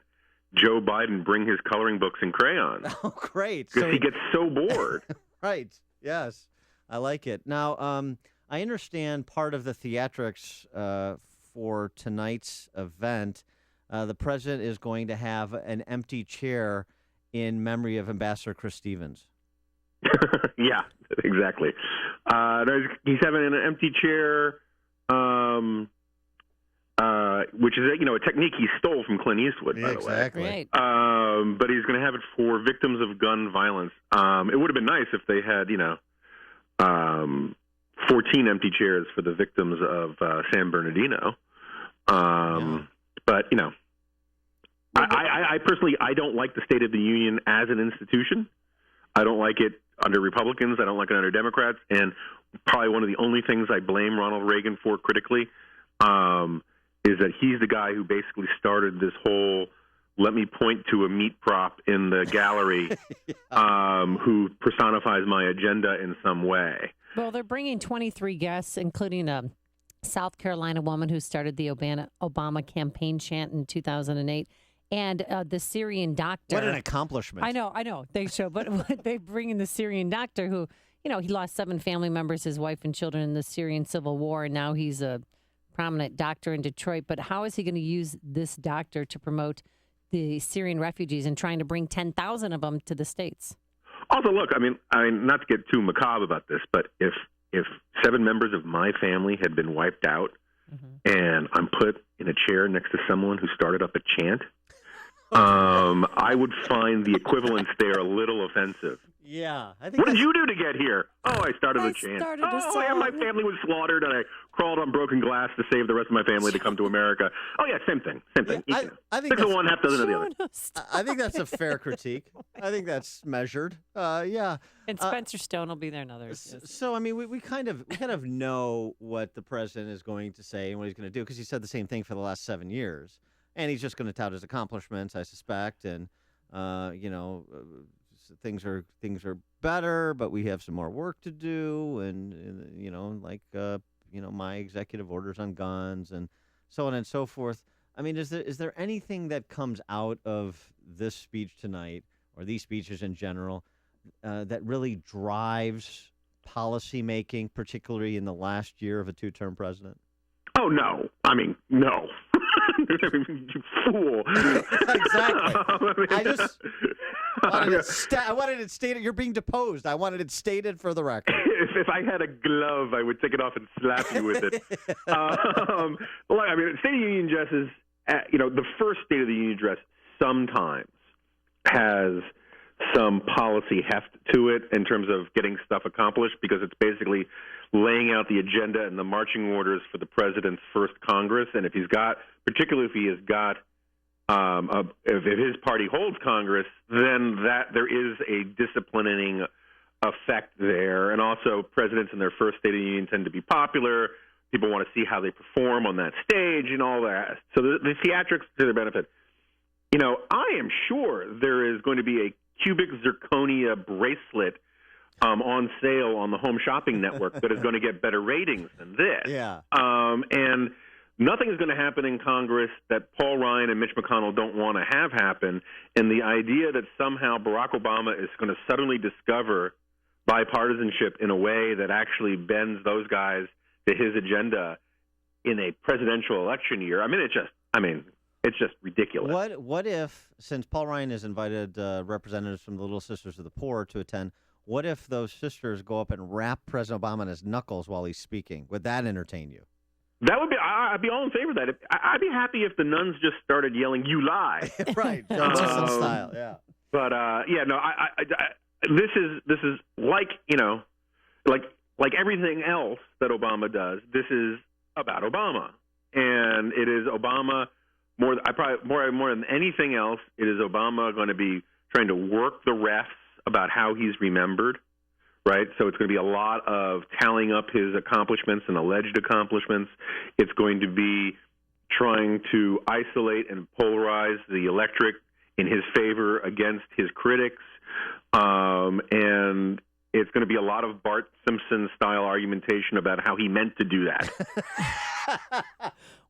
Joe Biden bring his coloring books and crayons. Oh, great. Because he gets so bored. Right. Yes. I like it. Now, I understand part of the theatrics for tonight's event, the president is going to have an empty chair in memory of Ambassador Chris Stevens. Yeah, exactly. He's having an empty chair, which is a technique he stole from Clint Eastwood, by the way. Exactly. Right. But he's going to have it for victims of gun violence. It would have been nice if they had, 14 empty chairs for the victims of San Bernardino. But, I personally, I don't like the State of the Union as an institution. I don't like it under Republicans. I don't like it under Democrats. And probably one of the only things I blame Ronald Reagan for critically is that he's the guy who basically started this whole let me point to a meat prop in the gallery who personifies my agenda in some way. Well, they're bringing 23 guests, including a South Carolina woman who started the Obama campaign chant in 2008, and the Syrian doctor. What an accomplishment. I know. They show, but they bring in the Syrian doctor who, he lost 7 family members, his wife and children in the Syrian civil war, and now he's a prominent doctor in Detroit. But how is he going to use this doctor to promote the Syrian refugees and trying to bring 10,000 of them to the States? Also, look, I mean, not to get too macabre about this, but if 7 members of my family had been wiped out and I'm put in a chair next to someone who started up a chant, I would find the equivalence there a little offensive. Yeah, I think. What did you do to get here? Oh, I started a chant. started a My song. family was slaughtered, and I crawled on broken glass to save the rest of my family to come to America. Oh yeah, same thing. I think 6 of one, half dozen of the other. I think that's a fair critique. I think that's measured. Yeah. And Spencer Stone will be there another. So I mean, we kind of know what the president is going to say and what he's going to do because he said the same thing for the last 7 years, and he's just going to tout his accomplishments, I suspect, and things are better, but we have some more work to do, and my executive orders on guns and so on and so forth. I mean, is there anything that comes out of this speech tonight or these speeches in general that really drives policy making, particularly in the last year of a two-term president? Oh no! I mean, no. You fool! Exactly. I wanted it stated. You're being deposed. I wanted it stated for the record. If I had a glove, I would take it off and slap you with it. Look, I mean, State of the Union addresses. The first State of the Union address sometimes has some policy heft to it in terms of getting stuff accomplished because it's basically laying out the agenda and the marching orders for the president's first Congress. And if he has got, if his party holds Congress, then there is a disciplining effect there. And also, presidents in their first State of the Union tend to be popular. People want to see how they perform on that stage and all that. So the theatrics to their benefit. I am sure there is going to be a cubic zirconia bracelet on sale on the Home Shopping Network that is going to get better ratings than this. Yeah. And nothing is going to happen in Congress that Paul Ryan and Mitch McConnell don't want to have happen. And the idea that somehow Barack Obama is going to suddenly discover bipartisanship in a way that actually bends those guys to his agenda in a presidential election year, it's just ridiculous. What if, since Paul Ryan has invited representatives from the Little Sisters of the Poor to attend, what if those sisters go up and rap President Obama in his knuckles while he's speaking? Would that entertain you? That would be. I'd be all in favor of that. I'd be happy if the nuns just started yelling, "You lie!" Right, Johnson style. Yeah. But this is like like everything else that Obama does. This is about Obama, and it is Obama more than anything else. It is Obama going to be trying to work the refs about how he's remembered. Right, so it's going to be a lot of tallying up his accomplishments and alleged accomplishments. It's going to be trying to isolate and polarize the electorate in his favor against his critics, and it's going to be a lot of Bart Simpson-style argumentation about how he meant to do that.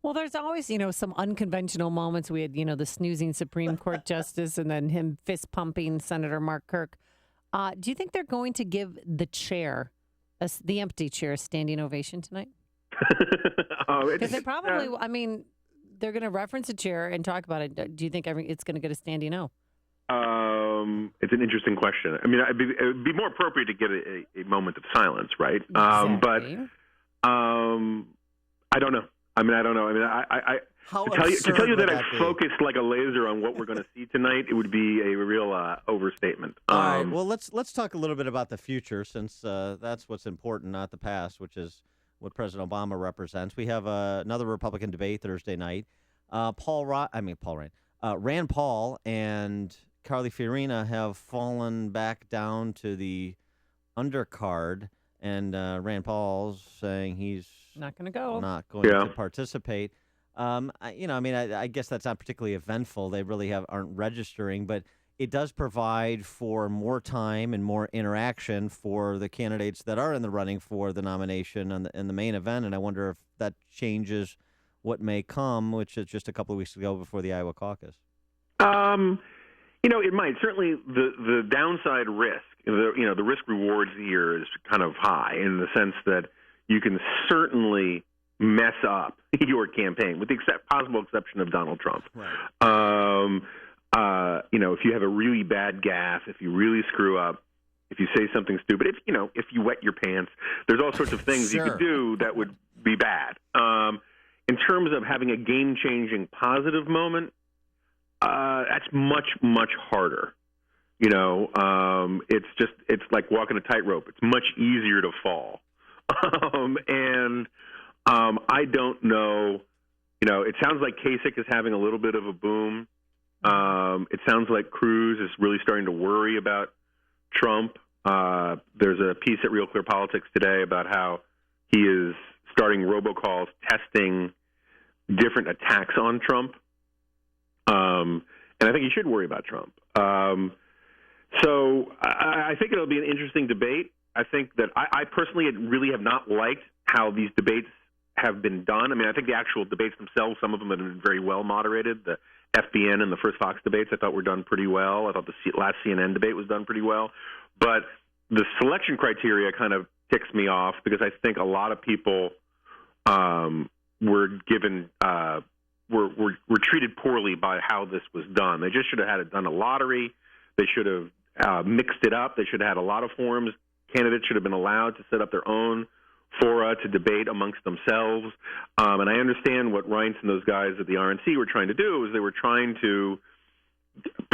Well, there's always, some unconventional moments. We had, the snoozing Supreme Court justice and then him fist-pumping Senator Mark Kirk. Do you think they're going to give the chair, the empty chair, a standing ovation tonight? Because they probably, they're going to reference a chair and talk about it. Do you think it's going to get a standing O? It's an interesting question. I mean, it would be more appropriate to get a moment of silence, right? Exactly. But I don't know. I don't know. To tell you that I've focused like a laser on what we're going to see tonight, it would be a real overstatement. All right. Well, let's talk a little bit about the future, since that's what's important, not the past, which is what President Obama represents. We have another Republican debate Thursday night. Rand Paul and Carly Fiorina have fallen back down to the undercard, and Rand Paul's saying he's not going to go, not going to participate. I guess that's not particularly eventful. They really aren't registering, but it does provide for more time and more interaction for the candidates that are in the running for the nomination in the main event. And I wonder if that changes what may come, which is just a couple of weeks ago before the Iowa caucus. It might. Certainly the downside risk, the risk rewards here is kind of high in the sense that you can certainly mess up your campaign, with the possible exception of Donald Trump. Right. If you have a really bad gaffe, if you really screw up, if you say something stupid, if you wet your pants, there's all sorts of things you could do that would be bad. In terms of having a game-changing positive moment, That's much, much harder. It's like walking a tightrope. It's much easier to fall. I don't know. It sounds like Kasich is having a little bit of a boom. It sounds like Cruz is really starting to worry about Trump. There's a piece at Real Clear Politics today about how he is starting robocalls testing different attacks on Trump. And I think he should worry about Trump. So I think it'll be an interesting debate. I think that I personally really have not liked how these debates have been done. I mean, I think the actual debates themselves, some of them have been very well moderated. The FBN and the first Fox debates I thought were done pretty well. I thought the last CNN debate was done pretty well. But the selection criteria kind of ticks me off because I think a lot of people were given were treated poorly by how this was done. They just should have had it done a lottery. They should have mixed it up. They should have had a lot of forums. Candidates should have been allowed to set up their own fora to debate amongst themselves. And I understand what Reince and those guys at the RNC were trying to do is they were trying to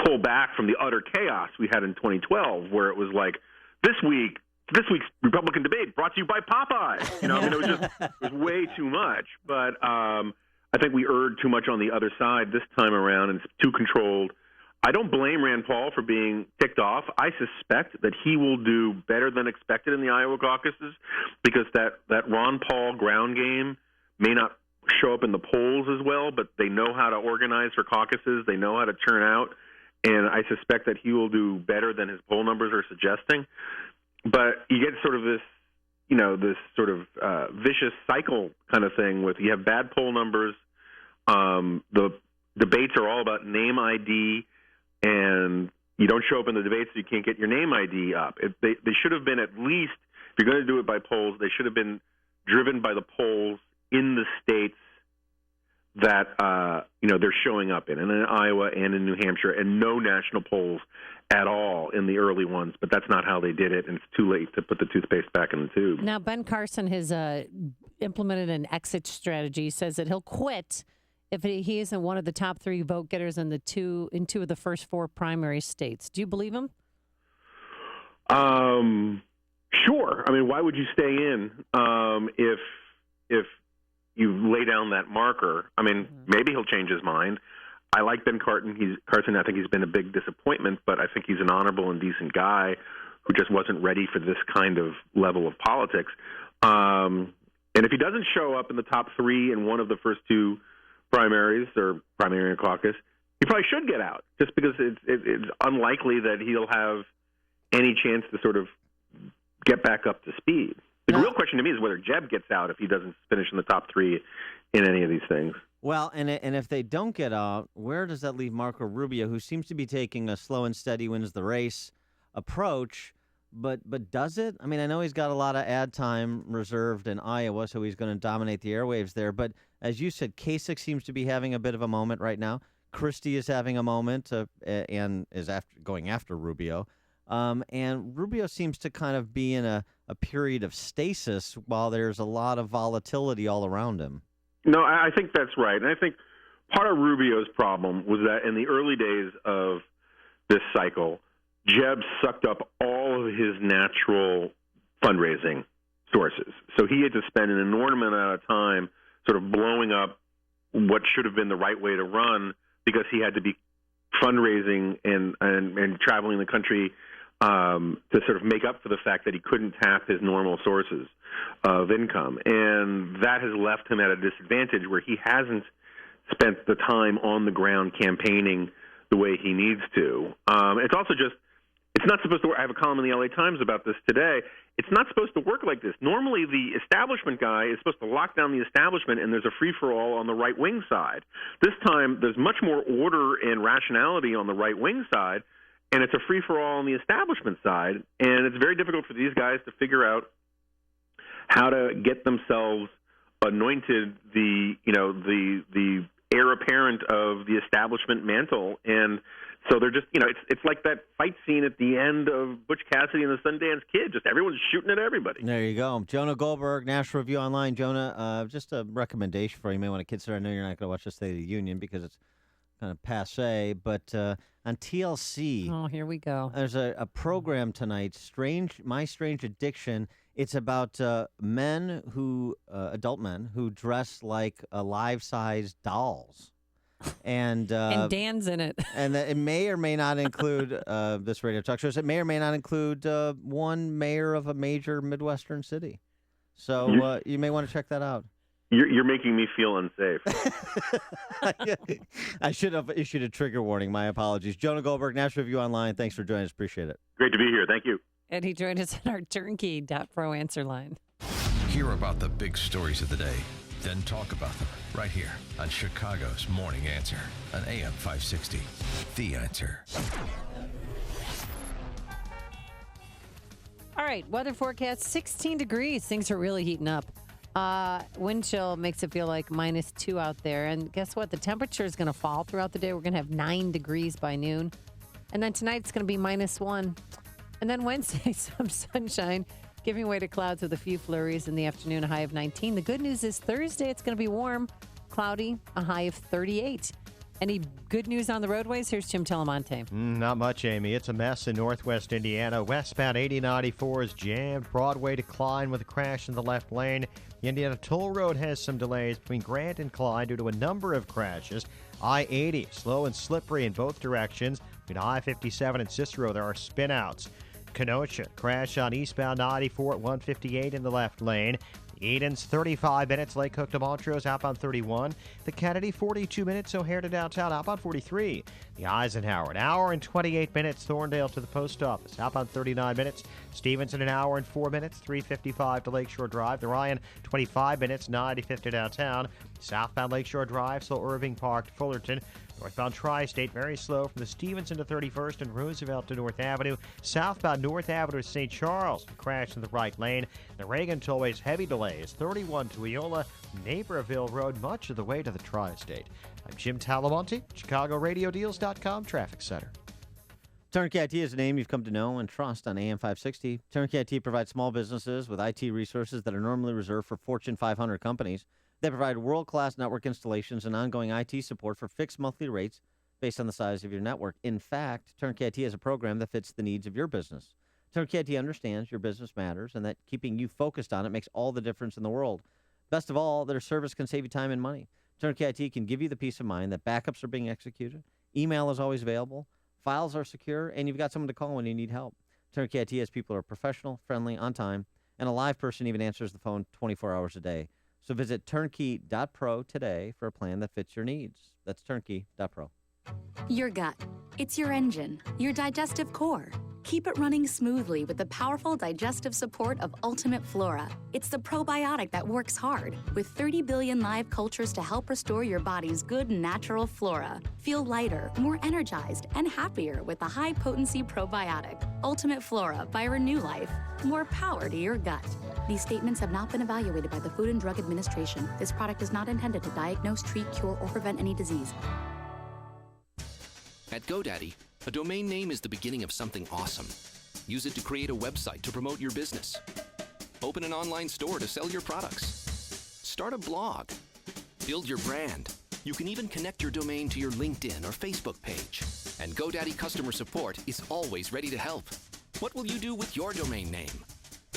pull back from the utter chaos we had in 2012, where it was like, this week's Republican debate brought to you by Popeye. It was way too much. But I think we erred too much on the other side this time around, and it's too controlled. I don't blame Rand Paul for being ticked off. I suspect that he will do better than expected in the Iowa caucuses because that Ron Paul ground game may not show up in the polls as well, but they know how to organize for caucuses. They know how to turn out, and I suspect that he will do better than his poll numbers are suggesting. But you get sort of this, this sort of vicious cycle kind of thing with you have bad poll numbers. The debates are all about name ID. And you don't show up in the debates, so you can't get your name ID up. They should have been, at least, if you're going to do it by polls, they should have been driven by the polls in the states that they're showing up in Iowa and in New Hampshire, and no national polls at all in the early ones. But that's not how they did it, and it's too late to put the toothpaste back in the tube. Now, Ben Carson has implemented an exit strategy. He says that he'll quit if he isn't one of the top 3 vote getters in two of the first 4 primary states. Do you believe him? Sure. I mean, why would you stay in if you lay down that marker? I mean, maybe he'll change his mind. I like Ben Carson. I think he's been a big disappointment, but I think he's an honorable and decent guy who just wasn't ready for this kind of level of politics. And if he doesn't show up in the top 3 in one of the first 2 primaries or primary and caucus, he probably should get out just because it's unlikely that he'll have any chance to sort of get back up to speed. The real question to me is whether Jeb gets out if he doesn't finish in the top 3 in any of these things. Well, and if they don't get out, where does that leave Marco Rubio, who seems to be taking a slow and steady wins the race approach? But does it? I mean, I know he's got a lot of ad time reserved in Iowa, so he's going to dominate the airwaves there. But as you said, Kasich seems to be having a bit of a moment right now. Christie is having a moment and is going after Rubio. And Rubio seems to kind of be in a period of stasis while there's a lot of volatility all around him. No, I think that's right. And I think part of Rubio's problem was that in the early days of this cycle, Jeb sucked up all of his natural fundraising sources. So he had to spend an enormous amount of time sort of blowing up what should have been the right way to run because he had to be fundraising and traveling the country to sort of make up for the fact that he couldn't tap his normal sources of income. And that has left him at a disadvantage where he hasn't spent the time on the ground campaigning the way he needs to. It's also just, it's not supposed to work. I have a column in the LA Times about this today. It's not supposed to work like this. Normally, the establishment guy is supposed to lock down the establishment, and there's a free-for-all on the right-wing side. This time, there's much more order and rationality on the right-wing side, and it's a free-for-all on the establishment side. And it's very difficult for these guys to figure out how to get themselves anointed the heir apparent of the establishment mantle. And so they're just, it's like that fight scene at the end of Butch Cassidy and the Sundance Kid. Just everyone's shooting at everybody. There you go. Jonah Goldberg, National Review Online. Jonah, just a recommendation for you. You may want to consider. I know you're not going to watch the State of the Union because it's kind of passe, but on TLC. Oh, here we go. There's a program tonight, My Strange Addiction. It's about men adult men who dress like life-size dolls. And Dan's in it. And it may or may not include this radio talk show. It may or may not include one mayor of a major Midwestern city. So you may want to check that out. You're making me feel unsafe. I should have issued a trigger warning. My apologies. Jonah Goldberg, National Review Online. Thanks for joining us. Appreciate it. Great to be here. Thank you. And he joined us on our turnkey.pro answer line. Hear about the big stories of the day, then talk about them right here on Chicago's Morning Answer on AM 560. The Answer. All right, weather forecast, 16 degrees. Things are really heating up. Wind chill makes it feel like -2 out there. And guess what? The temperature is going to fall throughout the day. We're going to have 9 degrees by noon. And then tonight it's going to be -1. And then Wednesday, some sunshine, giving way to clouds with a few flurries in the afternoon, a high of 19. The good news is Thursday it's going to be warm, cloudy, a high of 38. Any good news on the roadways? Here's Jim Telemonte. Not much, Amy. It's a mess in northwest Indiana. Westbound 8094 is jammed. Broadway decline with a crash in the left lane. The Indiana Toll Road has some delays between Grant and Klein due to a number of crashes. I-80, slow and slippery in both directions. Between I-57 and Cicero, there are spinouts. Kenosha, crash on eastbound 94 at 158 in the left lane. Eden's 35 minutes, Lake Hook to Montrose, outbound 31. The Kennedy, 42 minutes, O'Hare to downtown, outbound 43. The Eisenhower, an hour and 28 minutes, Thorndale to the post office, outbound 39 minutes. Stevenson, an hour and 4 minutes, 355 to Lakeshore Drive. The Ryan, 25 minutes, 95 to downtown. Southbound Lakeshore Drive, slow Irving Park to Fullerton. Northbound Tri-State, very slow from the Stevenson to 31st and Roosevelt to North Avenue. Southbound North Avenue to St. Charles, a crash in the right lane. The Reagan Tollway's heavy delays, 31 to Eola, Naperville Road, much of the way to the Tri-State. I'm Jim Talamonte, ChicagoRadioDeals.com Traffic Center. Turnkey IT is a name you've come to know and trust on AM 560. Turnkey IT provides small businesses with IT resources that are normally reserved for Fortune 500 companies. They provide world-class network installations and ongoing IT support for fixed monthly rates based on the size of your network. In fact, Turnkey IT is a program that fits the needs of your business. Turnkey IT understands your business matters and that keeping you focused on it makes all the difference in the world. Best of all, their service can save you time and money. Turnkey IT can give you the peace of mind that backups are being executed, email is always available, files are secure, and you've got someone to call when you need help. Turnkey IT has people who are professional, friendly, on time, and a live person even answers the phone 24 hours a day. So visit turnkey.pro today for a plan that fits your needs. That's turnkey.pro. Your gut. It's your engine, your digestive core. Keep it running smoothly with the powerful digestive support of Ultimate Flora. It's the probiotic that works hard, with 30 billion live cultures to help restore your body's good natural flora. Feel lighter, more energized, and happier with the high-potency probiotic. Ultimate Flora by Renew Life. More power to your gut. These statements have not been evaluated by the Food and Drug Administration. This product is not intended to diagnose, treat, cure, or prevent any disease. At GoDaddy, a domain name is the beginning of something awesome. Use it to create a website to promote your business. Open an online store to sell your products. Start a blog. Build your brand. You can even connect your domain to your LinkedIn or Facebook page. And GoDaddy customer support is always ready to help. What will you do with your domain name?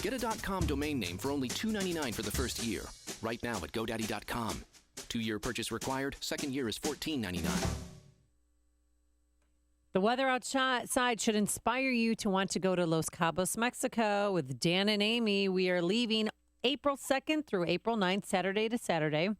Get a .com domain name for only $2.99 for the first year. Right now at GoDaddy.com. 2-year purchase required. Second year is $14.99. The weather outside should inspire you to want to go to Los Cabos, Mexico with Dan and Amy. We are leaving April 2nd through April 9th, Saturday to Saturday. And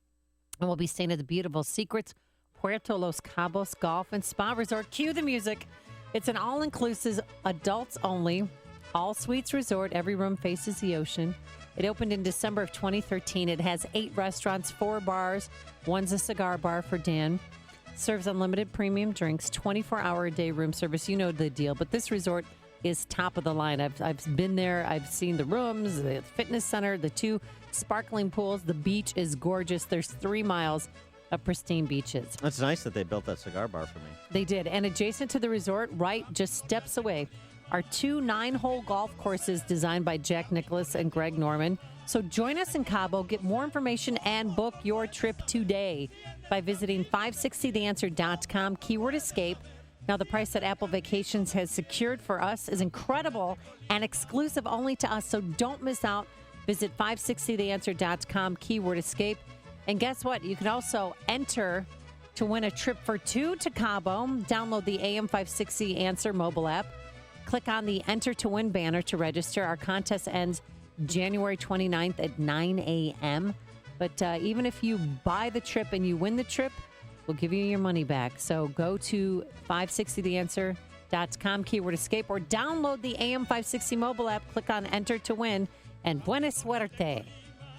we'll be staying at the beautiful Secrets Puerto Los Cabos Golf and Spa Resort. Cue the music. It's an all-inclusive, adults-only, all-suites resort. Every room faces the ocean. It opened in December of 2013. It has 8 restaurants, 4 bars. One's a cigar bar for Dan. Serves unlimited premium drinks, 24-hour-a-day room service. You know the deal. But this resort is top of the line. I've been there. I've seen the rooms, the fitness center, the 2 sparkling pools. The beach is gorgeous. There's 3 miles of pristine beaches. That's nice that they built that cigar bar for me. They did. And adjacent to the resort, right just steps away, are 2 9-hole golf courses designed by Jack Nicklaus and Greg Norman. So join us in Cabo. Get more information and book your trip today by visiting 560theanswer.com, keyword escape. Now, the price that Apple Vacations has secured for us is incredible and exclusive only to us, so don't miss out. Visit 560theanswer.com, keyword escape. And guess what? You can also enter to win a trip for two to Cabo. Download the AM560 Answer mobile app. Click on the Enter to Win banner to register. Our contest ends January 29th at 9 a.m. But even if you buy the trip and you win the trip, we'll give you your money back. So go to 560theanswer.com, keyword escape, or download the AM560 mobile app. Click on Enter to Win, and buena suerte.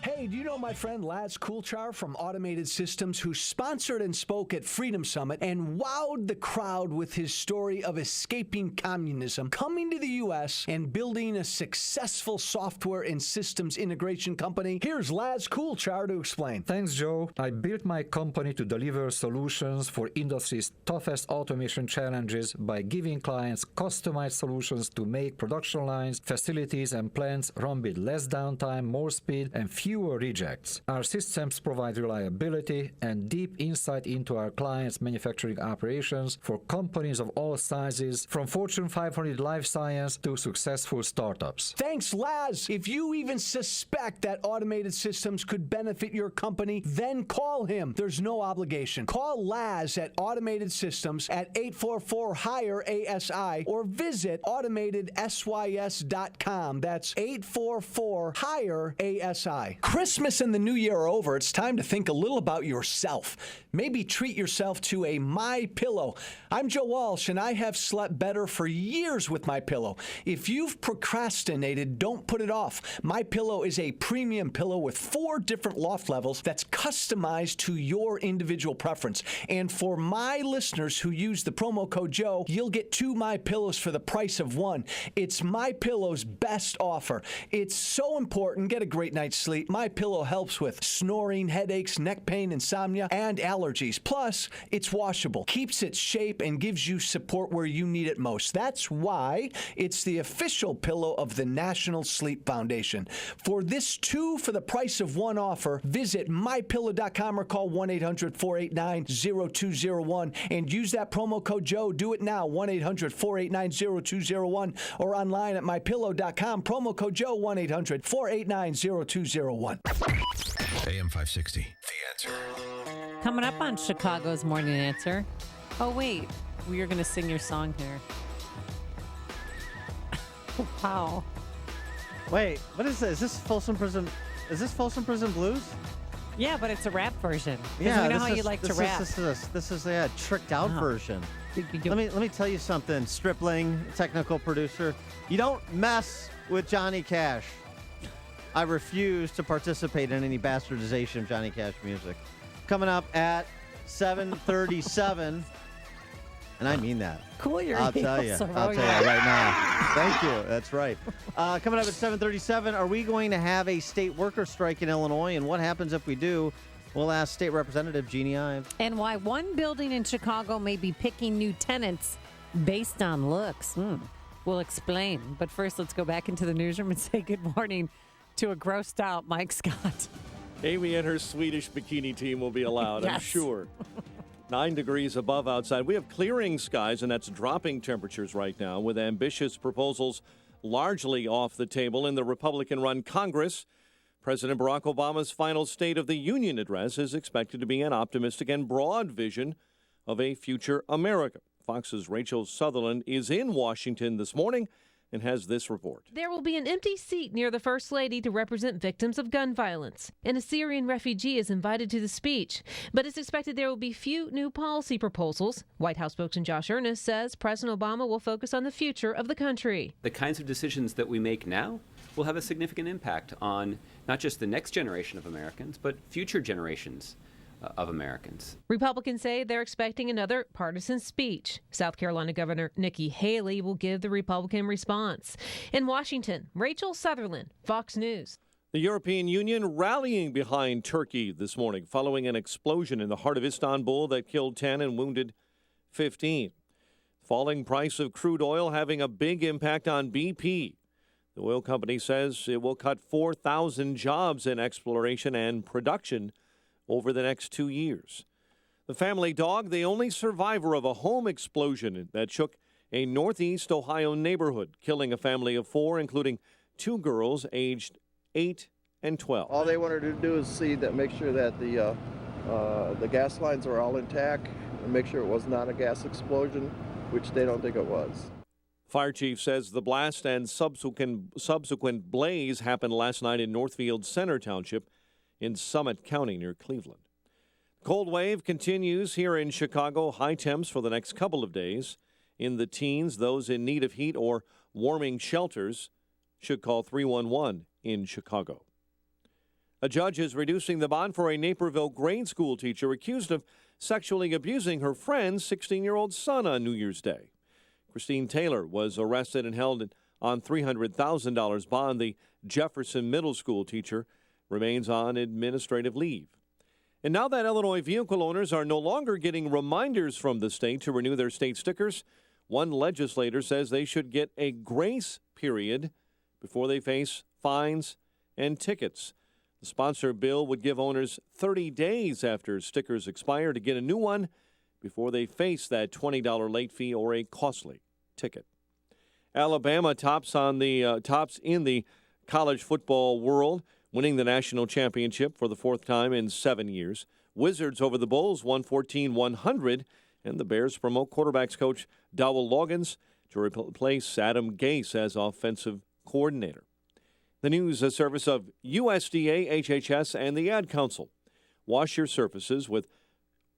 Hey, do you know my friend Laz Coulchar from Automated Systems, who sponsored and spoke at Freedom Summit and wowed the crowd with his story of escaping communism, coming to the U.S., and building a successful software and systems integration company? Here's Laz Coulchar to explain. Thanks, Joe. I built my company to deliver solutions for industry's toughest automation challenges by giving clients customized solutions to make production lines, facilities, and plants run with less downtime, more speed, and fewer rejects. Our systems provide reliability and deep insight into our clients' manufacturing operations for companies of all sizes, from Fortune 500 life science to successful startups. Thanks, Laz. If you even suspect that Automated Systems could benefit your company, then call him. There's no obligation. Call Laz at Automated Systems at 844-HIRE-ASI or visit automatedsys.com. That's 844-HIRE-ASI. Christmas and the New Year are over. It's time to think a little about yourself. Maybe treat yourself to a MyPillow. I'm Joe Walsh, and I have slept better for years with MyPillow. If you've procrastinated, don't put it off. MyPillow is a premium pillow with 4 different loft levels that's customized to your individual preference. And for my listeners who use the promo code Joe, you'll get 2 MyPillows for the price of 1. It's MyPillow's best offer. It's so important. Get a great night's sleep. MyPillow helps with snoring, headaches, neck pain, insomnia, and allergies. Plus, it's washable, keeps its shape, and gives you support where you need it most. That's why it's the official pillow of the National Sleep Foundation. For this 2 for the price of 1 offer, visit MyPillow.com or call 1-800-489-0201 and use that promo code Joe. Do it now, 1-800-489-0201 or online at MyPillow.com. Promo code Joe, 1-800-489-0201. AM 560, The Answer. Coming up on Chicago's Morning Answer. Oh, wait. We are going to sing your song here. Wow. Wait, what is this? Is this Folsom Prison? Is this Folsom Prison Blues? Yeah, but it's a rap version. Yeah, we know how you like to rap. This is a tricked out version. Let me tell you something, Stripling, technical producer. You don't mess with Johnny Cash. I refuse to participate in any bastardization of Johnny Cash music. Coming up at 7:37, and I mean that. Cool your I'll tell you. I'll tell you right now. Thank you. That's right. Coming up at 7:37, are we going to have a state worker strike in Illinois? And what happens if we do? We'll ask State Representative Jeannie Ives. And why one building in Chicago may be picking new tenants based on looks. We'll explain. But first, let's go back into the newsroom and say good morning to a grossed out Mike Scott. Amy and her Swedish bikini team will be allowed, I'm sure. 9 degrees above outside. We have clearing skies, and that's dropping temperatures right now, with ambitious proposals largely off the table in the Republican-run Congress. President Barack Obama's final State of the Union address is expected to be an optimistic and broad vision of a future America. Fox's Rachel Sutherland is in Washington this morning and has this report. There will be an empty seat near the First Lady to represent victims of gun violence, and a Syrian refugee is invited to the speech. But it's expected there will be few new policy proposals. White House spokesman Josh Earnest says President Obama will focus on the future of the country. The kinds of decisions that we make now will have a significant impact on not just the next generation of Americans, but future generations of Americans. Republicans say they're expecting another partisan speech. South Carolina Governor Nikki Haley will give the Republican response. In Washington, Rachel Sutherland, Fox News. The European Union rallying behind Turkey this morning following an explosion in the heart of Istanbul that killed 10 and wounded 15. Falling price of crude oil having a big impact on BP. The oil company says it will cut 4,000 jobs in exploration and production over the next 2 years. The family dog, the only survivor of a home explosion that shook a northeast Ohio neighborhood, killing a family of 4, including 2 girls aged 8 and 12. All they wanted to do is see that, make sure that the gas lines are all intact and make sure it was not a gas explosion, which they don't think it was. Fire chief says the blast and subsequent blaze happened last night in Northfield Center Township in Summit County near Cleveland. Cold wave continues here in Chicago. High temps for the next couple of days. In the teens, those in need of heat or warming shelters should call 311 in Chicago. A judge is reducing the bond for a Naperville grade school teacher accused of sexually abusing her friend's 16-year-old son on New Year's Day. Christine Taylor was arrested and held on $300,000 bond. The Jefferson Middle School teacher remains on administrative leave. And now that Illinois vehicle owners are no longer getting reminders from the state to renew their state stickers, one legislator says they should get a grace period before they face fines and tickets. The sponsored bill would give owners 30 days after stickers expire to get a new one before they face that $20 late fee or a costly ticket. Alabama tops in the college football world, winning the national championship for the 4th time in 7 years. Wizards over the Bulls, 114-100, and the Bears promote quarterbacks coach Dowell Loggins to replace Adam Gase as offensive coordinator. The news, a service of USDA, HHS, and the Ad Council. Wash your surfaces with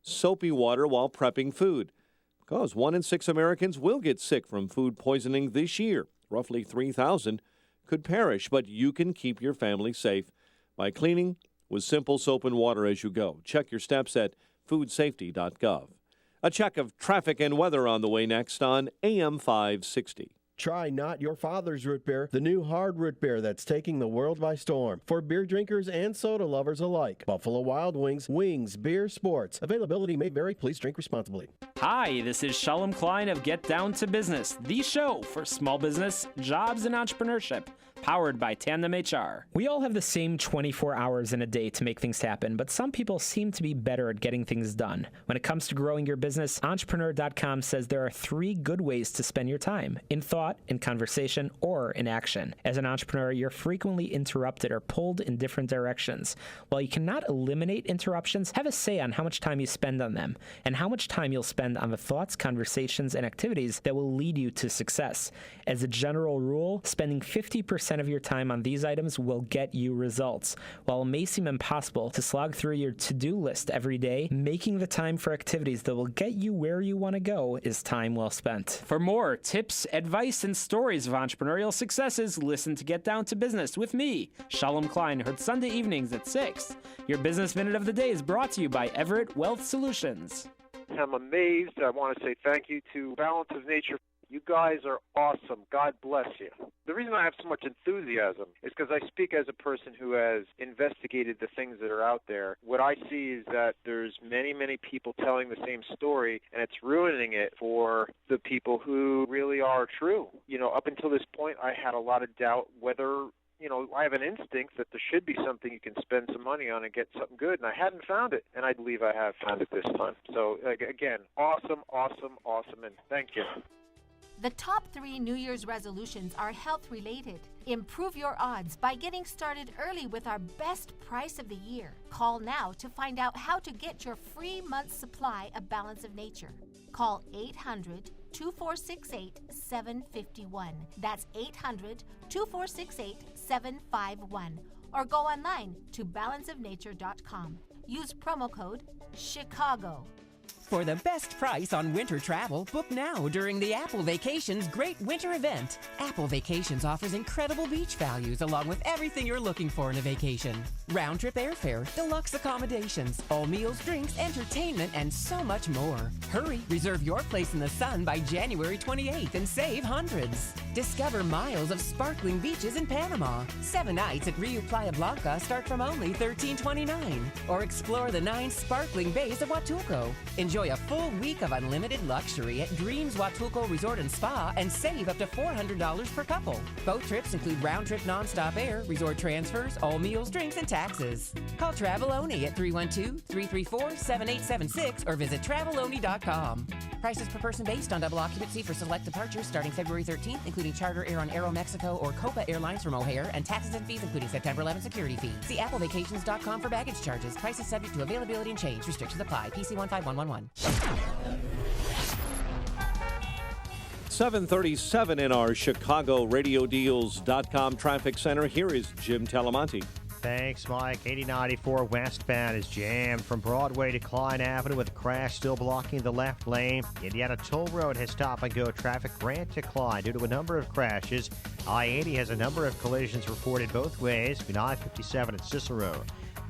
soapy water while prepping food, because 1 in 6 Americans will get sick from food poisoning this year. Roughly 3,000 could perish, but you can keep your family safe by cleaning with simple soap and water as you go. Check your steps at foodsafety.gov. A check of traffic and weather on the way next on AM 560. Try Not Your Father's Root Beer, the new hard root beer that's taking the world by storm. For beer drinkers and soda lovers alike. Buffalo Wild Wings, Wings, Beer, Sports. Availability may vary. Please drink responsibly. Hi, this is Shalom Klein of Get Down to Business, the show for small business, jobs, and entrepreneurship. Powered by Tandem HR. We all have the same 24 hours in a day to make things happen, but some people seem to be better at getting things done. When it comes to growing your business, Entrepreneur.com says there are 3 good ways to spend your time: in thought, in conversation, or in action. As an entrepreneur, you're frequently interrupted or pulled in different directions. While you cannot eliminate interruptions, have a say on how much time you spend on them and how much time you'll spend on the thoughts, conversations, and activities that will lead you to success. As a general rule, spending 50% of your time on these items will get you results. While it may seem impossible to slog through your to-do list every day, making the time for activities that will get you where you want to go is time well spent. For more tips, advice, and stories of entrepreneurial successes, listen to Get Down to Business with me, Shalom Klein, heard Sunday evenings at 6. Your Business Minute of the Day is brought to you by Everett Wealth Solutions. I'm amazed. I want to say thank you to Balance of Nature. You guys are awesome. God bless you. The reason I have so much enthusiasm is because I speak as a person who has investigated the things that are out there. What I see is that there's many, many people telling the same story, and it's ruining it for the people who really are true. You know, up until this point, I had a lot of doubt whether, you know, I have an instinct that there should be something you can spend some money on and get something good, and I hadn't found it, and I believe I have found it this time. So, again, awesome, and thank you. The top 3 New Year's resolutions are health-related. Improve your odds by getting started early with our best price of the year. Call now to find out how to get your free month's supply of Balance of Nature. Call 800-2468-751. That's 800-2468-751. Or go online to balanceofnature.com. Use promo code Chicago. For the best price on winter travel, book now during the Apple Vacations Great Winter Event. Apple Vacations offers incredible beach values along with everything you're looking for in a vacation. Round-trip airfare, deluxe accommodations, all meals, drinks, entertainment, and so much more. Hurry, reserve your place in the sun by January 28th and save hundreds. Discover miles of sparkling beaches in Panama. 7 nights at Rio Playa Blanca start from only $13.29. Or explore the 9 sparkling bays of Huatulco. Enjoy Enjoy a full week of unlimited luxury at Dreams Huatulco Resort and Spa and save up to $400 per couple. Both trips include round-trip nonstop air, resort transfers, all meals, drinks, and taxes. Call Traveloni at 312-334-7876 or visit Traveloni.com. Prices per person based on double occupancy for select departures starting February 13th, including charter air on Aeromexico or Copa Airlines from O'Hare, and taxes and fees including September 11 security fee. See applevacations.com for baggage charges. Prices subject to availability and change. Restrictions apply. PC 15111. 7:37 in our ChicagoRadioDeals.com traffic center. Here is Jim Talamonte. Thanks, Mike. 8094 westbound is jammed from Broadway to Klein Avenue with a crash still blocking the left lane. Indiana Toll Road has stop-and-go traffic Grant to Klein due to a number of crashes. I-80 has a number of collisions reported both ways between I-57 and Cicero.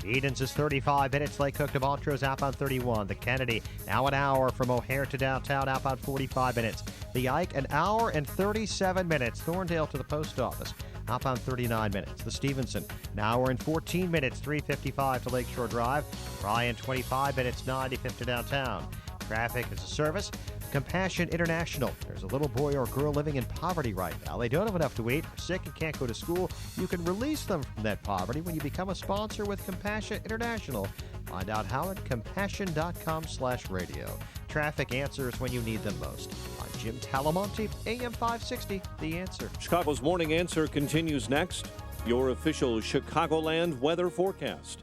Edens is 35 minutes. Lake Cook to Montrose outbound 31. The Kennedy now an hour from O'Hare to downtown outbound 45 minutes. The Ike an hour and 37 minutes. Thorndale to the post office outbound 39 minutes. The Stevenson an hour and 14 minutes. 355 to Lakeshore Drive. Ryan 25 minutes. 95th to downtown. Traffic is a service. Compassion International. There's a little boy or girl living in poverty right now. They don't have enough to eat, are sick, and can't go to school. You can release them from that poverty when you become a sponsor with Compassion International. Find out how at compassion.com/radio. Traffic answers when you need them most. I'm Jim Talamonte, AM 560, The Answer. Chicago's Morning Answer continues next. Your official Chicagoland weather forecast.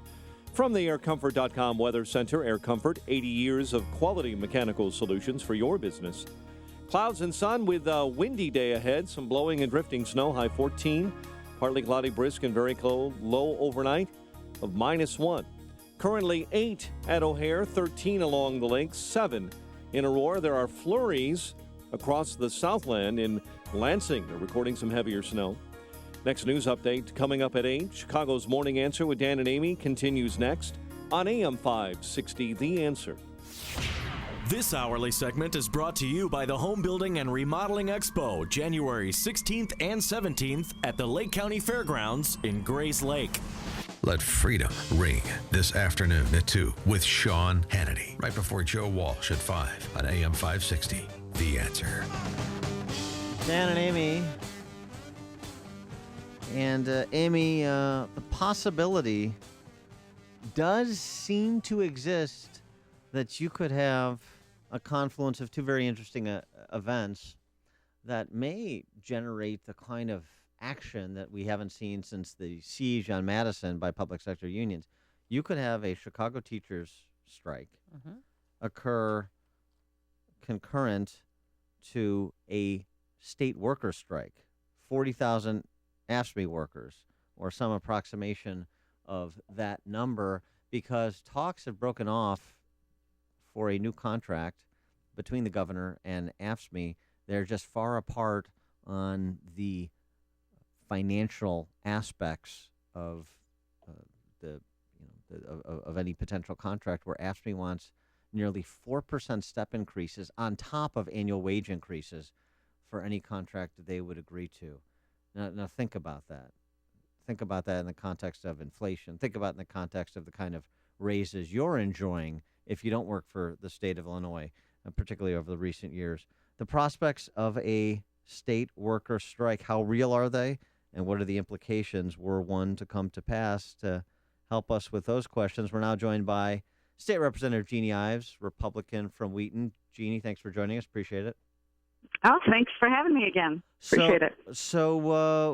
From the AirComfort.com Weather Center, Air Comfort, 80 years of quality mechanical solutions for your business. Clouds and sun with a windy day ahead. Some blowing and drifting snow, high 14. Partly cloudy, brisk, and very cold. Low overnight of -1. Currently 8 at O'Hare, 13 along the lake, 7 in Aurora. There are flurries across the Southland. In Lansing, they're recording some heavier snow. Next news update coming up at 8. Chicago's Morning Answer with Dan and Amy continues next on AM 560, The Answer. This hourly segment is brought to you by the Home Building and Remodeling Expo, January 16th and 17th at the Lake County Fairgrounds in Grace Lake. Let freedom ring this afternoon at 2 with Sean Hannity, right before Joe Walsh at 5 on AM 560, The Answer. Dan and Amy. And Amy, the possibility does seem to exist that you could have a confluence of two very interesting events that may generate the kind of action that we haven't seen since the siege on Madison by public sector unions. You could have a Chicago teachers strike occur concurrent to a state worker strike. 40,000 AFSCME workers, or some approximation of that number, because talks have broken off for a new contract between the governor and AFSCME. They're just far apart on the financial aspects of of any potential contract, where AFSCME wants nearly 4% step increases on top of annual wage increases for any contract that they would agree to. Now think about that. Think about that in the context of inflation. Think about it in the context of the kind of raises you're enjoying if you don't work for the state of Illinois, particularly over the recent years. The prospects of a state worker strike, how real are they, and what are the implications were one to come to pass? To help us with those questions, we're now joined by State Representative Jeannie Ives, Republican from Wheaton. Jeannie, thanks for joining us. Appreciate it. Oh, thanks for having me again. Appreciate it. So,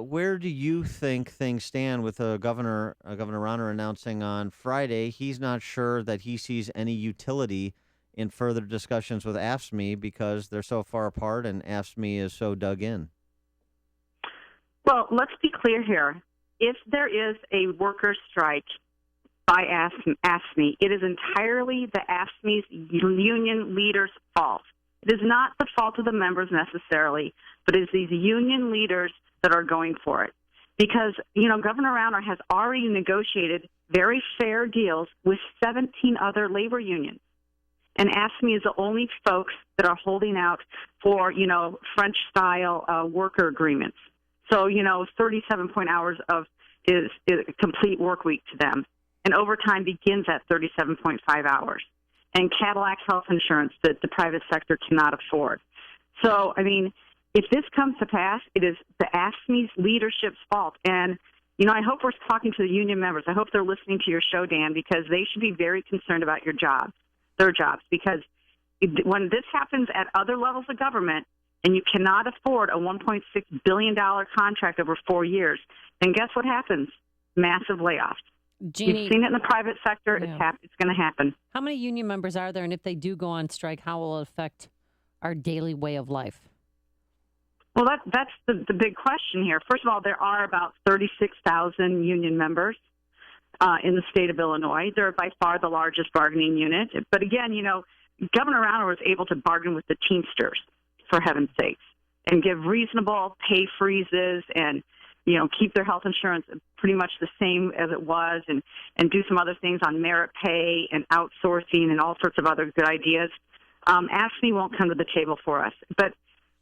where do you think things stand with Governor Rauner announcing on Friday he's not sure that he sees any utility in further discussions with AFSCME because they're so far apart and AFSCME is so dug in? Well, let's be clear here. If there is a worker strike by AFSCME, it is entirely the AFSCME's union leaders' fault. It is not the fault of the members necessarily, but it's these union leaders that are going for it. Because, Governor Rauner has already negotiated very fair deals with 17 other labor unions. And AFSCME is the only folks that are holding out for, French-style worker agreements. So, 37 hours is a complete work week to them. And overtime begins at 37.5 hours. and Cadillac health insurance that the private sector cannot afford. So, I mean, if this comes to pass, it is the AFSCME's leadership's fault. And, you know, I hope we're talking to the union members. I hope they're listening to your show, Dan, because they should be very concerned about their jobs, because when this happens at other levels of government and you cannot afford a $1.6 billion contract over 4 years, then guess what happens? Massive layoffs. Jeannie, you've seen it in the private sector. Yeah. It's going to happen. How many union members are there, and if they do go on strike, how will it affect our daily way of life? Well, that's the big question here. First of all, there are about 36,000 union members in the state of Illinois. They're by far the largest bargaining unit. But again, you know, Governor Rauner was able to bargain with the Teamsters, for heaven's sakes, and give reasonable pay freezes and, you know, keep their health insurance pretty much the same as it was, and do some other things on merit pay and outsourcing and all sorts of other good ideas. AFSCME won't come to the table for us. But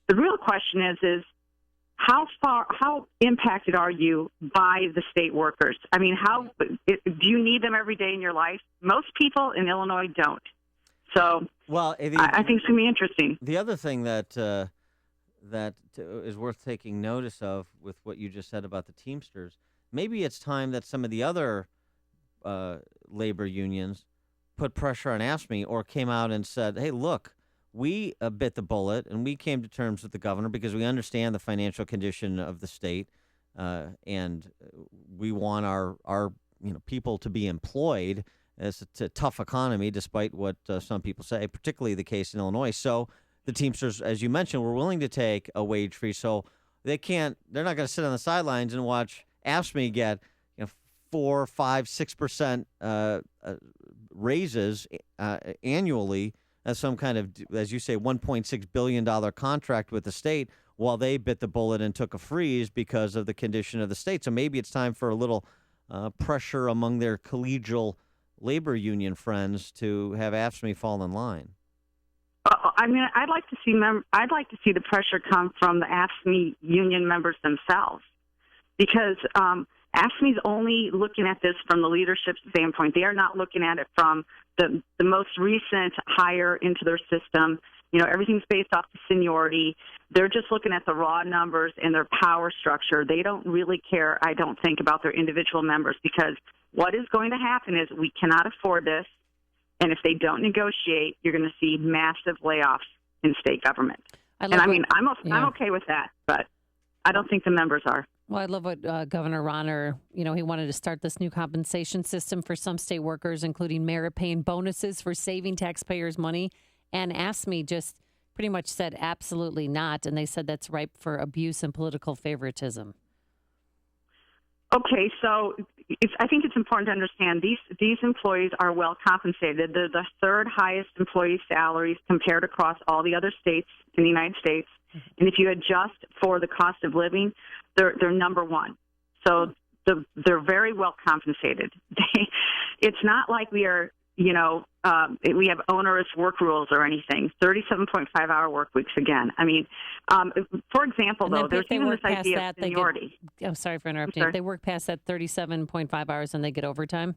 the real question is how impacted are you by the state workers? I mean, do you need them every day in your life? Most people in Illinois don't. So, well, I think it's going to be interesting. The other thing that is worth taking notice of with what you just said about the Teamsters, maybe it's time that some of the other labor unions put pressure on AFSCME or came out and said, hey, look, we bit the bullet and we came to terms with the governor because we understand the financial condition of the state, and we want our people to be employed. It's a tough economy, despite what some people say, particularly the case in Illinois. So the Teamsters, as you mentioned, were willing to take a wage freeze. So they're not going to sit on the sidelines and watch AFSCME get 4, 5, 6% raises annually as some kind of, as you say, $1.6 billion contract with the state, while they bit the bullet and took a freeze because of the condition of the state. So maybe it's time for a little pressure among their collegial labor union friends to have AFSCME fall in line. I mean, I'd like to see the pressure come from the AFSCME union members themselves, because AFSCME's only looking at this from the leadership standpoint. They are not looking at it from the most recent hire into their system. You know, everything's based off the seniority. They're just looking at the raw numbers and their power structure. They don't really care, I don't think, about their individual members, because what is going to happen is we cannot afford this, and if they don't negotiate, you're going to see massive layoffs in state government. I'm okay with that, but I don't think the members are. Well, I love what Governor Rauner, he wanted to start this new compensation system for some state workers, including merit pay and bonuses for saving taxpayers' money. And AFSCME just pretty much said absolutely not, and they said that's ripe for abuse and political favoritism. Okay, so I think it's important to understand these employees are well compensated. They're the third highest employee salaries compared across all the other states in the United States. And if you adjust for the cost of living, they're number one. So they're very well compensated. It's not like we are, we have onerous work rules or anything. 37.5-hour work weeks again. I mean, for example, though, there's even this idea of seniority. I'm sorry for interrupting. If they work past that 37.5 hours and they get overtime?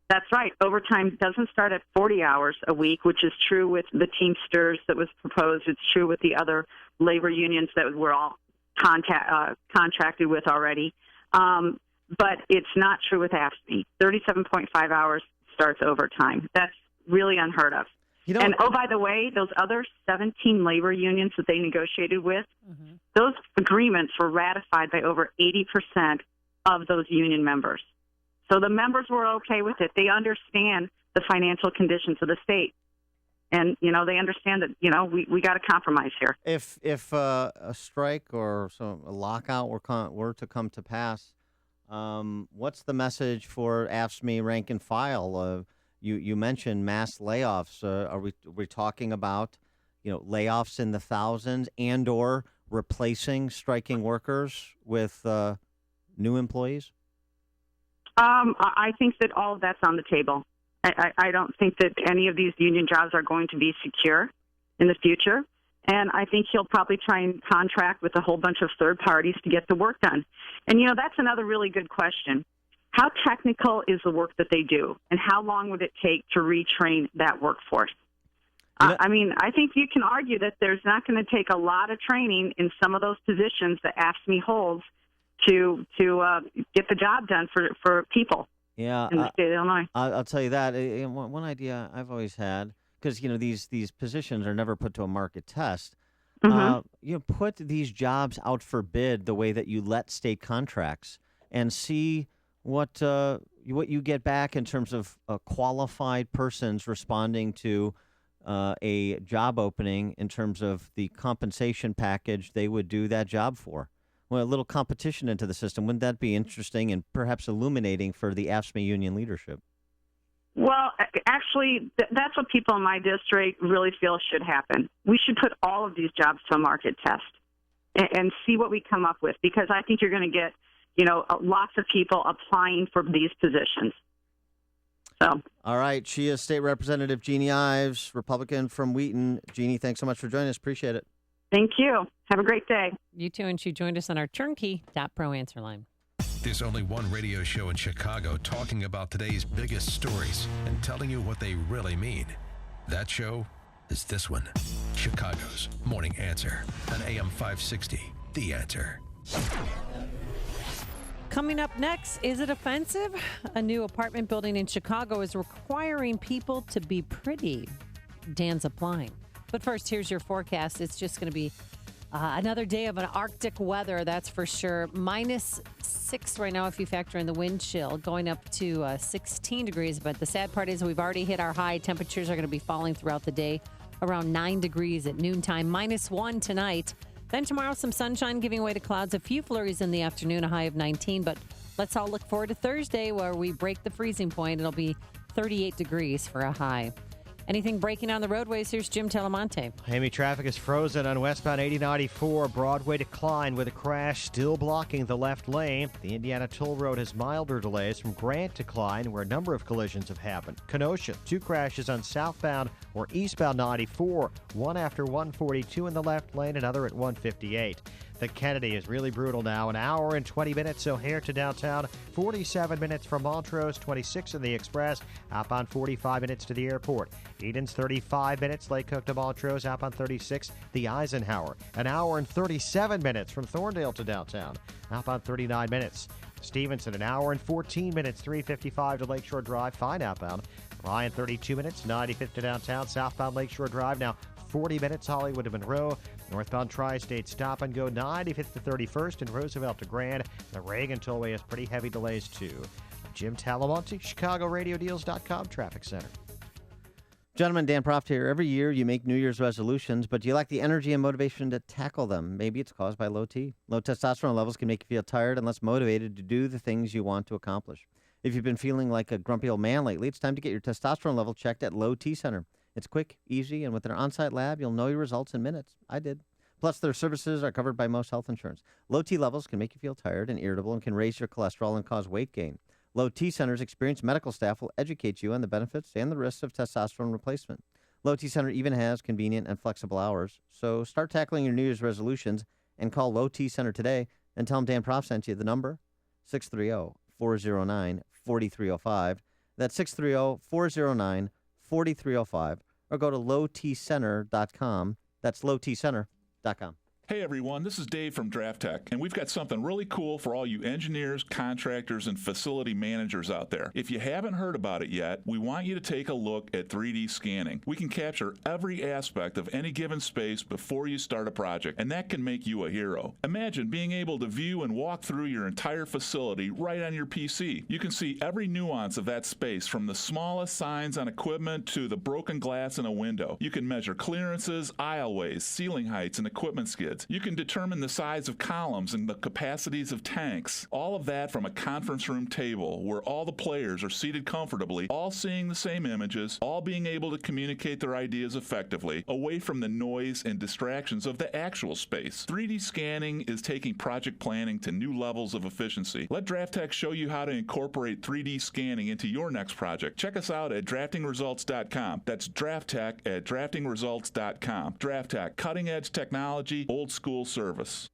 That's right. Overtime doesn't start at 40 hours a week, which is true with the Teamsters that was proposed. It's true with the other labor unions that we're all contracted with already. But it's not true with AFSCME. 37.5 hours starts overtime. That's really unheard of. And, by the way, those other 17 labor unions that they negotiated with, those agreements were ratified by over 80% of those union members. So the members were okay with it. They understand the financial conditions of the state. And, they understand that, we got to compromise here. If a strike or a lockout were to come to pass, what's the message for AFSCME rank and file? You mentioned mass layoffs. Are we talking about, layoffs in the thousands and or replacing striking workers with new employees? I think that all of that's on the table. I don't think that any of these union jobs are going to be secure in the future. And I think he'll probably try and contract with a whole bunch of third parties to get the work done. And, that's another really good question. how technical is the work that they do, and how long would it take to retrain that workforce? I mean, I think you can argue that there's not going to take a lot of training in some of those positions that AFSCME holds to get the job done for people in the state of Illinois. I'll tell you that. One idea I've always had, because these positions are never put to a market test. Put these jobs out for bid the way that you let state contracts, and see what you get back in terms of qualified persons responding to a job opening in terms of the compensation package they would do that job for. Well, a little competition into the system. Wouldn't that be interesting and perhaps illuminating for the AFSCME union leadership? Well, actually, that's what people in my district really feel should happen. We should put all of these jobs to a market test and see what we come up with, because I think you're going to get, lots of people applying for these positions. So. All right. She is State Representative Jeannie Ives, Republican from Wheaton. Jeannie, thanks so much for joining us. Appreciate it. Thank you. Have a great day. You too, and she joined us on our turnkey.pro answer line. There's only one radio show in Chicago talking about today's biggest stories and telling you what they really mean. That show is this one, Chicago's Morning Answer on AM 560, The Answer. Coming up next, is it offensive? A new apartment building in Chicago is requiring people to be pretty. Dan's applying. But first, here's your forecast. It's just going to be another day of an Arctic weather, that's for sure. -6 right now if you factor in the wind chill, going up to 16 degrees. But the sad part is we've already hit our high. Temperatures are going to be falling throughout the day, around 9 degrees at noontime, -1 tonight. Then tomorrow, some sunshine giving way to clouds, a few flurries in the afternoon, a high of 19. But let's all look forward to Thursday, where we break the freezing point. It'll be 38 degrees for a high. Anything breaking on the roadways? Here's Jim Telemonte. Heavy traffic is frozen on westbound 8094 Broadway to Klein, with a crash still blocking the left lane. The Indiana Toll Road has milder delays from Grant to Klein, where a number of collisions have happened. Kenosha, 2 crashes on southbound or eastbound 94, one after 142 in the left lane, another at 158. The Kennedy is really brutal now. An hour and 20 minutes O'Hare to downtown, 47 minutes from Montrose, 26 in the Express, outbound 45 minutes to the airport. Eden's 35 minutes, Lake Cook to Montrose, outbound 36, the Eisenhower. An hour and 37 minutes from Thorndale to downtown, outbound 39 minutes. Stevenson, an hour and 14 minutes, 355 to Lakeshore Drive, fine outbound. Ryan, 32 minutes, 95th to downtown, southbound Lakeshore Drive, now 40 minutes, Hollywood to Monroe. Northbound Tri-State stop and go 95th to 31st and Roosevelt to Grand. The Reagan Tollway has pretty heavy delays too. Jim Talamonte, ChicagoRadioDeals.com Traffic Center. Gentlemen, Dan Proft here. Every year you make New Year's resolutions, but do you lack the energy and motivation to tackle them? Maybe it's caused by low T. Low testosterone levels can make you feel tired and less motivated to do the things you want to accomplish. If you've been feeling like a grumpy old man lately, it's time to get your testosterone level checked at Low T Center. It's quick, easy, and with their on-site lab, you'll know your results in minutes. I did. Plus, their services are covered by most health insurance. Low T levels can make you feel tired and irritable and can raise your cholesterol and cause weight gain. Low T Center's experienced medical staff will educate you on the benefits and the risks of testosterone replacement. Low T Center even has convenient and flexible hours. So start tackling your New Year's resolutions and call Low T Center today and tell them Dan Proft sent you. The number, 630-409-4305. That's 630-409-4305. Or go to lowtcenter.com. That's lowtcenter.com. Hey everyone, this is Dave from Draft Tech, and we've got something really cool for all you engineers, contractors, and facility managers out there. If you haven't heard about it yet, we want you to take a look at 3D scanning. We can capture every aspect of any given space before you start a project, and that can make you a hero. Imagine being able to view and walk through your entire facility right on your PC. You can see every nuance of that space, from the smallest signs on equipment to the broken glass in a window. You can measure clearances, aisleways, ceiling heights, and equipment skids. You can determine the size of columns and the capacities of tanks. All of that from a conference room table where all the players are seated comfortably, all seeing the same images, all being able to communicate their ideas effectively, away from the noise and distractions of the actual space. 3D scanning is taking project planning to new levels of efficiency. Let Draft Tech show you how to incorporate 3D scanning into your next project. Check us out at draftingresults.com. That's Draft Tech at draftingresults.com. Draft Tech, cutting edge technology, old school service.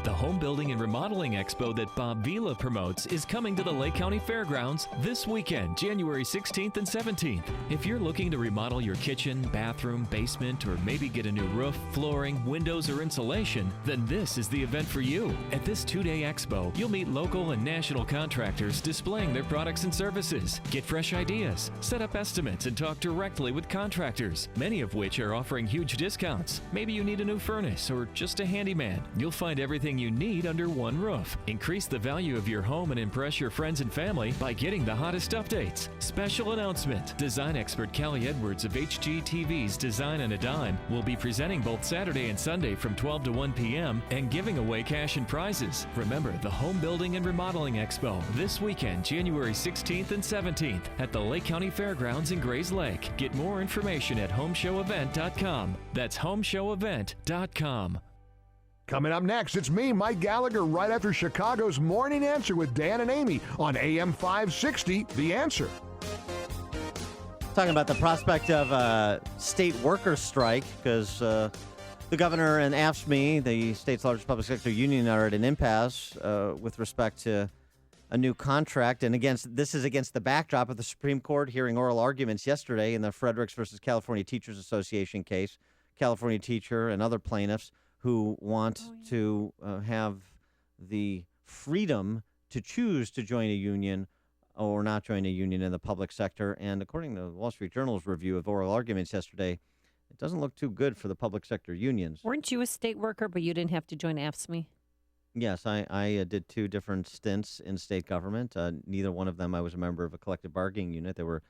The Home Building and Remodeling Expo that Bob Vila promotes is coming to the Lake County Fairgrounds this weekend, January 16th and 17th. If you're looking to remodel your kitchen, bathroom, basement, or maybe get a new roof, flooring, windows, or insulation, then this is the event for you. At this two-day expo, you'll meet local and national contractors displaying their products and services, get fresh ideas, set up estimates, and talk directly with contractors, many of which are offering huge discounts. Maybe you need a new furnace or just a handyman. You'll find everything you need under one roof. Increase the value of your home and impress your friends and family by getting the hottest updates. Special announcement: design expert Callie Edwards of HGTV's Design on a Dime will be presenting both Saturday and Sunday from 12 to 1 p.m. and giving away cash and prizes. Remember, the Home Building and Remodeling Expo this weekend, January 16th and 17th at the Lake County Fairgrounds in Grays Lake. Get more information at homeshowevent.com. That's homeshowevent.com. Coming up next, it's me, Mike Gallagher, right after Chicago's Morning Answer with Dan and Amy on AM 560, The Answer. Talking about the prospect of a state worker strike because the governor and AFSCME, the state's largest public sector union, are at an impasse with respect to a new contract. And this is against the backdrop of the Supreme Court hearing oral arguments yesterday in the Fredericks versus California Teachers Association case. California teacher and other plaintiffs who want to have the freedom to choose to join a union or not join a union in the public sector. And according to the Wall Street Journal's review of oral arguments yesterday, it doesn't look too good for the public sector unions. Weren't you a state worker, but you didn't have to join AFSCME? Yes, I did 2 different stints in state government. Neither one of them I was a member of a collective bargaining unit. They were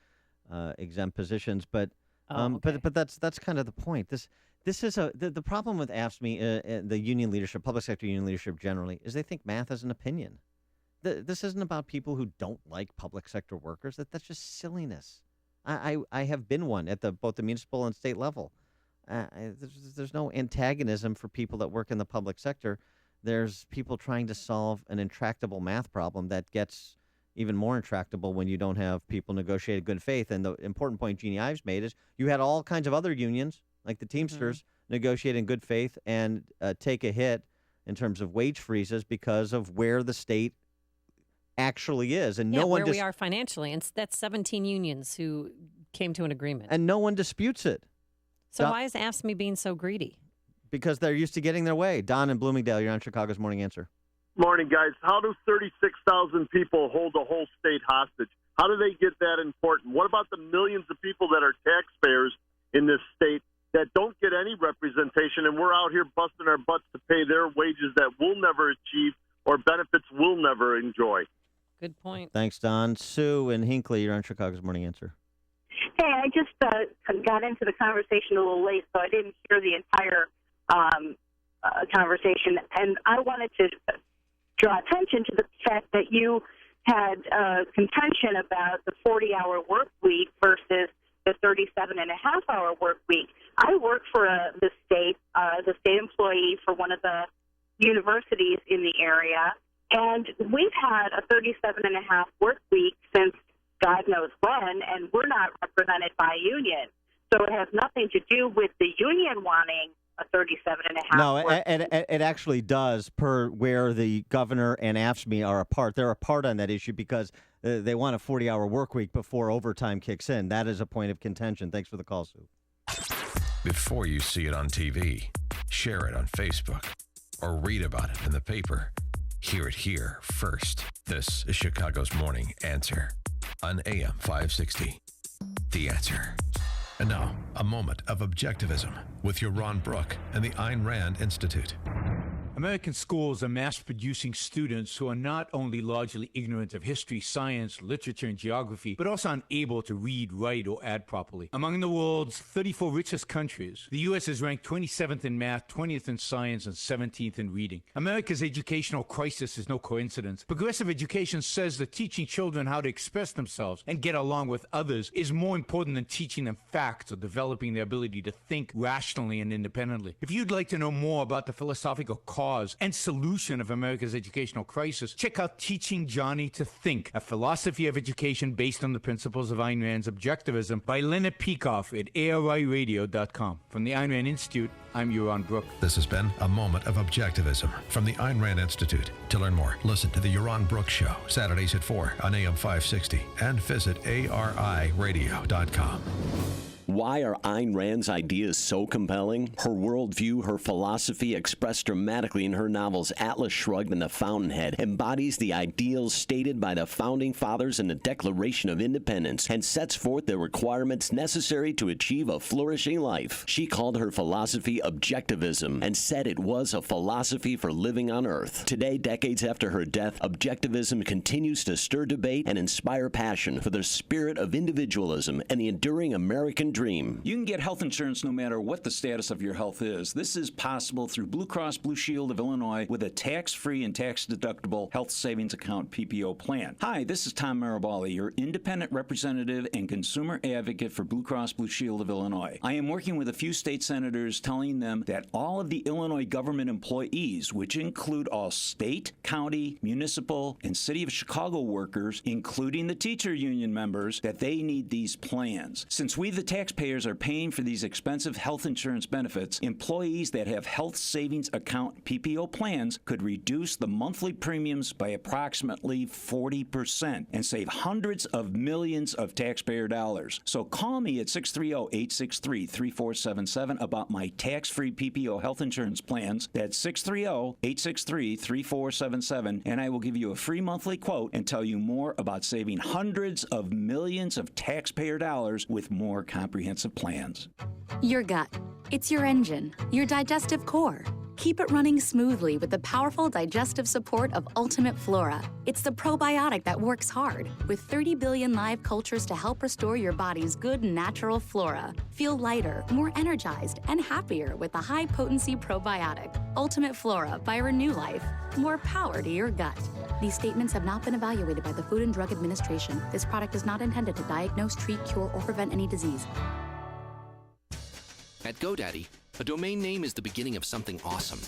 exempt positions, but that's kind of the point. This is the problem with AFSCME, the union leadership, public sector union leadership generally, is they think math is an opinion. This isn't about people who don't like public sector workers. That's just silliness. I have been one at both the municipal and state level. There's no antagonism for people that work in the public sector. There's people trying to solve an intractable math problem that gets even more intractable when you don't have people negotiate in good faith. And the important point Jeannie Ives made is you had all kinds of other unions, like the Teamsters, negotiate in good faith and take a hit in terms of wage freezes because of where the state actually is. And no one where we are financially. And that's 17 unions who came to an agreement. And no one disputes it. So why is AFSCME being so greedy? Because they're used to getting their way. Don in Bloomingdale, you're on Chicago's Morning Answer. Morning, guys. How do 36,000 people hold a whole state hostage? How do they get that important? What about the millions of people that are taxpayers in this state that don't get any representation, and we're out here busting our butts to pay their wages that we'll never achieve or benefits we'll never enjoy? Good point. Thanks, Don. Sue in Hinckley, you're on Chicago's Morning Answer. Hey, I just got into the conversation a little late, so I didn't hear the entire conversation. And I wanted to draw attention to the fact that you had contention about the 40-hour work week versus the 37.5-hour work week. I work for the state employee for one of the universities in the area, and we've had a 37.5 work week since God knows when, and we're not represented by a union. So it has nothing to do with the union wanting a 37.5. No, it actually does, per where the governor and AFSCME are apart. They're apart on that issue because they want a 40-hour work week before overtime kicks in. That is a point of contention. Thanks for the call, Sue. Before you see it on TV, share it on Facebook, or read about it in the paper. Hear it here first. This is Chicago's Morning Answer on AM 560. The Answer. And now, a moment of objectivism with your Ron Brook and the Ayn Rand Institute. American schools are mass-producing students who are not only largely ignorant of history, science, literature, and geography, but also unable to read, write, or add properly. Among the world's 34 richest countries, the U.S. is ranked 27th in math, 20th in science, and 17th in reading. America's educational crisis is no coincidence. Progressive education says that teaching children how to express themselves and get along with others is more important than teaching them facts or developing their ability to think rationally and independently. If you'd like to know more about the philosophical cause cause and solution of America's educational crisis, check out Teaching Johnny to Think, a philosophy of education based on the principles of Ayn Rand's objectivism by Leonard Peikoff at ARIradio.com. From the Ayn Rand Institute, I'm Euron Brook. This has been a moment of objectivism from the Ayn Rand Institute. To learn more, listen to the Euron Brook Show, Saturdays at 4 on AM 560, and visit ARIradio.com. Why are Ayn Rand's ideas so compelling? Her worldview, her philosophy, expressed dramatically in her novels Atlas Shrugged and The Fountainhead, embodies the ideals stated by the Founding Fathers in the Declaration of Independence and sets forth the requirements necessary to achieve a flourishing life. She called her philosophy objectivism and said it was a philosophy for living on Earth. Today, decades after her death, objectivism continues to stir debate and inspire passion for the spirit of individualism and the enduring American dream. You can get health insurance no matter what the status of your health is. This is possible through Blue Cross Blue Shield of Illinois with a tax-free and tax-deductible health savings account PPO plan. Hi, this is Tom Marabali, your independent representative and consumer advocate for Blue Cross Blue Shield of Illinois. I am working with a few state senators telling them that all of the Illinois government employees, which include all state, county, municipal, and city of Chicago workers, including the teacher union members, that they need these plans. Since we, the taxpayers, are paying for these expensive health insurance benefits, employees that have health savings account PPO plans could reduce the monthly premiums by approximately 40% and save hundreds of millions of taxpayer dollars. So call me at 630-863-3477 about my tax-free PPO health insurance plans. That's 630-863-3477, and I will give you a free monthly quote and tell you more about saving hundreds of millions of taxpayer dollars with more comprehensive plans. Your gut. It's your engine, your digestive core. Keep it running smoothly with the powerful digestive support of Ultimate Flora. It's the probiotic that works hard, with 30 billion live cultures to help restore your body's good natural flora. Feel lighter, more energized, and happier with the high-potency probiotic. Ultimate Flora by Renew Life. More power to your gut. These statements have not been evaluated by the Food and Drug Administration. This product is not intended to diagnose, treat, cure, or prevent any disease. At GoDaddy, a domain name is the beginning of something awesome.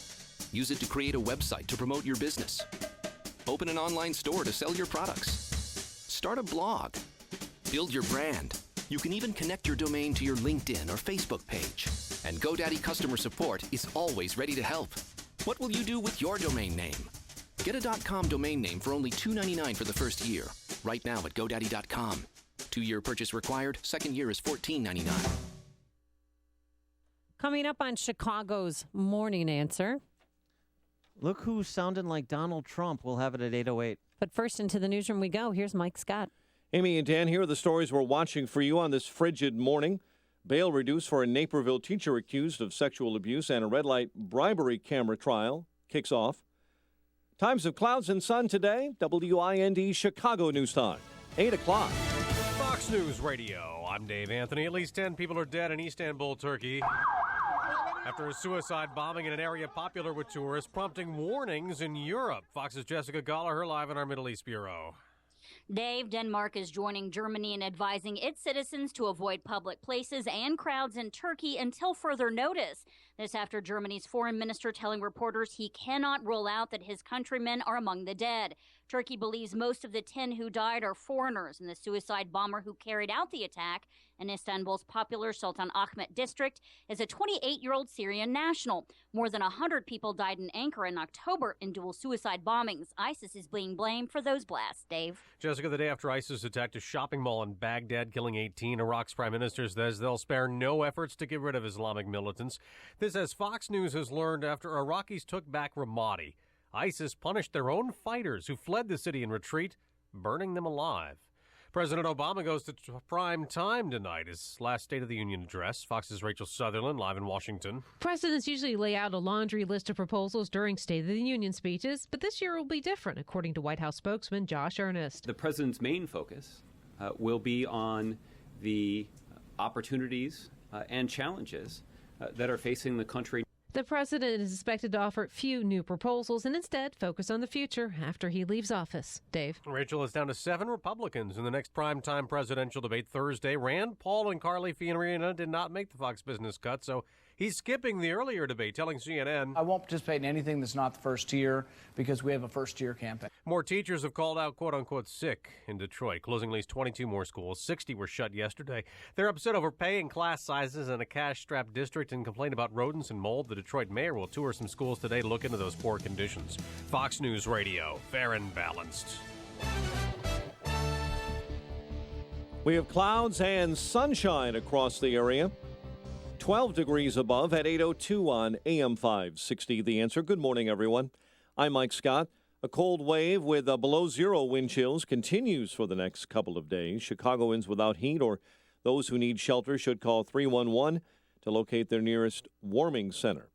Use it to create a website to promote your business. Open an online store to sell your products. Start a blog. Build your brand. You can even connect your domain to your LinkedIn or Facebook page. And GoDaddy customer support is always ready to help. What will you do with your domain name? Get a .com domain name for only $2.99 for the first year. Right now at GoDaddy.com. 2-year purchase required. Second year is $14.99. Coming up on Chicago's Morning Answer. Look who's sounding like Donald Trump. We'll have it at 8:08. But first, into the newsroom we go. Here's Mike Scott. Amy and Dan, here are the stories we're watching for you on this frigid morning. Bail reduced for a Naperville teacher accused of sexual abuse, and a red light bribery camera trial kicks off. Times of clouds and sun today. WIND Chicago News Time. 8 o'clock. Fox News Radio. I'm Dave Anthony. At least 10 people are dead in Istanbul, Turkey, after a suicide bombing in an area popular with tourists, prompting warnings in Europe. Fox's Jessica Gallagher live in our Middle East Bureau. Dave, Denmark is joining Germany in advising its citizens to avoid public places and crowds in Turkey until further notice. This after Germany's foreign minister telling reporters he cannot rule out that his countrymen are among the dead. Turkey believes most of the 10 who died are foreigners, and the suicide bomber who carried out the attack in Istanbul's popular Sultan Ahmet district is a 28-year-old Syrian national. More than 100 people died in Ankara in October in dual suicide bombings. ISIS is being blamed for those blasts. Dave? Jessica, the day after ISIS attacked a shopping mall in Baghdad, killing 18, Iraq's prime minister says they'll spare no efforts to get rid of Islamic militants. This, as Fox News has learned after Iraqis took back Ramadi. ISIS punished their own fighters who fled the city in retreat, burning them alive. President Obama goes to prime time tonight, his last State of the Union address. Fox's Rachel Sutherland live in Washington. Presidents usually lay out a laundry list of proposals during State of the Union speeches, but this year will be different, according to White House spokesman Josh Earnest. The president's main focus will be on the opportunities and challenges that are facing the country. The president is expected to offer few new proposals and instead focus on the future after he leaves office. Dave? Rachel is down to 7 Republicans in the next primetime presidential debate Thursday. Rand Paul and Carly Fiorina did not make the Fox Business cut, so He's skipping the earlier debate, telling CNN, I won't participate in anything that's not the first tier because we have a first tier campaign. More teachers have called out quote-unquote sick in Detroit, closing at least 22 more schools. 60 were shut yesterday. They're upset over pay and class sizes in a cash-strapped district and complain about rodents and mold. The Detroit mayor will tour some schools today to look into those poor conditions. Fox News Radio, fair and balanced. We have clouds and sunshine across the area. 12 degrees above at 8:02 on AM 560. The Answer. Good morning, everyone. I'm Mike Scott. A cold wave with below zero wind chills continues for the next couple of days. Chicagoans without heat or those who need shelter should call 311 to locate their nearest warming center.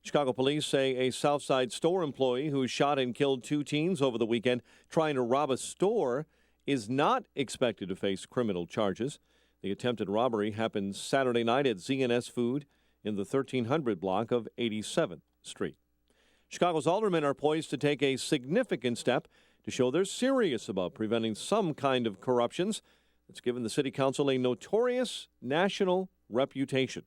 Chicago police say a Southside store employee who shot and killed 2 teens over the weekend trying to rob a store is not expected to face criminal charges. The attempted robbery happened Saturday night at Z&S Food in the 1300 block of 87th Street. Chicago's aldermen are poised to take a significant step to show they're serious about preventing some kind of corruptions that's given the city council a notorious national reputation.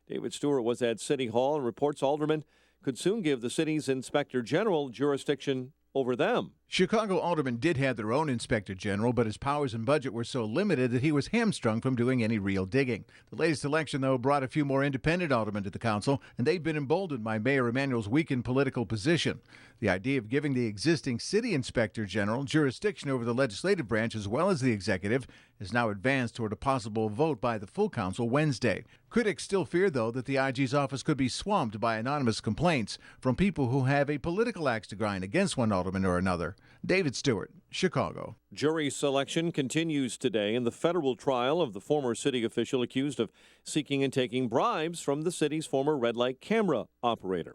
David Stewart was at City Hall and reports aldermen could soon give the city's inspector general jurisdiction over them. Chicago aldermen did have their own inspector general, but his powers and budget were so limited that he was hamstrung from doing any real digging. The latest election, though, brought a few more independent aldermen to the council, and they've been emboldened by Mayor Emanuel's weakened political position. The idea of giving the existing city inspector general jurisdiction over the legislative branch as well as the executive is now advanced toward a possible vote by the full council Wednesday. Critics still fear, though, that the IG's office could be swamped by anonymous complaints from people who have a political axe to grind against one alderman or another. David Stewart, Chicago. Jury selection continues today in the federal trial of the former city official accused of seeking and taking bribes from the city's former red light camera operator.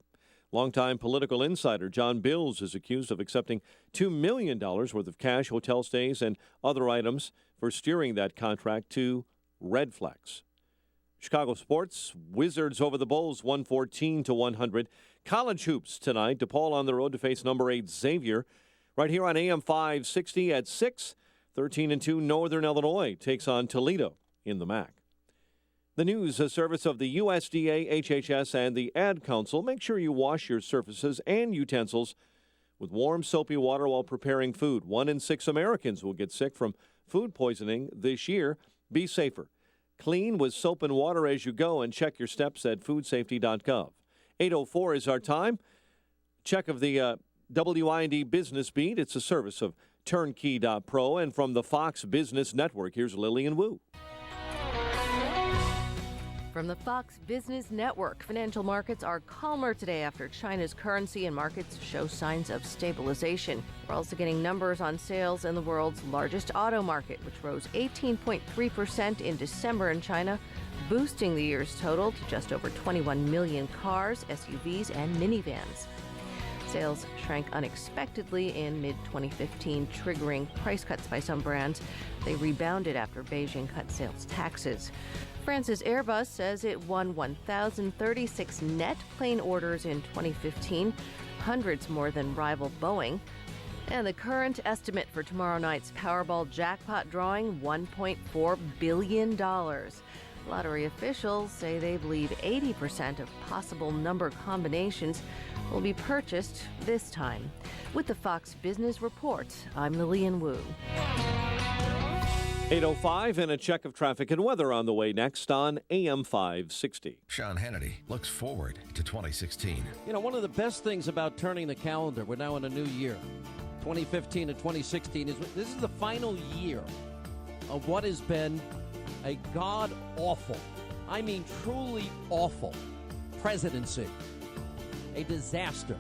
Longtime political insider John Bills is accused of accepting $2 million worth of cash, hotel stays, and other items for steering that contract to Red Flex. Chicago sports, Wizards over the Bulls 114-100. College hoops tonight. DePaul on the road to face number 8 Xavier. Right here on AM 560 at 6, 13-2 Northern Illinois takes on Toledo in the MAC. The news, a service of the USDA, HHS, and the Ad Council. Make sure you wash your surfaces and utensils with warm, soapy water while preparing food. 1 in 6 Americans will get sick from food poisoning this year. Be safer. Clean with soap and water as you go, and check your steps at foodsafety.gov. 8:04 is our time. Check of the WIND Business Beat. It's a service of Turnkey.pro, and from the Fox Business Network, here's Lillian Wu. From the Fox Business Network, financial markets are calmer today after China's currency and markets show signs of stabilization. We're also getting numbers on sales in the world's largest auto market, which rose 18.3% in December in China, boosting the year's total to just over 21 million cars, SUVs, and minivans. Sales shrank unexpectedly in mid-2015, triggering price cuts by some brands. They rebounded after Beijing cut sales taxes. France's Airbus says it won 1,036 net plane orders in 2015, hundreds more than rival Boeing. And the current estimate for tomorrow night's Powerball jackpot drawing, $1.4 billion. Lottery officials say they believe 80% of possible number combinations will be purchased this time. With the Fox Business Report, I'm Lillian Wu. 8:05 and a check of traffic and weather on the way next on AM 560. Sean Hannity looks forward to 2016. You know, one of the best things about turning the calendar, we're now in a new year, 2015 to 2016, this is the final year of what has been a god-awful, I mean truly awful, presidency. A disaster.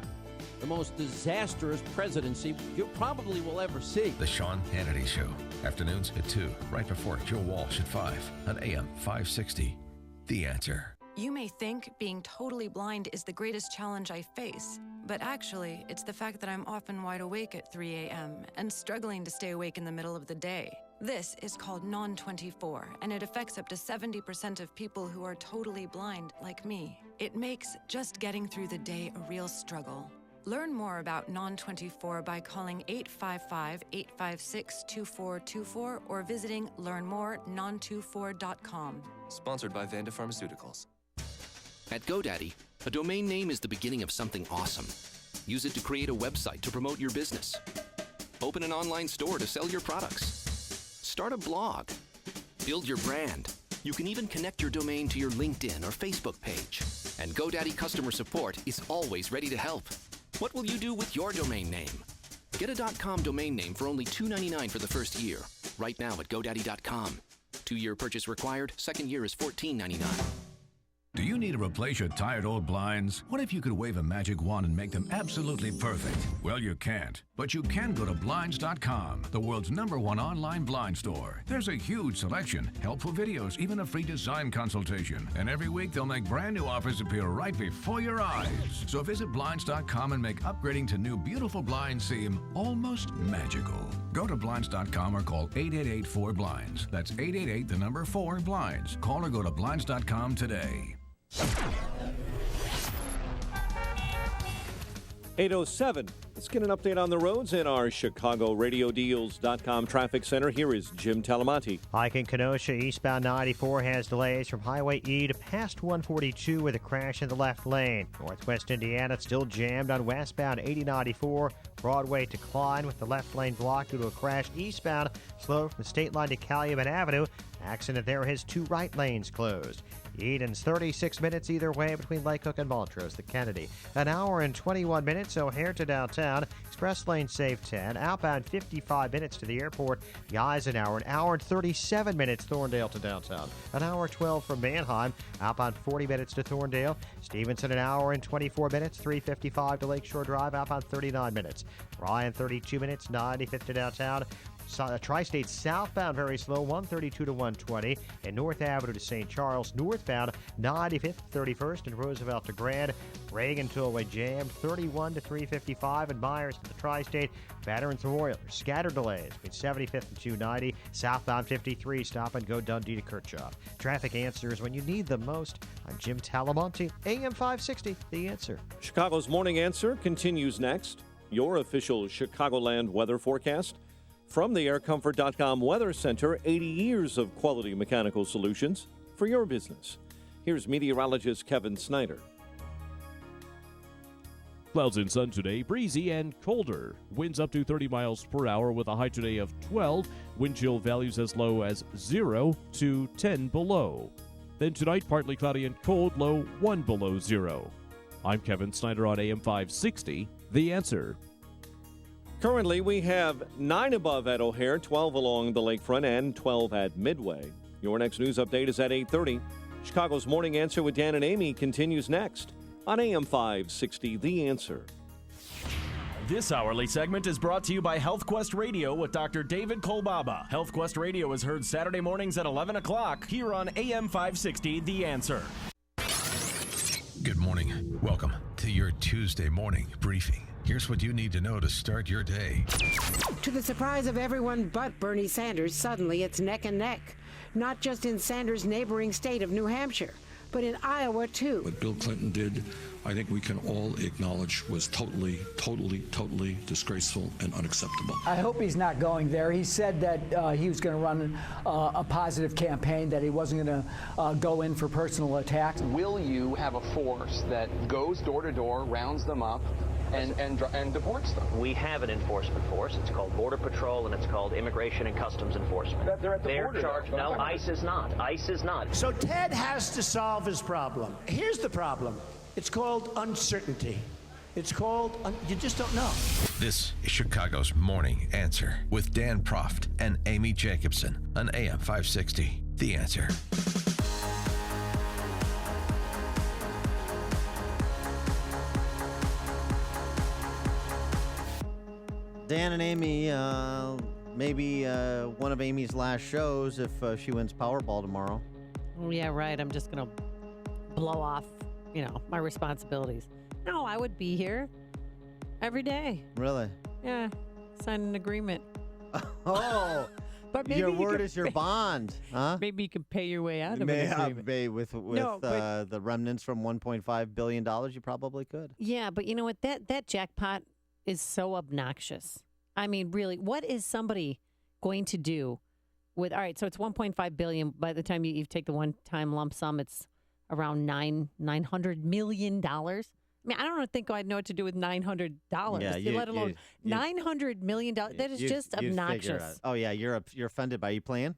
The most disastrous presidency you probably will ever see. The Sean Hannity Show. Afternoons at 2, right before Joe Walsh at 5 on AM 560. The Answer. You may think being totally blind is the greatest challenge I face, but actually, it's the fact that I'm often wide awake at 3 a.m. and struggling to stay awake in the middle of the day. This is called Non-24, and it affects up to 70% of people who are totally blind, like me. It makes just getting through the day a real struggle. Learn more about Non-24 by calling 855-856-2424 or visiting learnmorenon24.com. Sponsored by Vanda Pharmaceuticals. At GoDaddy, a domain name is the beginning of something awesome. Use it to create a website to promote your business. Open an online store to sell your products. Start a blog. Build your brand. You can even connect your domain to your LinkedIn or Facebook page. And GoDaddy customer support is always ready to help. What will you do with your domain name? Get a .com domain name for only $2.99 for the first year. Right now at GoDaddy.com. 2-year purchase required. Second year is $14.99. Do you need to replace your tired old blinds? What if you could wave a magic wand and make them absolutely perfect? Well, you can't. But you can go to Blinds.com, the world's #1 online blind store. There's a huge selection, helpful videos, even a free design consultation. And every week they'll make brand new offers appear right before your eyes. So visit Blinds.com and make upgrading to new beautiful blinds seem almost magical. Go to Blinds.com or call 888-4BLINDS. That's 888-4BLINDS. Call or go to Blinds.com today. 8:07. Let's get an update on the roads in our ChicagoRadioDeals.com traffic center. Here is Jim Talamonte. Pike in Kenosha, eastbound 94 has delays from Highway E to past 142 with a crash in the left lane. Northwest Indiana still jammed on westbound 8094. Broadway to Klein with the left lane blocked due to a crash eastbound, slow from the state line to Calumet Avenue. Accident there has 2 right lanes closed. Eden's 36 minutes either way between Lake Hook and Montrose, the Kennedy. An hour and 21 minutes, O'Hare to downtown. Express lane save 10. Outbound 55 minutes to the airport. Guys an hour and 37 minutes Thorndale to downtown. An hour 12 from Manheim. Outbound 40 minutes to Thorndale. Stevenson an hour and 24 minutes. 3:55 to Lakeshore Drive. Outbound 39 minutes. Ryan 32 minutes. 95th to downtown. Tri-State southbound very slow, 132 to 120, and North Avenue to St. Charles. Northbound 95th, 31st, and Roosevelt to Grand. Reagan Tollway jammed 31 to 355, and Myers to the Tri-State. Veterans to Royalers. Scattered delays between 75th and 290. Southbound 53, stop and go Dundee to Kirchhoff. Traffic answers when you need them most. I'm Jim Talamonte, AM 560, The Answer. Chicago's Morning Answer continues next. Your official Chicagoland weather forecast. From the AirComfort.com Weather Center, 80 years of quality mechanical solutions for your business. Here's meteorologist Kevin Snyder. Clouds and sun today, breezy and colder. Winds up to 30 miles per hour with a high today of 12. Wind chill values as low as 0 to 10 below. Then tonight, partly cloudy and cold, low 1 below 0. I'm Kevin Snyder on AM 560, The Answer. Currently, we have 9 above at O'Hare, 12 along the lakefront, and 12 at Midway. Your next news update is at 8:30. Chicago's Morning Answer with Dan and Amy continues next on AM 560, The Answer. This hourly segment is brought to you by HealthQuest Radio with Dr. David Kolbaba. HealthQuest Radio is heard Saturday mornings at 11 o'clock here on AM 560, The Answer. Good morning. Welcome to your Tuesday morning briefing. Here's what you need to know to start your day. To the surprise of everyone but Bernie Sanders, suddenly it's neck and neck. Not just in Sanders' neighboring state of New Hampshire, but in Iowa, too. What Bill Clinton did, I think we can all acknowledge was totally disgraceful and unacceptable. I hope he's not going there. He said that he was going to run a positive campaign, that he wasn't going to go in for personal attacks. Will you have a force that goes door to door, rounds them up, and deports them? We have an enforcement force. It's called Border Patrol, and it's called Immigration and Customs Enforcement. They're at the border. Charged. No, ICE is not. ICE is not. So Ted has to solve his problem. Here's the problem. It's called uncertainty. It's called, you just don't know. This is Chicago's Morning Answer with Dan Proft and Amy Jacobson on AM 560, The Answer. Dan and Amy, maybe one of Amy's last shows if she wins Powerball tomorrow. Oh, yeah, right. I'm just going to blow off, my responsibilities. No, I would be here every day. Really? Yeah. Sign an agreement. Oh, but maybe your word is your bond, huh? Maybe you can pay your way out of an agreement. With the remnants from $1.5 billion, you probably could. Yeah, but you know what? That jackpot is so obnoxious. I mean, really, what is somebody going to do with? All right, so it's $1.5 billion. By the time you take the one-time lump sum, it's around $900 million. I mean, I don't think I'd know what to do with $900. Yeah, let alone $900 million. That is just you'd figure it out. obnoxious. Oh yeah, you're offended by you playing?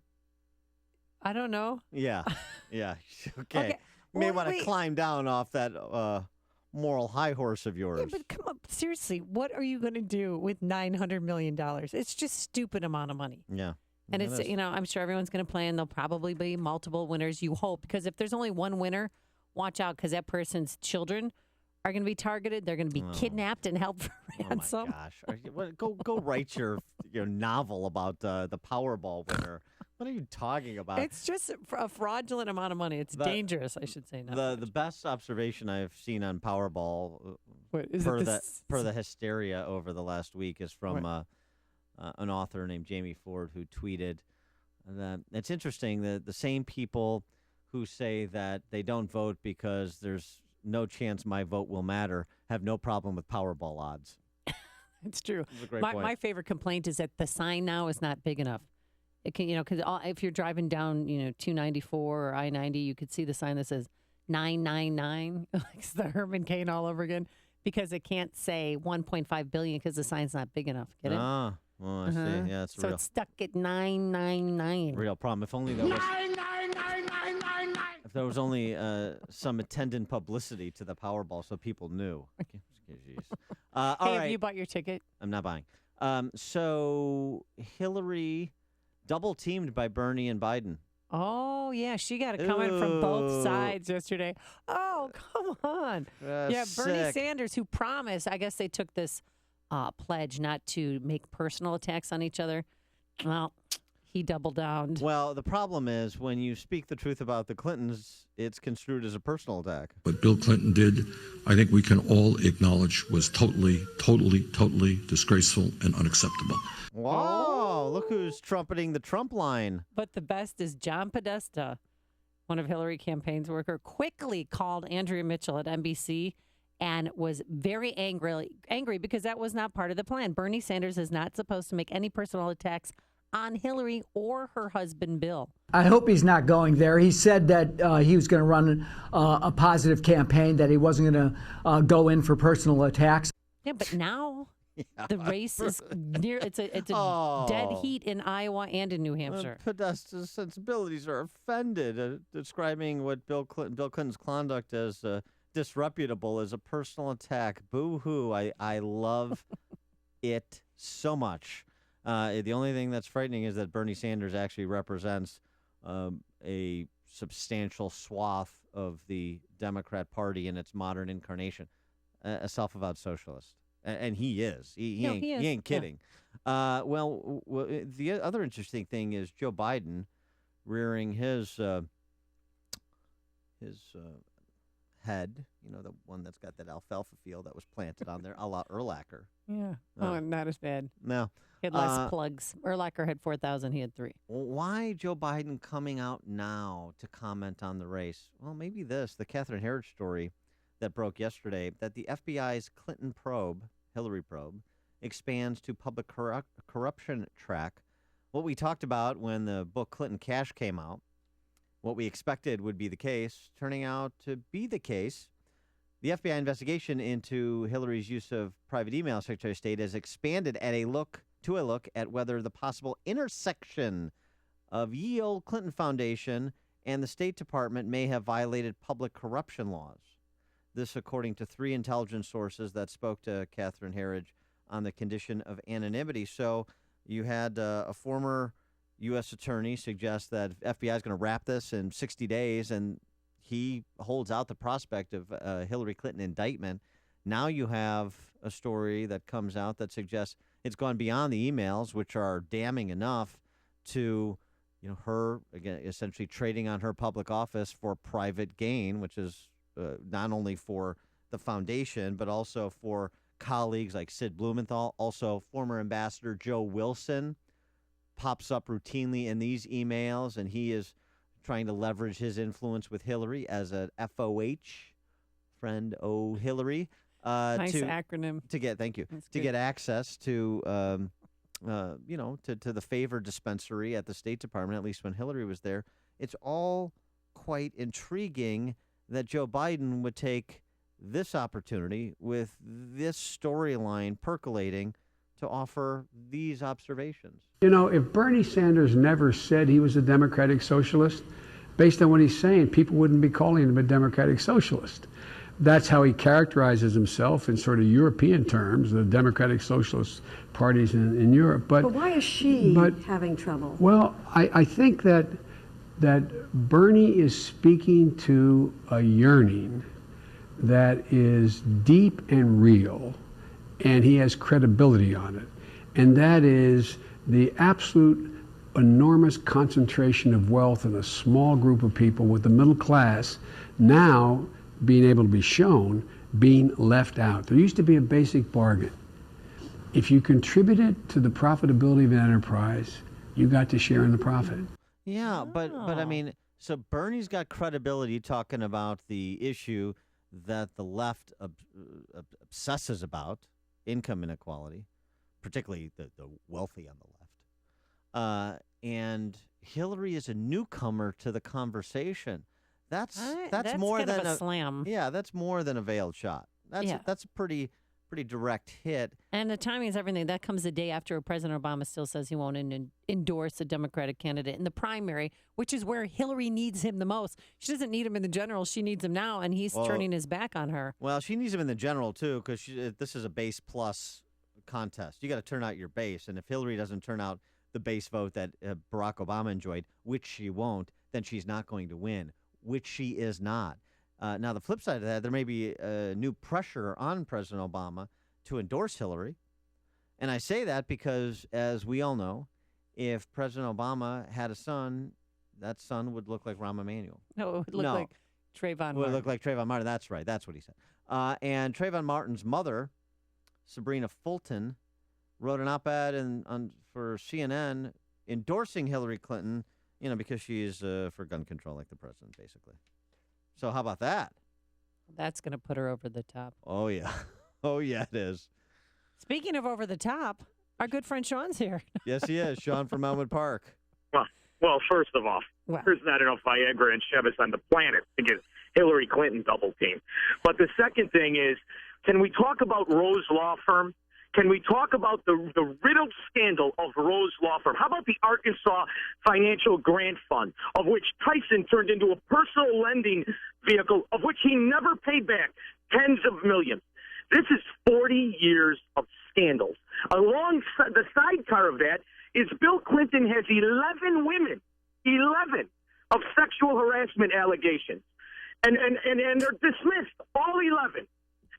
I don't know. Yeah, yeah. Okay. Okay, You may well, want to wait. climb down off that moral high horse of yours. Yeah, but come on, seriously, what are you going to do with $900 million? It's just stupid amount of money. Yeah. And It it's, is. I'm sure everyone's going to play, and there'll probably be multiple winners, you hope. Because if there's only one winner, watch out, because that person's children are going to be targeted. They're going to be kidnapped and held for ransom. Oh, my gosh. Go write your novel about the Powerball winner. What are you talking about? It's just a fraudulent amount of money. It's dangerous, I should say. The best observation I've seen on Powerball Is per it the hysteria over the last week is from an author named Jamie Ford, who tweeted that it's interesting that the same people who say that they don't vote because there's no chance my vote will matter have no problem with Powerball odds. It's true. That's a great my, point. my favorite complaint is that the sign now is not big enough. It can, because if you're driving down, 294 or I-90, you could see the sign that says 999, like it's the Herman Cain all over again, because it can't say 1.5 billion because the sign's not big enough. Get it? Ah, well, I see. Yeah, it's so real. it's stuck at 999. Real problem. If only there was. If there was only some attendant publicity to the Powerball, so people knew. Jeez. All Hey, right. have you bought your ticket? I'm not buying. So Hillary double teamed by Bernie and Biden. Oh, yeah. She got it coming from both Ooh. sides yesterday. Oh, come on. Yeah, Bernie sick. Sanders, who promised, I guess they took this pledge not to make personal attacks on each other. Well, he doubled down. Well, the problem is when you speak the truth about the Clintons, it's construed as a personal attack. What Bill Clinton did, I think we can all acknowledge was totally disgraceful and unacceptable. Wow, look who's trumpeting the Trump line. But the best is John Podesta, one of Hillary campaign's worker, quickly called Andrea Mitchell at NBC and was very angry because that was not part of the plan. Bernie Sanders is not supposed to make any personal attacks on Hillary or her husband, Bill. I hope he's not going there. He said that he was going to run a positive campaign, that he wasn't going to go in for personal attacks. Yeah, but now the race is near. It's a dead heat in Iowa and in New Hampshire. Podesta's sensibilities are offended, describing what Bill Clinton's conduct as disreputable as a personal attack. Boo-hoo. I love it so much. The only thing that's frightening is that Bernie Sanders actually represents a substantial swath of the Democrat Party in its modern incarnation, a self-avowed socialist. And he is. He ain't kidding. Yeah. The other interesting thing is Joe Biden rearing his head, the one that's got that alfalfa field that was planted on there, a la Urlacher. Yeah. Not as bad. No. He had less plugs. Urlacher had 4,000. He had 3. Why Joe Biden coming out now to comment on the race? Well, maybe the Catherine Herridge story that broke yesterday, that the FBI's Clinton probe, Hillary probe, expands to public corruption track. What we talked about when the book Clinton Cash came out, what we expected would be the case, turning out to be the case. The FBI investigation into Hillary's use of private email, Secretary of State, has expanded at a look at whether the possible intersection of ye olde Clinton Foundation and the State Department may have violated public corruption laws. This, according to 3 intelligence sources that spoke to Catherine Herridge on the condition of anonymity. So you had a former U.S. attorney suggest that FBI is going to wrap this in 60 days, and he holds out the prospect of a Hillary Clinton indictment. Now you have a story that comes out that suggests it's gone beyond the emails, which are damning enough, to her, again, essentially trading on her public office for private gain, which is not only for the foundation, but also for colleagues like Sid Blumenthal. Also, former Ambassador Joe Wilson pops up routinely in these emails, and he is trying to leverage his influence with Hillary as an FOH, friend O Hillary. Nice acronym. To get, thank you, That's to good. get access to, to the favor dispensary at the State Department, at least when Hillary was there. It's all quite intriguing that Joe Biden would take this opportunity with this storyline percolating to offer these observations. You know, if Bernie Sanders never said he was a democratic socialist, based on what he's saying, people wouldn't be calling him a democratic socialist. That's how he characterizes himself in sort of European terms, the democratic socialist parties in Europe. But why is she having trouble? Well, I think that Bernie is speaking to a yearning that is deep and real, and he has credibility on it. And that is the absolute enormous concentration of wealth in a small group of people, with the middle class now being able to be shown being left out. There used to be a basic bargain. If you contributed to the profitability of an enterprise, you got to share in the profit. Yeah, but I mean, so Bernie's got credibility talking about the issue that the left obsesses about, income inequality, particularly the wealthy on the left. And Hillary is a newcomer to the conversation. That's more kind than of a slam. Yeah, that's more than a veiled shot. That's a pretty direct hit. And the timing is everything. That comes the day after President Obama still says he won't endorse a Democratic candidate in the primary, which is where Hillary needs him the most. She doesn't need him in the general. She needs him now, and he's turning his back on her. Well, she needs him in the general, too, because this is a base plus contest. You got to turn out your base. And if Hillary doesn't turn out the base vote that Barack Obama enjoyed, which she won't, then she's not going to win, which she is not. Now, the flip side of that, there may be new pressure on President Obama to endorse Hillary. And I say that because, as we all know, if President Obama had a son, that son would look like Rahm Emanuel. No, it would look like Trayvon Martin. It would look like Trayvon Martin. That's right. That's what he said. And Trayvon Martin's mother, Sabrina Fulton, wrote an op-ed for CNN endorsing Hillary Clinton, because she is for gun control like the president, basically. So how about that? That's going to put her over the top. Oh, yeah. Oh, yeah, it is. Speaking of over the top, our good friend Sean's here. Yes, he is. Sean from Elmwood Park. Well, first of all, there's not enough Viagra and Chevys on the planet to get Hillary Clinton double team. But the second thing is, can we talk about Rose Law Firm? Can we talk about the riddled scandal of Rose Law Firm? How about the Arkansas Financial Grant Fund, of which Tyson turned into a personal lending vehicle, of which he never paid back tens of millions? This is 40 years of scandals. Alongside the sidecar of that is Bill Clinton has 11 women, 11 of sexual harassment allegations, and they're dismissed, all 11,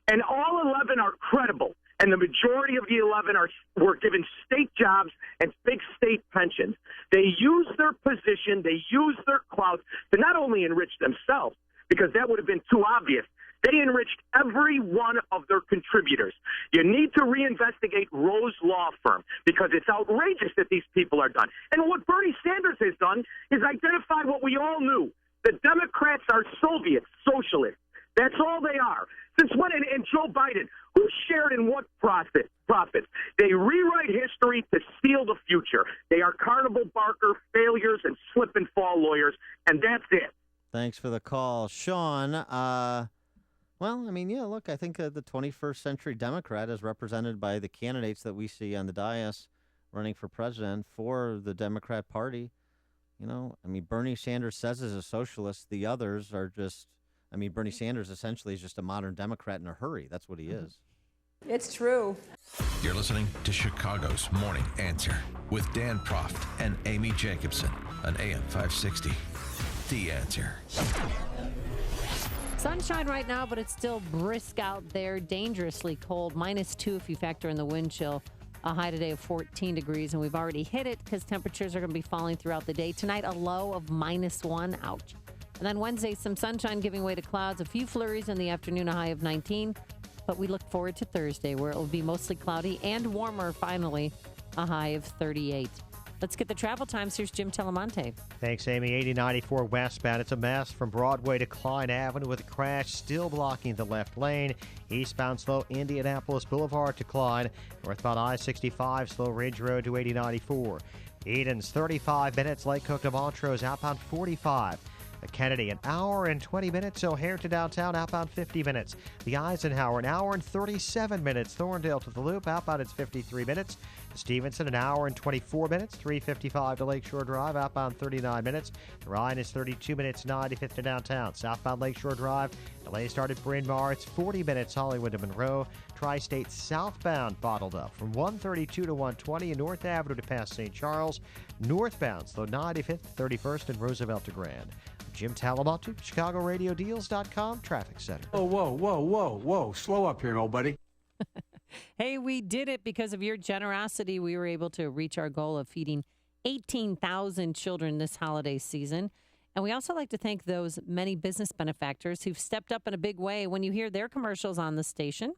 and all 11 are credible. And the majority of the 11 were given state jobs and big state pensions. They use their position, they use their clout to not only enrich themselves, because that would have been too obvious. They enriched every one of their contributors. You need to reinvestigate Rose Law Firm, because it's outrageous that these people are done. And what Bernie Sanders has done is identify what we all knew. The Democrats are Soviets, socialists. That's all they are. Since when? And Joe Biden, who shared in what profits? They rewrite history to steal the future. They are carnival barker, failures, and slip and fall lawyers, and that's it. Thanks for the call, Sean. Look, I think the 21st century Democrat is represented by the candidates that we see on the dais running for president for the Democrat Party. Bernie Sanders says he's a socialist. The others are just... Bernie Sanders essentially is just a modern Democrat in a hurry. That's what he is. It's true. You're listening to Chicago's Morning Answer with Dan Proft and Amy Jacobson on AM 560. The Answer. Sunshine right now, but it's still brisk out there, dangerously cold. -2 if you factor in the wind chill. A high today of 14 degrees, and we've already hit it because temperatures are going to be falling throughout the day. Tonight, a low of -1. Ouch. And then Wednesday, some sunshine giving way to clouds, a few flurries in the afternoon, a high of 19. But we look forward to Thursday, where it will be mostly cloudy and warmer, finally, a high of 38. Let's get the travel times. Here's Jim Telemonte. Thanks, Amy. 8094 westbound. It's a mess from Broadway to Klein Avenue with a crash still blocking the left lane. Eastbound slow Indianapolis Boulevard to Klein. Northbound I-65 slow Ridge Road to 8094. Eden's 35 minutes. Lake Cook to Montrose outbound 45. The Kennedy, an hour and 20 minutes. O'Hare to downtown, outbound 50 minutes. The Eisenhower, an hour and 37 minutes. Thorndale to the Loop, outbound it's 53 minutes. Stevenson, an hour and 24 minutes. 355 to Lakeshore Drive, outbound 39 minutes. The Rhine is 32 minutes, 95th to downtown. Southbound Lakeshore Drive, delay started Bryn Mawr. It's 40 minutes, Hollywood to Monroe. Tri-State southbound bottled up from 132 to 120 and North Avenue to past St. Charles. Northbound, slow 95th, 31st, and Roosevelt to Grand. Jim Talamonte, ChicagoRadioDeals.com, Traffic Center. Whoa. Slow up here, old buddy. Hey, we did it because of your generosity. We were able to reach our goal of feeding 18,000 children this holiday season. And we also like to thank those many business benefactors who've stepped up in a big way when you hear their commercials on the station.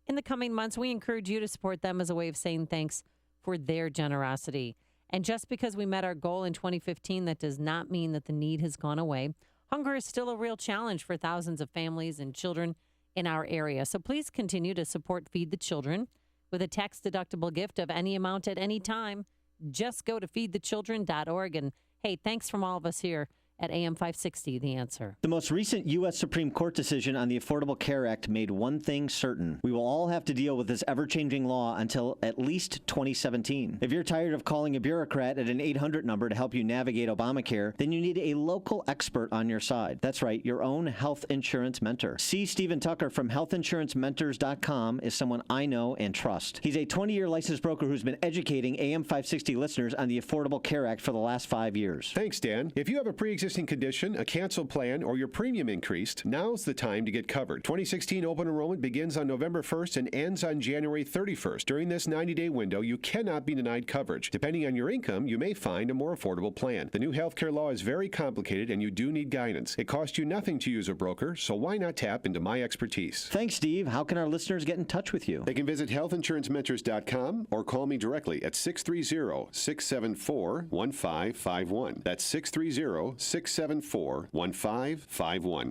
In the coming months, we encourage you to support them as a way of saying thanks for their generosity. And just because we met our goal in 2015, that does not mean that the need has gone away. Hunger is still a real challenge for thousands of families and children in our area. So please continue to support Feed the Children with a tax-deductible gift of any amount at any time. Just go to feedthechildren.org. And hey, thanks from all of us here at AM 560, The Answer. The most recent U.S. Supreme Court decision on the Affordable Care Act made one thing certain. We will all have to deal with this ever-changing law until at least 2017. If you're tired of calling a bureaucrat at an 800 number to help you navigate Obamacare, then you need a local expert on your side. That's right, your own health insurance mentor. C. Stephen Tucker from healthinsurancementors.com is someone I know and trust. He's a 20-year licensed broker who's been educating AM 560 listeners on the Affordable Care Act for the last 5 years. Thanks, Dan. If you have a pre-existing condition, a canceled plan, or your premium increased, now's the time to get covered. 2016 open enrollment begins on November 1st and ends on January 31st. During this 90-day window, you cannot be denied coverage. Depending on your income, you may find a more affordable plan. The new healthcare law is very complicated and you do need guidance. It costs you nothing to use a broker, so why not tap into my expertise? Thanks, Steve. How can our listeners get in touch with you? They can visit healthinsurancementors.com or call me directly at 630-674-1551. That's 630-674-1551.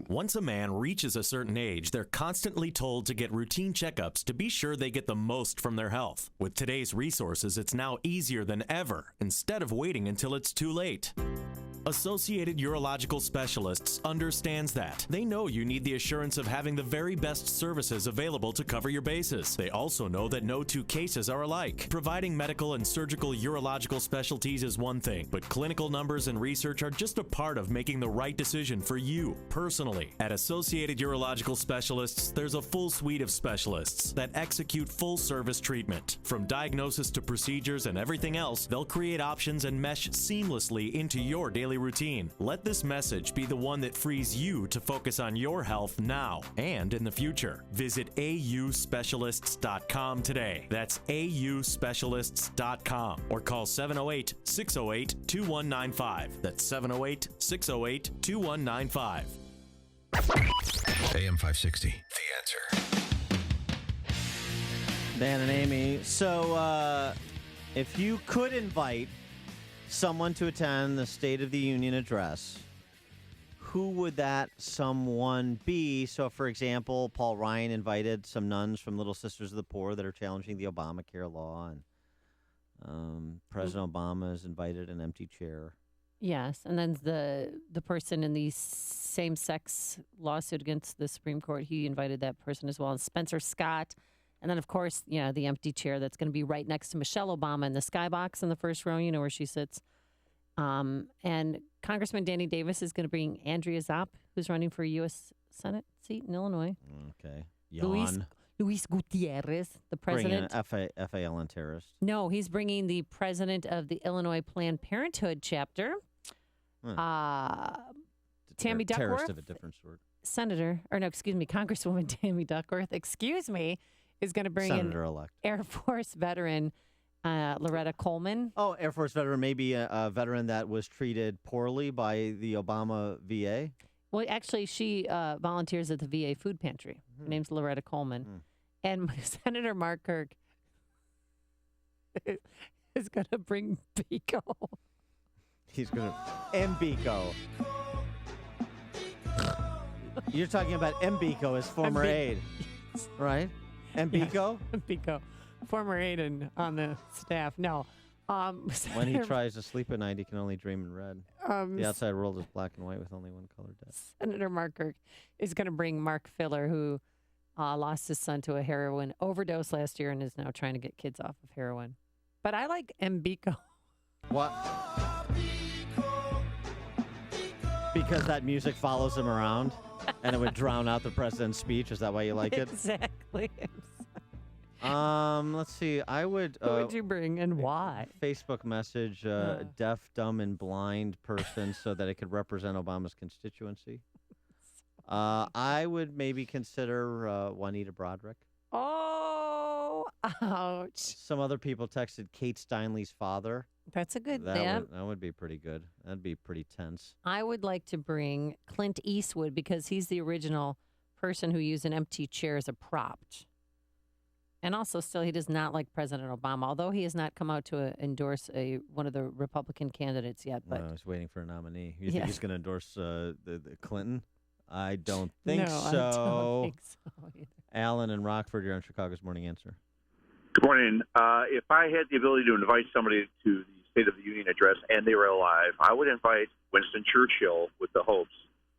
Once a man reaches a certain age, they're constantly told to get routine checkups to be sure they get the most from their health. With today's resources, it's now easier than ever, instead of waiting until it's too late. Associated Urological Specialists understands that. They know you need the assurance of having the very best services available to cover your bases. They also know that no two cases are alike. Providing medical and surgical urological specialties is one thing, but clinical numbers and research are just a part of making the right decision for you personally. At Associated Urological Specialists, there's a full suite of specialists that execute full-service treatment. From diagnosis to procedures and everything else, they'll create options and mesh seamlessly into your daily routine. Let this message be the one that frees you to focus on your health now and in the future. Visit auspecialists.com today. That's auspecialists.com or call 708-608-2195. That's 708-608-2195. AM 560, The Answer. Dan and Amy. So, if you could invite someone to attend the State of the Union address, who would that someone be? So, for example, Paul Ryan invited some nuns from Little Sisters of the Poor that are challenging the Obamacare law, and President Obama has invited an empty chair. Yes, and then the person in the same-sex lawsuit against the Supreme Court, he invited that person as well, and Spencer Scott. And then, of course, the empty chair that's going to be right next to Michelle Obama in the skybox in the first row, where she sits. And Congressman Danny Davis is going to bring Andrea Zopp, who's running for a U.S. Senate seat in Illinois. Okay. Luis Gutierrez, the president. Bringing an FALN terrorist. No, he's bringing the president of the Illinois Planned Parenthood chapter. Tammy Duckworth. Terrorist of a different sort. Congresswoman Tammy Duckworth, is going to bring Senator-elect. in Air Force veteran Loretta Coleman. Oh, Air Force veteran, maybe a veteran that was treated poorly by the Obama VA? Well, actually, she volunteers at the VA food pantry. Her name's Loretta Coleman. And Senator Mark Kirk is going to bring Biko. He's going to... Mbiko. You're talking about Mbiko, his former aide, right? Mbiko? Yes, Mbiko. Former aide on the staff. No. When he tries to sleep at night, he can only dream in red. The outside world is black and white with only one color dead. Senator Mark Kirk is going to bring Mark Filler, who lost his son to a heroin overdose last year and is now trying to get kids off of heroin. But I like Mbiko. What? Because that music follows him around and it would drown out the president's speech. Is that why you like it? Exactly. Let's see. I would. Who would you bring and why? Facebook message deaf, dumb, and blind person so that it could represent Obama's constituency. I would maybe consider Juanita Broderick. Oh, ouch. Some other people texted Kate Steinle's father. That's a good that would be pretty good. That'd be pretty tense. I would like to bring Clint Eastwood because he's the original person who used an empty chair as a prop. And also, still, he does not like President Obama, although he has not come out to endorse one of the Republican candidates yet. But I was waiting for a nominee. You think he's going to endorse the Clinton? I don't think so. I don't think so either. Alan and Rockford, you're on Chicago's Morning Answer. Good morning. If I had the ability to invite somebody to the State of the Union address and they were alive, I would invite Winston Churchill with the hopes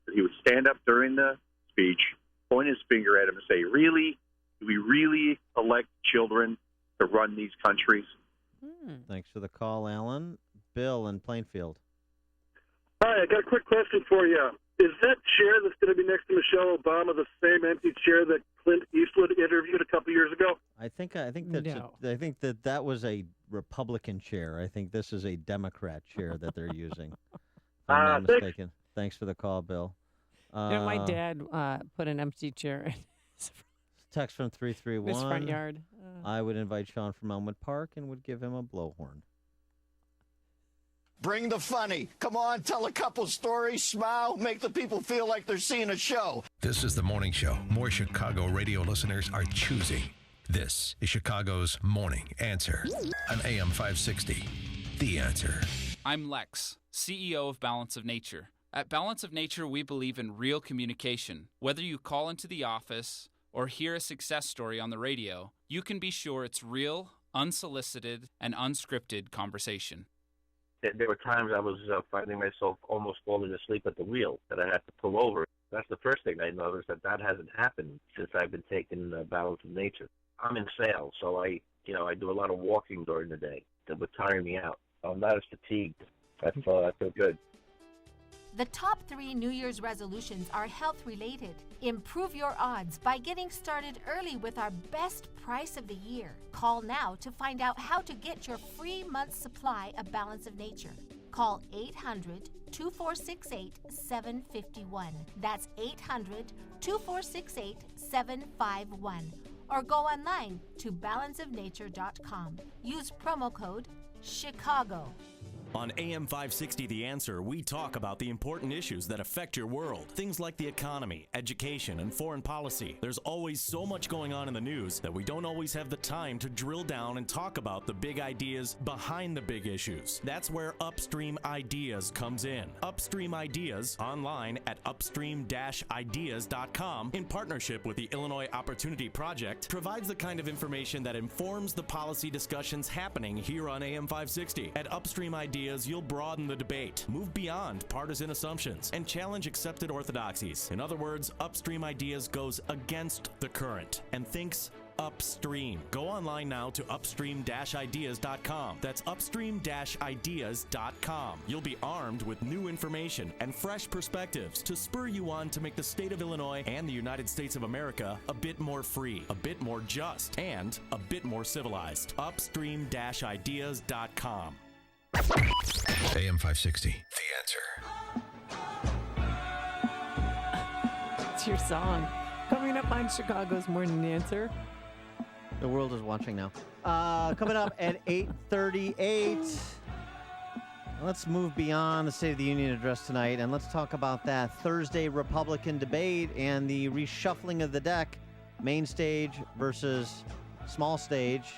that he would stand up during the speech, point his finger at him and say, really? Do we really elect children to run these countries? Thanks for the call, Alan. Bill in Plainfield. Hi, I got a quick question for you. Is that chair that's going to be next to Michelle Obama the same empty chair that Clint Eastwood interviewed a couple years ago? I think that was a Republican chair. I think this is a Democrat chair that they're using. If I'm not mistaken. Thanks for the call, Bill. My dad put an empty chair in text from 331. his front yard. I would invite Sean from Elmwood Park and would give him a blowhorn. Bring the funny. Come on, tell a couple stories, smile, make the people feel like they're seeing a show. This is the morning show more Chicago radio listeners are choosing. This is Chicago's Morning Answer on AM 560. The Answer. I'm Lex, CEO of Balance of Nature. At Balance of Nature, we believe in real communication. Whether you call into the office or hear a success story on the radio, you can be sure it's real, unsolicited, and unscripted conversation. There were times I was finding myself almost falling asleep at the wheel, that I had to pull over. That's the first thing I noticed, that hasn't happened since I've been taking Balance of Nature. I'm in sales, so I do a lot of walking during the day that would tire me out. I'm not as fatigued. I feel good. The top 3 New Year's resolutions are health-related. Improve your odds by getting started early with our best price of the year. Call now to find out how to get your free month's supply of Balance of Nature. Call 800-2468-751. That's 800-2468-751. Or go online to balanceofnature.com. Use promo code Chicago. On AM 560 The Answer, we talk about the important issues that affect your world. Things like the economy, education, and foreign policy. There's always so much going on in the news that we don't always have the time to drill down and talk about the big ideas behind the big issues. That's where Upstream Ideas comes in. Upstream Ideas, online at upstream-ideas.com, in partnership with the Illinois Opportunity Project, provides the kind of information that informs the policy discussions happening here on AM 560. At Upstream Ideas, you'll broaden the debate, move beyond partisan assumptions, and challenge accepted orthodoxies. In other words, Upstream Ideas goes against the current and thinks upstream. Go online now to upstream-ideas.com. That's upstream-ideas.com. You'll be armed with new information and fresh perspectives to spur you on to make the state of Illinois and the United States of America a bit more free, a bit more just, and a bit more civilized. Upstream-ideas.com. AM 560. The Answer. It's your song. Coming up on Chicago's Morning Answer. The world is watching now. Coming up at 8:38. Let's move beyond the State of the Union address tonight, and let's talk about that Thursday Republican debate and the reshuffling of the deck, main stage versus small stage.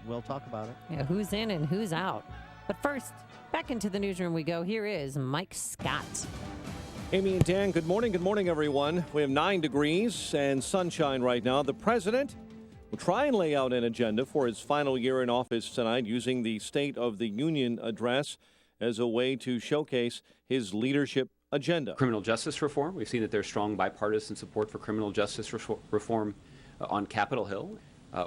We'll talk about it. Yeah, who's in and who's out. But first, back into the newsroom we go. Here is Mike Scott. Amy and Dan, good morning. Good morning, everyone. We have 9 degrees and sunshine right now. The president will try and lay out an agenda for his final year in office tonight using the State of the Union address. as a way to showcase his leadership agenda. Criminal justice reform. We've seen that there's strong bipartisan support for criminal justice reform on Capitol Hill.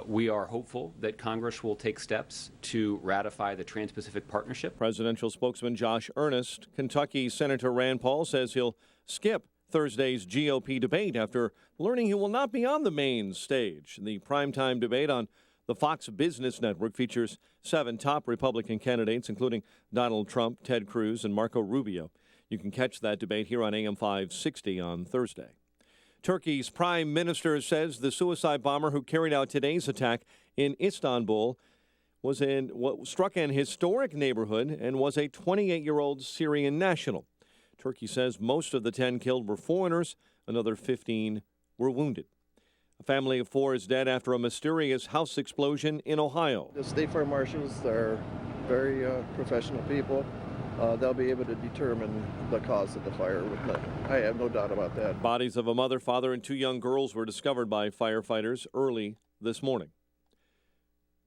We are hopeful that Congress will take steps to ratify the Trans-Pacific Partnership. Presidential spokesman Josh Earnest, Kentucky Senator Rand Paul says he'll skip Thursday's GOP debate after learning he will not be on the main stage. The primetime debate on the Fox Business Network features 7 top Republican candidates, including Donald Trump, Ted Cruz, and Marco Rubio. You can catch that debate here on AM 560 on Thursday. Turkey's prime minister says the suicide bomber who carried out today's attack in Istanbul struck an historic neighborhood and was a 28-year-old Syrian national. Turkey says most of the 10 killed were foreigners. Another 15 were wounded. A family of 4 is dead after a mysterious house explosion in Ohio. The state fire marshals are very professional people. They'll be able to determine the cause of the fire. I have no doubt about that. Bodies of a mother, father, and 2 young girls were discovered by firefighters early this morning.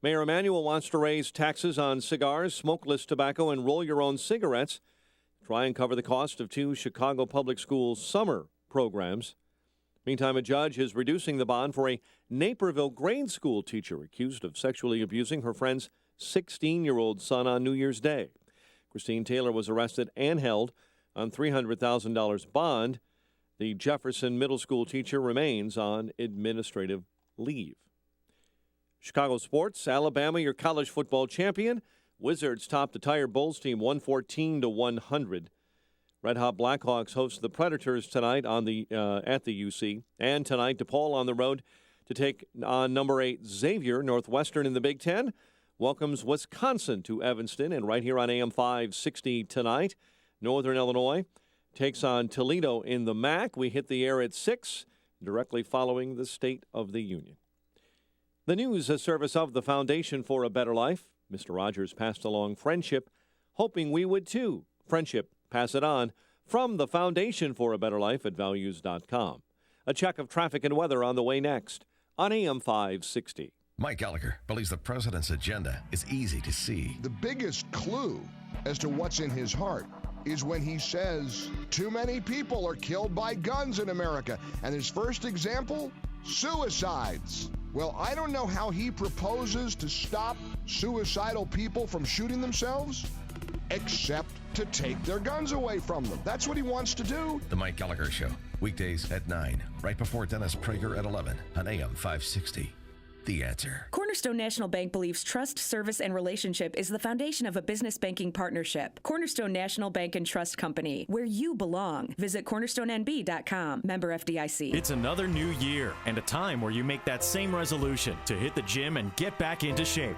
Mayor Emanuel wants to raise taxes on cigars, smokeless tobacco, and roll-your-own cigarettes. Try and cover the cost of 2 Chicago public schools summer programs. Meantime, a judge is reducing the bond for a Naperville grade school teacher accused of sexually abusing her friend's 16-year-old son on New Year's Day. Christine Taylor was arrested and held on $300,000 bond. The Jefferson Middle School teacher remains on administrative leave. Chicago sports, Alabama, your college football champion. Wizards topped the Tired Bulls team 114-100. Red Hot Blackhawks host the Predators tonight at the UC. And tonight, DePaul on the road to take on number 8 Xavier. Northwestern in the Big Ten welcomes Wisconsin to Evanston. And right here on AM 560 tonight, Northern Illinois takes on Toledo in the MAC. We hit the air at 6, directly following the State of the Union. The news, a service of the Foundation for a Better Life. Mr. Rogers passed along friendship, hoping we would too. Friendship, pass it on. From the Foundation for a Better Life at values.com. A check of traffic and weather on the way next on AM 560. Mike Gallagher believes the president's agenda is easy to see. The biggest clue as to what's in his heart is when he says too many people are killed by guns in America. And his first example, suicides. Well, I don't know how he proposes to stop suicidal people from shooting themselves, except to take their guns away from them. That's what he wants to do. The Mike Gallagher Show, weekdays at 9, right before Dennis Prager at 11 on AM 560. The Answer. Cornerstone National Bank believes trust, service, and relationship is the foundation of a business banking partnership. Cornerstone National Bank and Trust Company, where you belong. Visit cornerstonenb.com. Member FDIC. It's another new year and a time where you make that same resolution to hit the gym and get back into shape.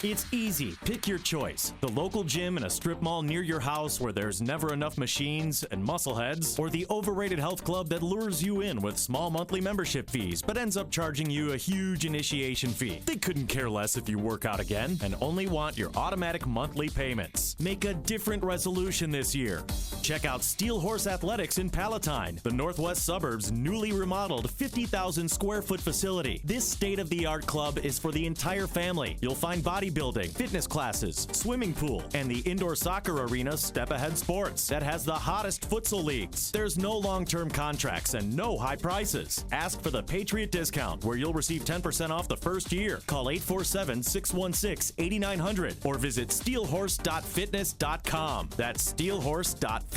It's easy. Pick your choice. The local gym in a strip mall near your house where there's never enough machines and muscle heads, or the overrated health club that lures you in with small monthly membership fees but ends up charging you a huge initiation fee. They couldn't care less if you work out again and only want your automatic monthly payments. Make a different resolution this year. Check out Steel Horse Athletics in Palatine, the northwest suburb's newly remodeled 50,000 square foot facility. This state-of-the-art club is for the entire family. You'll find bodybuilding, fitness classes, swimming pool, and the indoor soccer arena Step Ahead Sports that has the hottest futsal leagues. There's no long-term contracts and no high prices. Ask for the Patriot Discount, where you'll receive 10% off the first year. Call 847-616-8900 or visit steelhorse.fitness.com. That's steelhorse.fitness.com.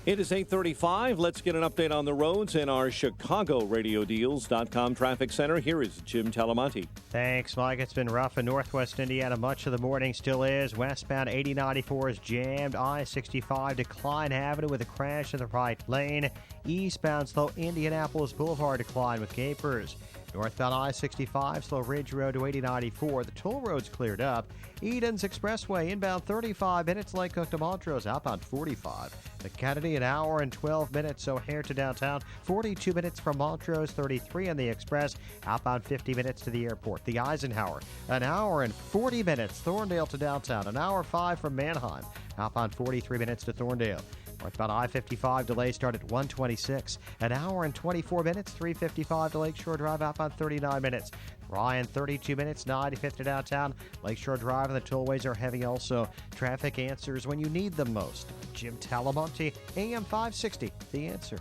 It is 8:35. Let's get an update on the roads in our ChicagoRadioDeals.com traffic center. Here is Jim Talamonte. Thanks, Mike. It's been rough in northwest Indiana. Much of the morning still is. Westbound 8094 is jammed. I-65 Decline Avenue with a crash in the right lane. Eastbound slow Indianapolis Boulevard decline with Gapers. Northbound I-65, slow Ridge Road to 8094. The toll road's cleared up. Edens Expressway, inbound 35 minutes. Lake Cook to Montrose, outbound 45. The Kennedy, an hour and 12 minutes. O'Hare to downtown, 42 minutes from Montrose, 33 on the Express. Outbound 50 minutes to the airport. The Eisenhower, an hour and 40 minutes. Thorndale to downtown, an hour 5 from Manheim. Outbound 43 minutes to Thorndale. Northbound I-55 delays start at 1:26. An hour and 24 minutes, 3:55 to Lakeshore Drive, outbound 39 minutes. Ryan, 32 minutes, 95th to downtown. Lakeshore Drive and the tollways are heavy also. Traffic answers when you need them most. Jim Talamonte, AM 560, The Answer.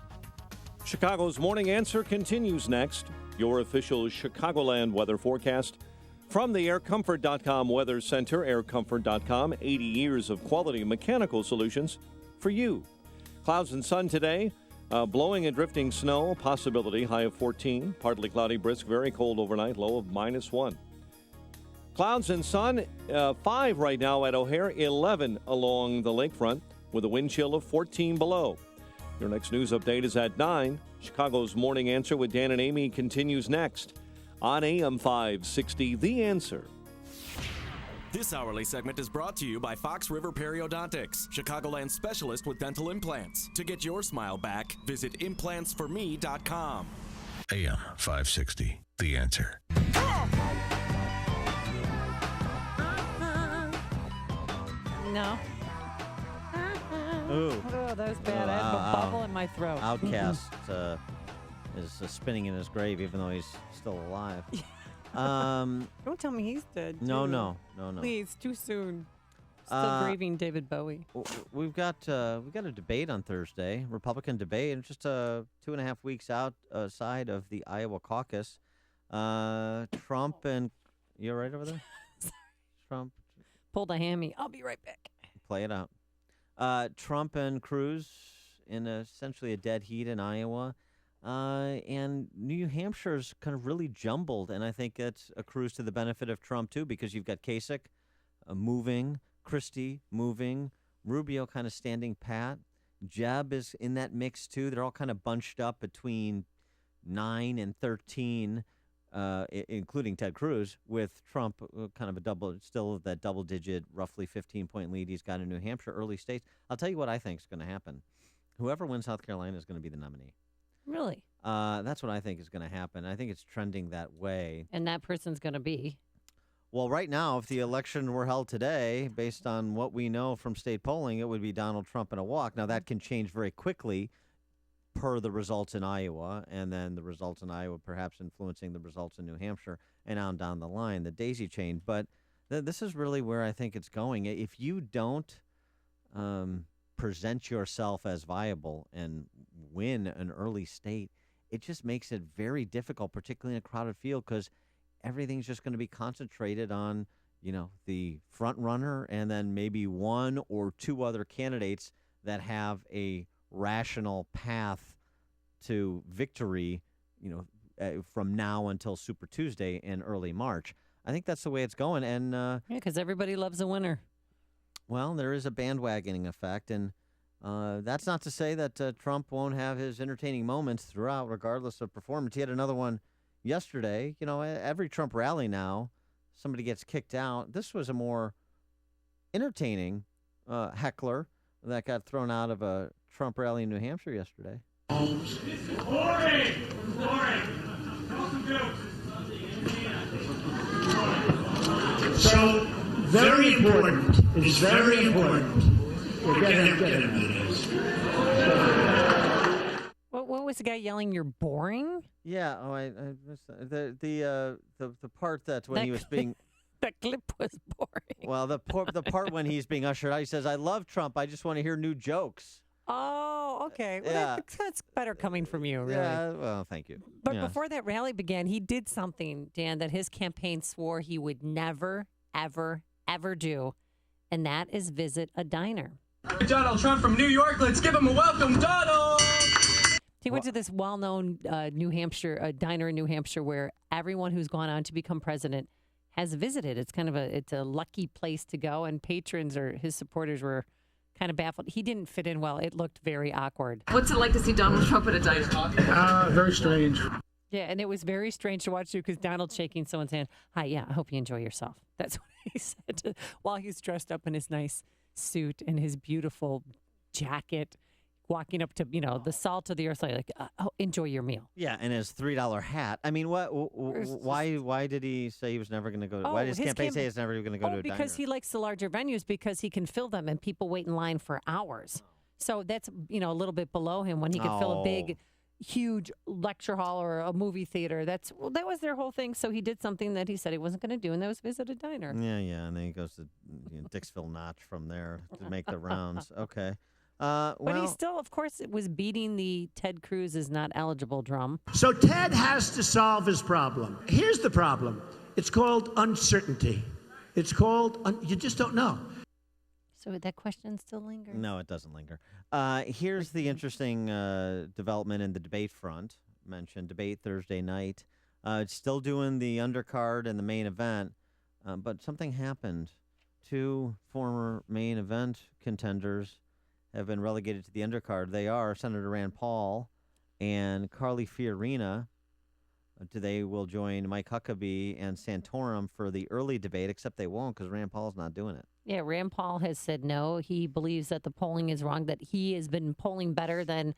Chicago's Morning Answer continues next. Your official Chicagoland weather forecast from the aircomfort.com Weather Center. Aircomfort.com, 80 years of quality mechanical solutions for you. Clouds and sun today. Blowing and drifting snow, possibility, high of 14. Partly cloudy, brisk, very cold overnight, low of -1. Clouds and sun, 5 right now at O'Hare, 11 along the lakefront with a wind chill of 14 below. Your next news update is at 9. Chicago's Morning Answer with Dan and Amy continues next on AM 560, The Answer. This hourly segment is brought to you by Fox River Periodontics, Chicagoland specialist with dental implants. To get your smile back, visit implantsforme.com. AM 560, The Answer. No. Ooh. Oh, that was bad. I have a bubble in my throat. Outcast is spinning in his grave, even though he's still alive. Don't tell me he's dead. No. Please, too soon. Still grieving David Bowie. We've got a debate on Thursday, Republican debate, and just 2.5 weeks outside of the Iowa caucus. Trump and you all right over there? Trump pulled a hammy. I'll be right back. Play it out. Trump and Cruz in essentially a dead heat in Iowa. And New Hampshire's kind of really jumbled, and I think it accrues to the benefit of Trump, too, because you've got Kasich moving, Christie moving, Rubio kind of standing pat. Jeb is in that mix, too. They're all kind of bunched up between 9 and 13, including Ted Cruz, with Trump kind of still that double-digit, roughly 15-point lead he's got in New Hampshire, early states. I'll tell you what I think is going to happen. Whoever wins South Carolina is going to be the nominee. Really? That's what I think is going to happen. I think it's trending that way. And that person's going to be? Well, right now, if the election were held today, based on what we know from state polling, it would be Donald Trump in a walk. Now, that can change very quickly per the results in Iowa, and then the results in Iowa perhaps influencing the results in New Hampshire and on down the line, the daisy chain. But this is really where I think it's going. If you don't present yourself as viable and win an early state, it just makes it very difficult, particularly in a crowded field, because everything's just going to be concentrated on, the front runner and then maybe one or two other candidates that have a rational path to victory, from now until Super Tuesday in early March. I think that's the way it's going. And because everybody loves a winner. Well, there is a bandwagoning effect, and that's not to say that Trump won't have his entertaining moments throughout, regardless of performance. He had another one yesterday. Every Trump rally now, somebody gets kicked out. This was a more entertaining heckler that got thrown out of a Trump rally in New Hampshire yesterday. Boring! So, very important. It's very important. We're getting What was the guy yelling? You're boring. Yeah. Oh, I the part that when he was being. That clip was boring. Well, the part when he's being ushered out, he says, "I love Trump. I just want to hear new jokes." Oh, okay. Well, yeah. That's better coming from you, really. Yeah. Well, thank you. But before that rally began, he did something, Dan, that his campaign swore he would never, ever, ever do, and that is visit a diner. Donald Trump from New York. Let's give him a welcome, Donald. He went to this well-known New Hampshire diner in New Hampshire where everyone who's gone on to become president has visited. It's kind of a lucky place to go, and patrons or his supporters were kind of baffled. He didn't fit in well. It looked very awkward. What's it like to see Donald Trump at a diner? Very strange. Yeah, and it was very strange to watch too because Donald's shaking someone's hand. Hi, yeah, I hope you enjoy yourself. That's what he said while he's dressed up in his nice suit and his beautiful jacket, walking up to, the salt of the earth, like, enjoy your meal. Yeah, and his $3 hat. I mean, why did he say he was never going to go? Why did his campaign say he's never going to go to a diner? Because he likes the larger venues because he can fill them and people wait in line for hours. So that's, a little bit below him when he could fill a big, huge lecture hall or a movie theater. That was their whole thing. So he did something that he said he wasn't going to do, and that was visit a diner. Yeah, and then he goes to Dixville Notch from there to make the rounds. Okay. But he still, of course, was beating the Ted Cruz is not eligible drum. So Ted has to solve his problem. Here's the problem. It's called uncertainty. It's called, you just don't know. So that question still lingers? No, it doesn't linger. Here's the interesting development in the debate front. Mentioned debate Thursday night. It's still doing the undercard and the main event, but something happened. Two former main event contenders have been relegated to the undercard. They are Senator Rand Paul and Carly Fiorina. They will join Mike Huckabee and Santorum for the early debate, except they won't because Rand Paul's not doing it. Yeah, Rand Paul has said no. He believes that the polling is wrong, that he has been polling better than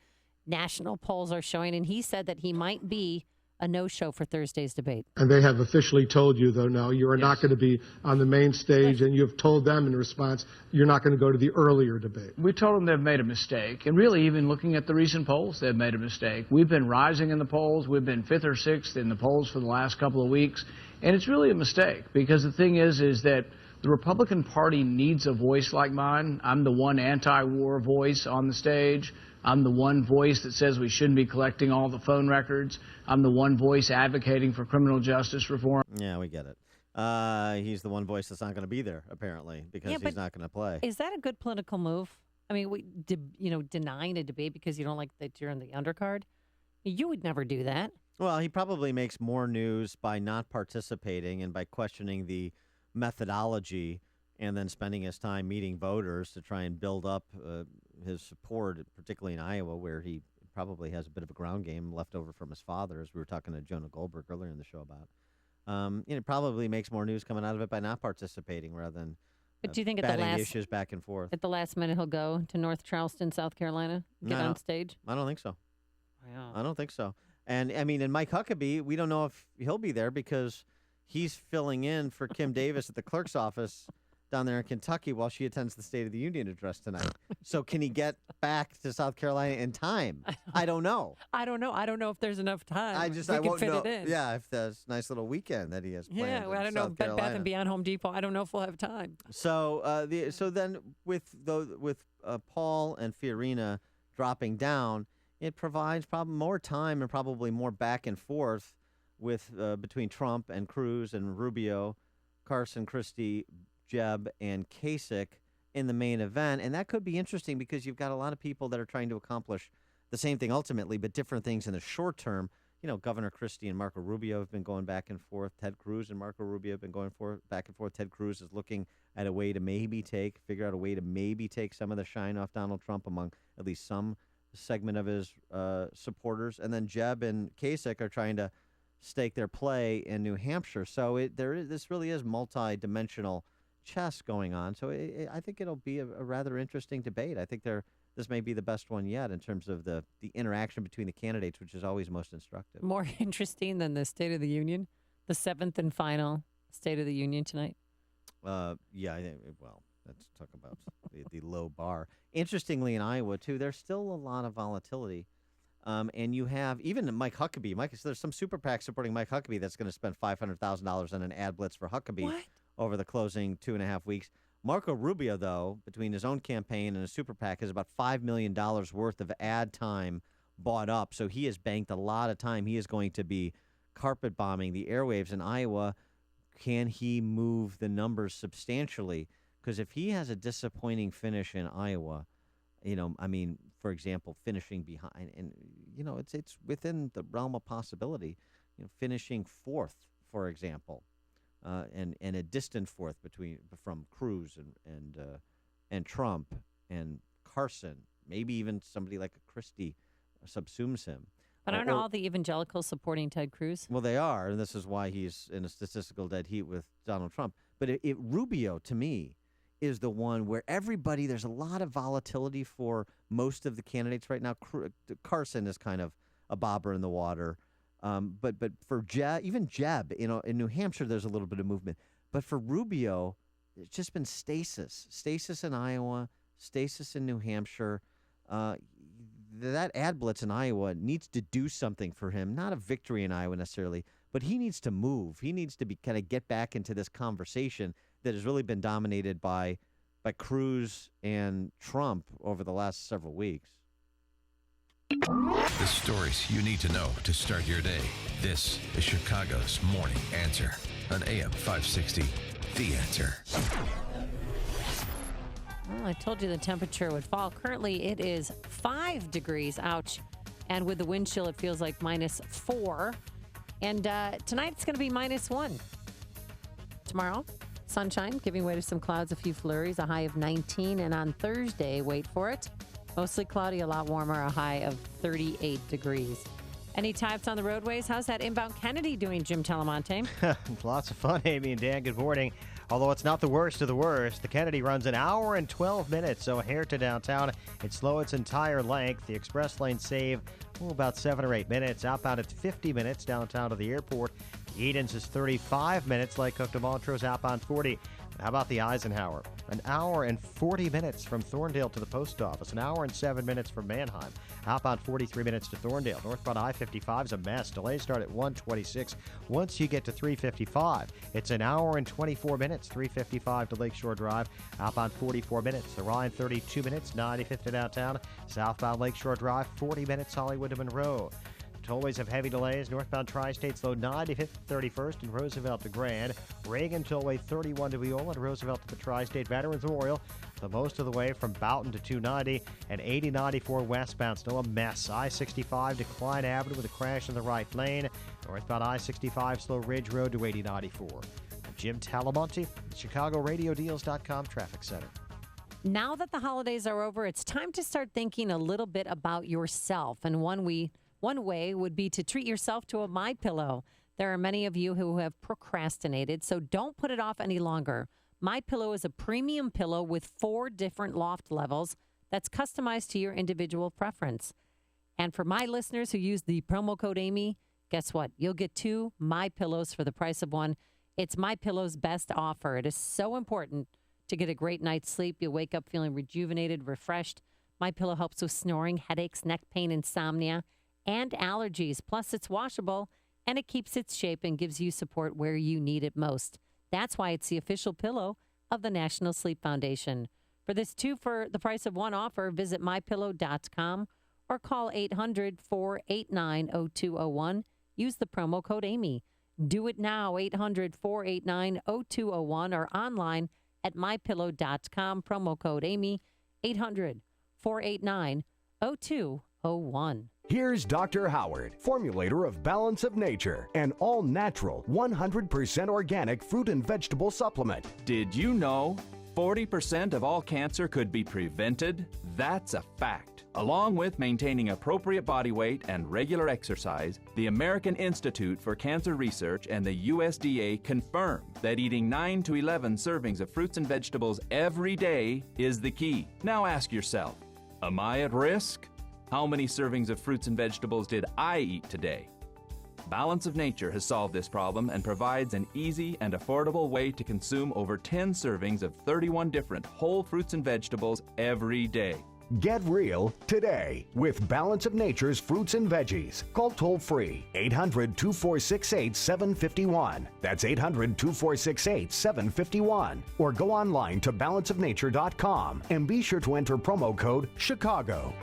national polls are showing, and he said that he might be a no-show for Thursday's debate. And they have officially told you, though, now you are not going to be on the main stage, and you have told them in response you're not going to go to the earlier debate. We told them they've made a mistake, and really even looking at the recent polls, they've made a mistake. We've been rising in the polls. We've been 5th or 6th in the polls for the last couple of weeks, and it's really a mistake because the thing is that the Republican Party needs a voice like mine. I'm the one anti-war voice on the stage. I'm the one voice that says we shouldn't be collecting all the phone records. I'm the one voice advocating for criminal justice reform. Yeah, we get it. He's the one voice that's not going to be there, apparently, because he's not going to play. Is that a good political move? I mean, denying a debate because you don't like that you're in the undercard? You would never do that. Well, he probably makes more news by not participating and by questioning the methodology and then spending his time meeting voters to try and build up his support, particularly in Iowa, where he probably has a bit of a ground game left over from his father, as we were talking to Jonah Goldberg earlier in the show about. It probably makes more news coming out of it by not participating rather than But do you think batting issues back and forth. At the last minute he'll go to North Charleston, South Carolina, get on stage? I don't think so. Wow. I don't think so. And, I mean, and Mike Huckabee, we don't know if he'll be there because he's filling in for Kim Davis at the clerk's office down there in Kentucky while she attends the State of the Union address tonight. So can he get back to South Carolina in time? I don't know. I don't know if there's enough time. I won't know. Yeah, if there's a nice little weekend that he has planned. Yeah, well, I don't know. Bed Bath & Beyond, Home Depot. I don't know if we'll have time. So then with Paul and Fiorina dropping down, it provides probably more time and probably more back and forth with between Trump and Cruz and Rubio, Carson, Christie, Jeb, and Kasich in the main event. And that could be interesting because you've got a lot of people that are trying to accomplish the same thing ultimately, but different things in the short term. You know, Governor Christie and Marco Rubio have been going back and forth. Ted Cruz and Marco Rubio have been going back and forth. Ted Cruz is looking at a way to figure out a way to maybe take some of the shine off Donald Trump among at least some segment of his supporters. And then Jeb and Kasich are trying to stake their play in New Hampshire. So this really is multi-dimensional chess going on. So I think it'll be a rather interesting debate. I think this may be the best one yet in terms of the interaction between the candidates, which is always most instructive. More interesting than the State of the Union, the 7th and final State of the Union tonight. Yeah, I think, well, let's talk about the low bar. Interestingly, in Iowa, too, there's still a lot of volatility. And you have even Mike Huckabee. There's some super PAC supporting Mike Huckabee that's going to spend $500,000 on an ad blitz for Huckabee over the closing 2.5 weeks. Marco Rubio, though, between his own campaign and a super PAC, has about $5 million worth of ad time bought up. So he has banked a lot of time. He is going to be carpet bombing the airwaves in Iowa. Can he move the numbers substantially? Because if he has a disappointing finish in Iowa, for example, finishing behind, and it's within the realm of possibility, finishing 4th, for example, and a distant 4th from Cruz and Trump and Carson, maybe even somebody like a Christie subsumes him. But aren't all the evangelicals supporting Ted Cruz? Well, they are, and this is why he's in a statistical dead heat with Donald Trump. But Rubio, to me, is the one where there's a lot of volatility for most of the candidates right now. Carson is kind of a bobber in the water. But for Jeb, in New Hampshire, there's a little bit of movement. But for Rubio, it's just been stasis in Iowa, stasis in New Hampshire. that ad blitz in Iowa needs to do something for him. Not a victory in Iowa necessarily, but he needs to move. He needs to be kind of get back into this conversation that has really been dominated by Cruz and Trump over the last several weeks. The stories you need to know to start your day. This is Chicago's Morning Answer on AM 560, The Answer. Well, I told you the temperature would fall. Currently, it is 5 degrees. Ouch. And with the wind chill, it feels like -4. And tonight, it's going to be -1. Tomorrow, sunshine, giving way to some clouds, a few flurries, a high of 19. And on Thursday, wait for it, mostly cloudy, a lot warmer, a high of 38 degrees. Any types on the roadways? How's that inbound Kennedy doing, Jim Telemonte? Lots of fun, Amy and Dan. Good morning. Although it's not the worst of the worst, the Kennedy runs an hour and 12 minutes, so here to downtown, it's slow its entire length. The express lanes save about 7 or 8 minutes. Outbound, it's 50 minutes downtown to the airport. Edens is 35 minutes. Lake Cook to Montrose, outbound 40. How about the Eisenhower? An hour and 40 minutes from Thorndale to the post office. An hour and 7 minutes from Manheim. Outbound 43 minutes to Thorndale. Northbound I-55 is a mess. Delays start at 1:26. Once you get to 355, it's an hour and 24 minutes. 355 to Lakeshore Drive. Outbound 44 minutes. The Rhine 32 minutes. 95th to downtown. Southbound Lakeshore Drive 40 minutes. Hollywood to Monroe. Tollways have heavy delays. Northbound Tri-State slow 95th to 31st and Roosevelt to Grand. Reagan Tollway 31 to Viola and Roosevelt to the Tri-State Veterans Memorial. The most of the way from Boughton to 290 and 8094 westbound. Still a mess. I-65 to Klein Avenue with a crash in the right lane. Northbound I-65 slow Ridge Road to 8094. Jim Talamonte, ChicagoRadioDeals.com Traffic Center. Now that the holidays are over, it's time to start thinking a little bit about yourself. And one way would be to treat yourself to a MyPillow. There are many of you who have procrastinated, so don't put it off any longer. MyPillow is a premium pillow with 4 different loft levels that's customized to your individual preference. And for my listeners who use the promo code Amy, guess what? You'll get 2 MyPillows for the price of 1. It's MyPillow's best offer. It is so important to get a great night's sleep. You'll wake up feeling rejuvenated, refreshed. MyPillow helps with snoring, headaches, neck pain, insomnia, and allergies. Plus, it's washable, and it keeps its shape and gives you support where you need it most. That's why it's the official pillow of the National Sleep Foundation. For this 2 for the price of 1 offer, visit MyPillow.com or call 800-489-0201. Use the promo code Amy. Do it now, 800-489-0201 or online at MyPillow.com, promo code Amy, 800-489-0201. Here's Dr. Howard, formulator of Balance of Nature, an all-natural, 100% organic fruit and vegetable supplement. Did you know 40% of all cancer could be prevented? That's a fact. Along with maintaining appropriate body weight and regular exercise, the American Institute for Cancer Research and the USDA confirm that eating 9 to 11 servings of fruits and vegetables every day is the key. Now ask yourself, am I at risk? How many servings of fruits and vegetables did I eat today? Balance of Nature has solved this problem and provides an easy and affordable way to consume over 10 servings of 31 different whole fruits and vegetables every day. Get real today with Balance of Nature's fruits and veggies. Call toll-free 800-2468-751. That's 800-2468-751. Or go online to balanceofnature.com and be sure to enter promo code Chicago.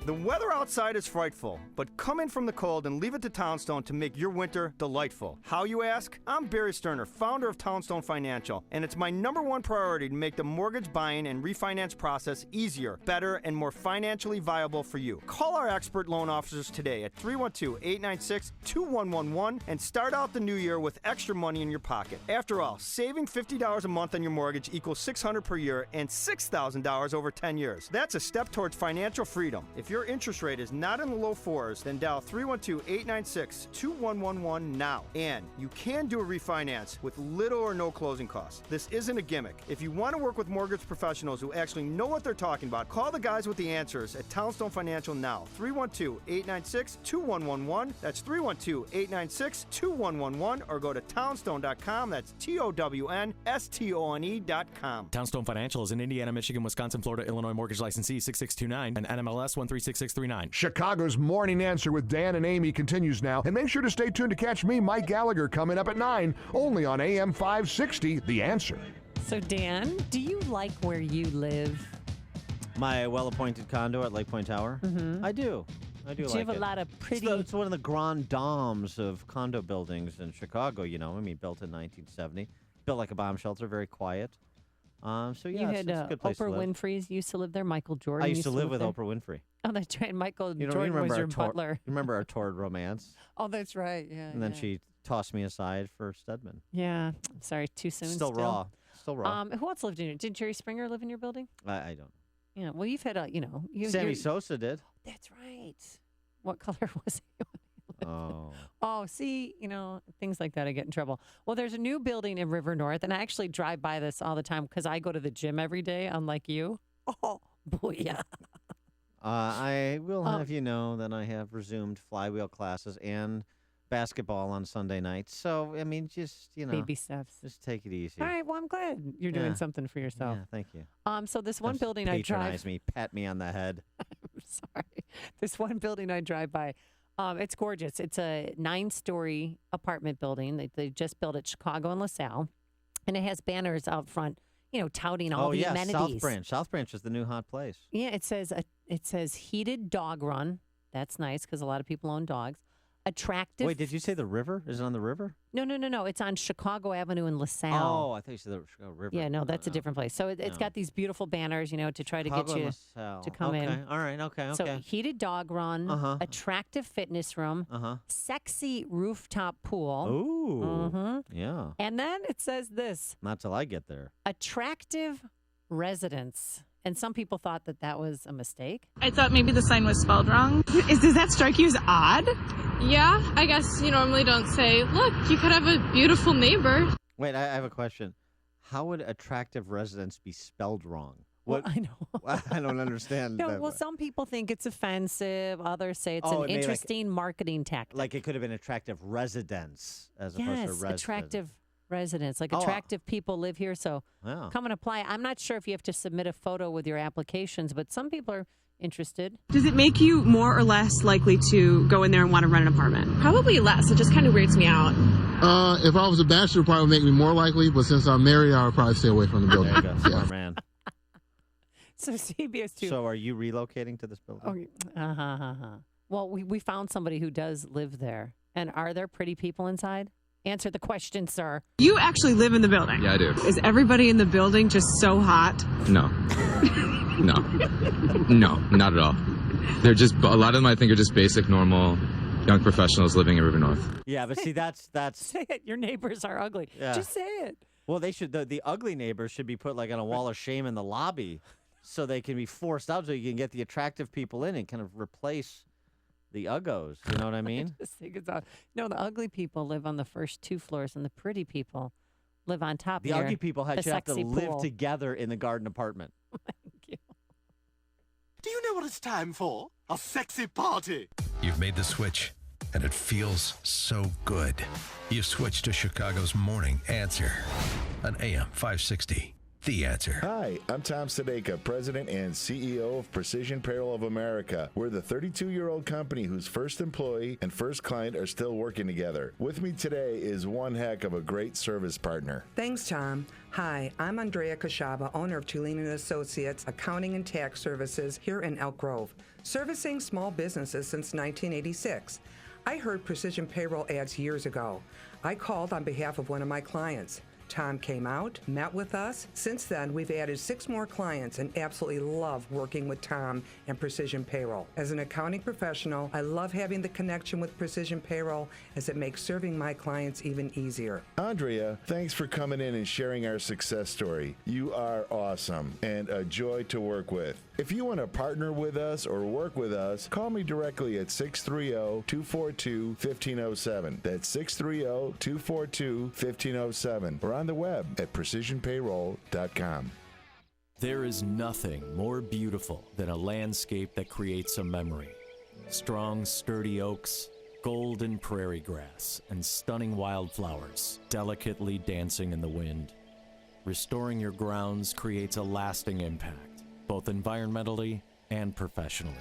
The weather outside is frightful, but come in from the cold and leave it to Townstone to make your winter delightful. How, you ask? I'm Barry Sterner, founder of Townstone Financial, and it's my #1 priority to make the mortgage buying and refinance process easier, better, and more financially viable for you. Call our expert loan officers today at 312-896-2111 and start out the new year with extra money in your pocket. After all, saving $50 a month on your mortgage equals $600 per year and $6,000 over 10 years. That's a step towards financial freedom. If your interest rate is not in the low fours, then dial 312-896-2111 now. And you can do a refinance with little or no closing costs. This isn't a gimmick. If you want to work with mortgage professionals who actually know what they're talking about, call the guys with the answers at Townstone Financial now. 312-896-2111. That's 312-896-2111, or go to townstone.com. That's TOWNSTONE.com. Townstone Financial is an Indiana, Michigan, Wisconsin, Florida, Illinois mortgage licensee 6629 and NMLS 136639. Chicago's Morning Answer with Dan and Amy continues now. And make sure to stay tuned to catch me, Mike Gallagher, coming up at 9, only on AM 560, The Answer. So, Dan, do you like where you live? My well-appointed condo at Lake Point Tower? Mm-hmm. I do. Do you have a lot of pretty... It's one of the grand dames of condo buildings in Chicago, you know. I mean, built in 1970. Built like a bomb shelter, very quiet. So, yeah, you had it's a good place Oprah to live. Winfrey used to live there. Michael Jordan I used to live with there. Oprah Winfrey. Oh, that's right. Michael You Jordan remember was your our butler. You remember our torrid romance? Oh, that's right. Yeah. And then she tossed me aside for Stedman. Yeah. I'm sorry. Too soon. Still raw. Who else lived in your? Did Jerry Springer live in your building? I don't. Yeah. Well, you've had Sammy Sosa did. That's right. What color was he? Oh. Oh, see, things like that, I get in trouble. Well, there's a new building in River North, and I actually drive by this all the time because I go to the gym every day, unlike you. Oh, booyah. I will have you know that I have resumed flywheel classes and basketball on Sunday nights. So, I mean, just, baby steps. Just take it easy. All right, well, I'm glad you're doing something for yourself. Yeah, thank you. So this one building I drive... Patronize me, pat me on the head. I'm sorry. This one building I drive by, it's gorgeous. It's a 9-story apartment building. They just built at Chicgao and LaSalle. And it has banners out front, touting all the amenities. South Branch is the new hot place. Yeah, it says heated dog run. That's nice because a lot of people own dogs. Attractive. Wait, did you say the river? Is it on the river? No. It's on Chicago Avenue in LaSalle. Oh, I thought you said the Chicago River. Yeah, no, that's a different place. So it's got these beautiful banners, to try to get you to come in. All right, okay. So heated dog run, attractive fitness room, sexy rooftop pool. Ooh, yeah. And then it says this. Not till I get there. Attractive residence. And some people thought that was a mistake. I thought maybe the sign was spelled wrong. Does that strike you as odd? Yeah, I guess you normally don't say, look, you could have a beautiful neighbor. Wait, I have a question. How would attractive residence be spelled wrong? What? Well, I know. I don't understand. No, well, some people think it's offensive. Others say it's an interesting marketing tactic. Like it could have been attractive residence as opposed to residence. Attractive residents, attractive people live here, so come and apply. I'm not sure if you have to submit a photo with your applications, but some people are interested. Does it make you more or less likely to go in there and want to rent an apartment? Probably less. It just kind of weirds me out. If I was a bachelor, it probably would make me more likely, but since I'm married, I would probably stay away from the building. There you go, smart man. So CBS 2. So are you relocating to this building? Well, we found somebody who does live there. And are there pretty people inside? Answer the question, sir. You actually live in the building? Yeah, I do. Is everybody in the building just so hot? No. No, not at all. They're just, a lot of them I think are just basic, normal young professionals living in River North. Yeah, but see, that's... Say it. Your neighbors are ugly. Yeah. Just say it. Well, they should. The ugly neighbors should be put like on a wall of shame in the lobby so they can be forced out so you can get the attractive people in and kind of replace the uggos. You know what I mean? I just think it's odd. No, the ugly people live on the first 2 floors and the pretty people live on top. The ugly people should have to live pool. together in the garden apartment. Thank you. Do you know what it's time for? A sexy party. You've made the switch, and it feels so good. You've switched to Chicago's Morning Answer on AM 560. The Answer. Hi, I'm Tom Sadeka, President and CEO of Precision Payroll of America. We're the 32-year-old company whose first employee and first client are still working together. With me today is one heck of a great service partner. Thanks, Tom. Hi, I'm Andrea Kashaba, owner of Tulane & Associates Accounting and Tax Services here in Elk Grove, servicing small businesses since 1986. I heard Precision Payroll ads years ago. I called on behalf of one of my clients. Tom came out, met with us. Since then, we've added 6 more clients and absolutely love working with Tom and Precision Payroll. As an accounting professional, I love having the connection with Precision Payroll as it makes serving my clients even easier. Andrea, thanks for coming in and sharing our success story. You are awesome and a joy to work with. If you want to partner with us or work with us, call me directly at 630-242-1507. That's 630-242-1507. Or on the web at precisionpayroll.com. There is nothing more beautiful than a landscape that creates a memory. Strong, sturdy oaks, golden prairie grass, and stunning wildflowers delicately dancing in the wind. Restoring your grounds creates a lasting impact, both environmentally and professionally.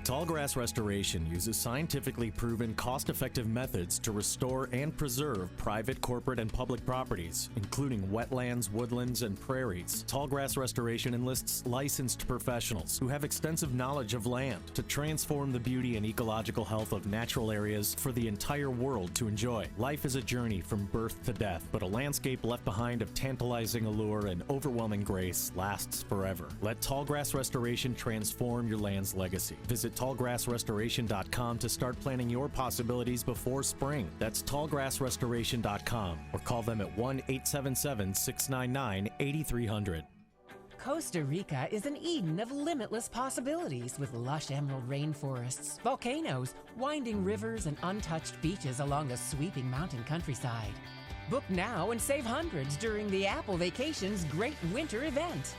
Tallgrass Restoration uses scientifically proven, cost-effective methods to restore and preserve private, corporate, and public properties, including wetlands, woodlands, and prairies. Tallgrass Restoration enlists licensed professionals who have extensive knowledge of land to transform the beauty and ecological health of natural areas for the entire world to enjoy. Life is a journey from birth to death, but a landscape left behind of tantalizing allure and overwhelming grace lasts forever. Let Tallgrass Restoration transform your land's legacy. Visit tallgrassrestoration.com to start planning your possibilities before spring. That's tallgrassrestoration.com or call them at 1-877-699-8300. Costa Rica is an Eden of limitless possibilities with lush emerald rainforests, volcanoes, winding rivers, and untouched beaches along a sweeping mountain countryside. Book now and save hundreds during the Apple Vacations Great Winter Event.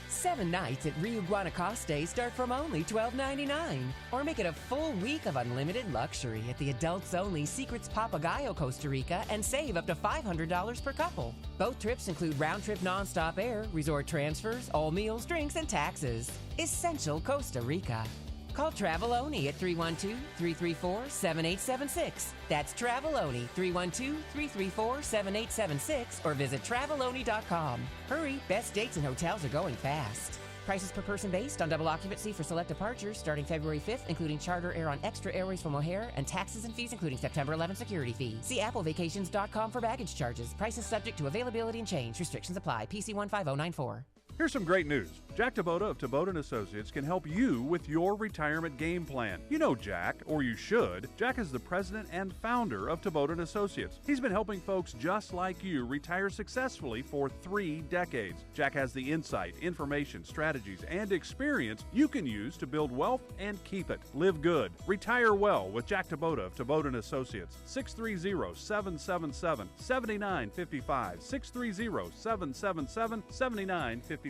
7 nights at Rio Guanacaste start from only $12.99. Or make it a full week of unlimited luxury at the adults-only Secrets Papagayo Costa Rica and save up to $500 per couple. Both trips include round-trip nonstop air, resort transfers, all meals, drinks, and taxes. Essential Costa Rica. Call Traveloni at 312-334-7876. That's Traveloni, 312-334-7876, or visit Traveloni.com. Hurry, best dates and hotels are going fast. Prices per person based on double occupancy for select departures starting February 5th, including charter air on Extra Airways from O'Hare, and taxes and fees including September 11th security fee. See applevacations.com for baggage charges. Prices subject to availability and change. Restrictions apply. PC 15094. Here's some great news. Jack Tabota of Tabota & Associates can help you with your retirement game plan. You know Jack, or you should. Jack is the president and founder of Tabota & Associates. He's been helping folks just like you retire successfully for 3 decades. Jack has the insight, information, strategies, and experience you can use to build wealth and keep it. Live good. Retire well with Jack Tabota of Tabota & Associates. 630-777-7955. 630-777-7955.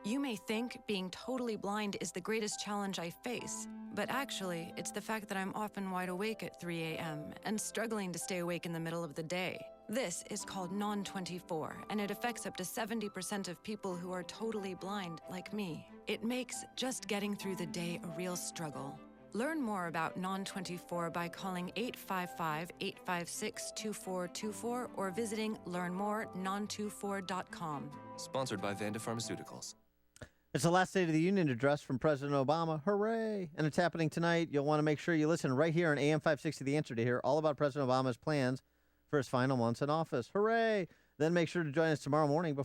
You may think being totally blind is the greatest challenge I face, but actually, it's the fact that I'm often wide awake at 3 a.m. and struggling to stay awake in the middle of the day. This is called Non-24, and it affects up to 70% of people who are totally blind, like me. It makes just getting through the day a real struggle. Learn more about Non-24 by calling 855-856-2424 or visiting learnmorenon24.com. Sponsored by Vanda Pharmaceuticals. It's the last State of the Union address from President Obama. Hooray! And it's happening tonight. You'll want to make sure you listen right here on AM 560 The Answer to hear all about President Obama's plans for his final months in office. Hooray! Then make sure to join us tomorrow morning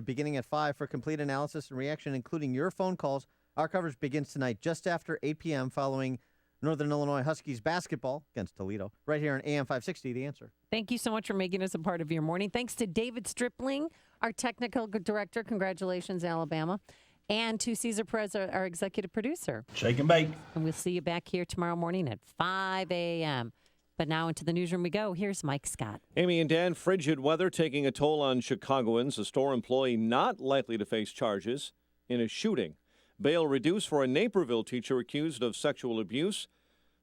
beginning at 5 for complete analysis and reaction, including your phone calls. Our coverage begins tonight just after 8 p.m. following Northern Illinois Huskies basketball against Toledo, right here on AM 560, The Answer. Thank you so much for making us a part of your morning. Thanks to David Stripling, our technical director. Congratulations, Alabama. And to Cesar Perez, our executive producer. Shake and bake. And we'll see you back here tomorrow morning at 5 a.m. But now into the newsroom we go. Here's Mike Scott. Amy and Dan, frigid weather taking a toll on Chicagoans. A store employee not likely to face charges in a shooting. Bail reduced for a Naperville teacher accused of sexual abuse.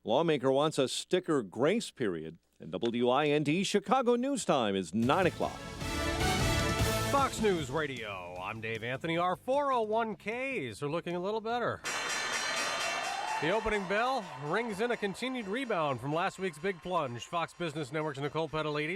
Lawmaker wants a sticker grace period. And WIND Chicago News Time is 9 o'clock. Fox News Radio. I'm Dave Anthony. Our 401ks are looking a little better. The opening bell rings in a continued rebound from last week's big plunge. Fox Business Network's Nicole Petalides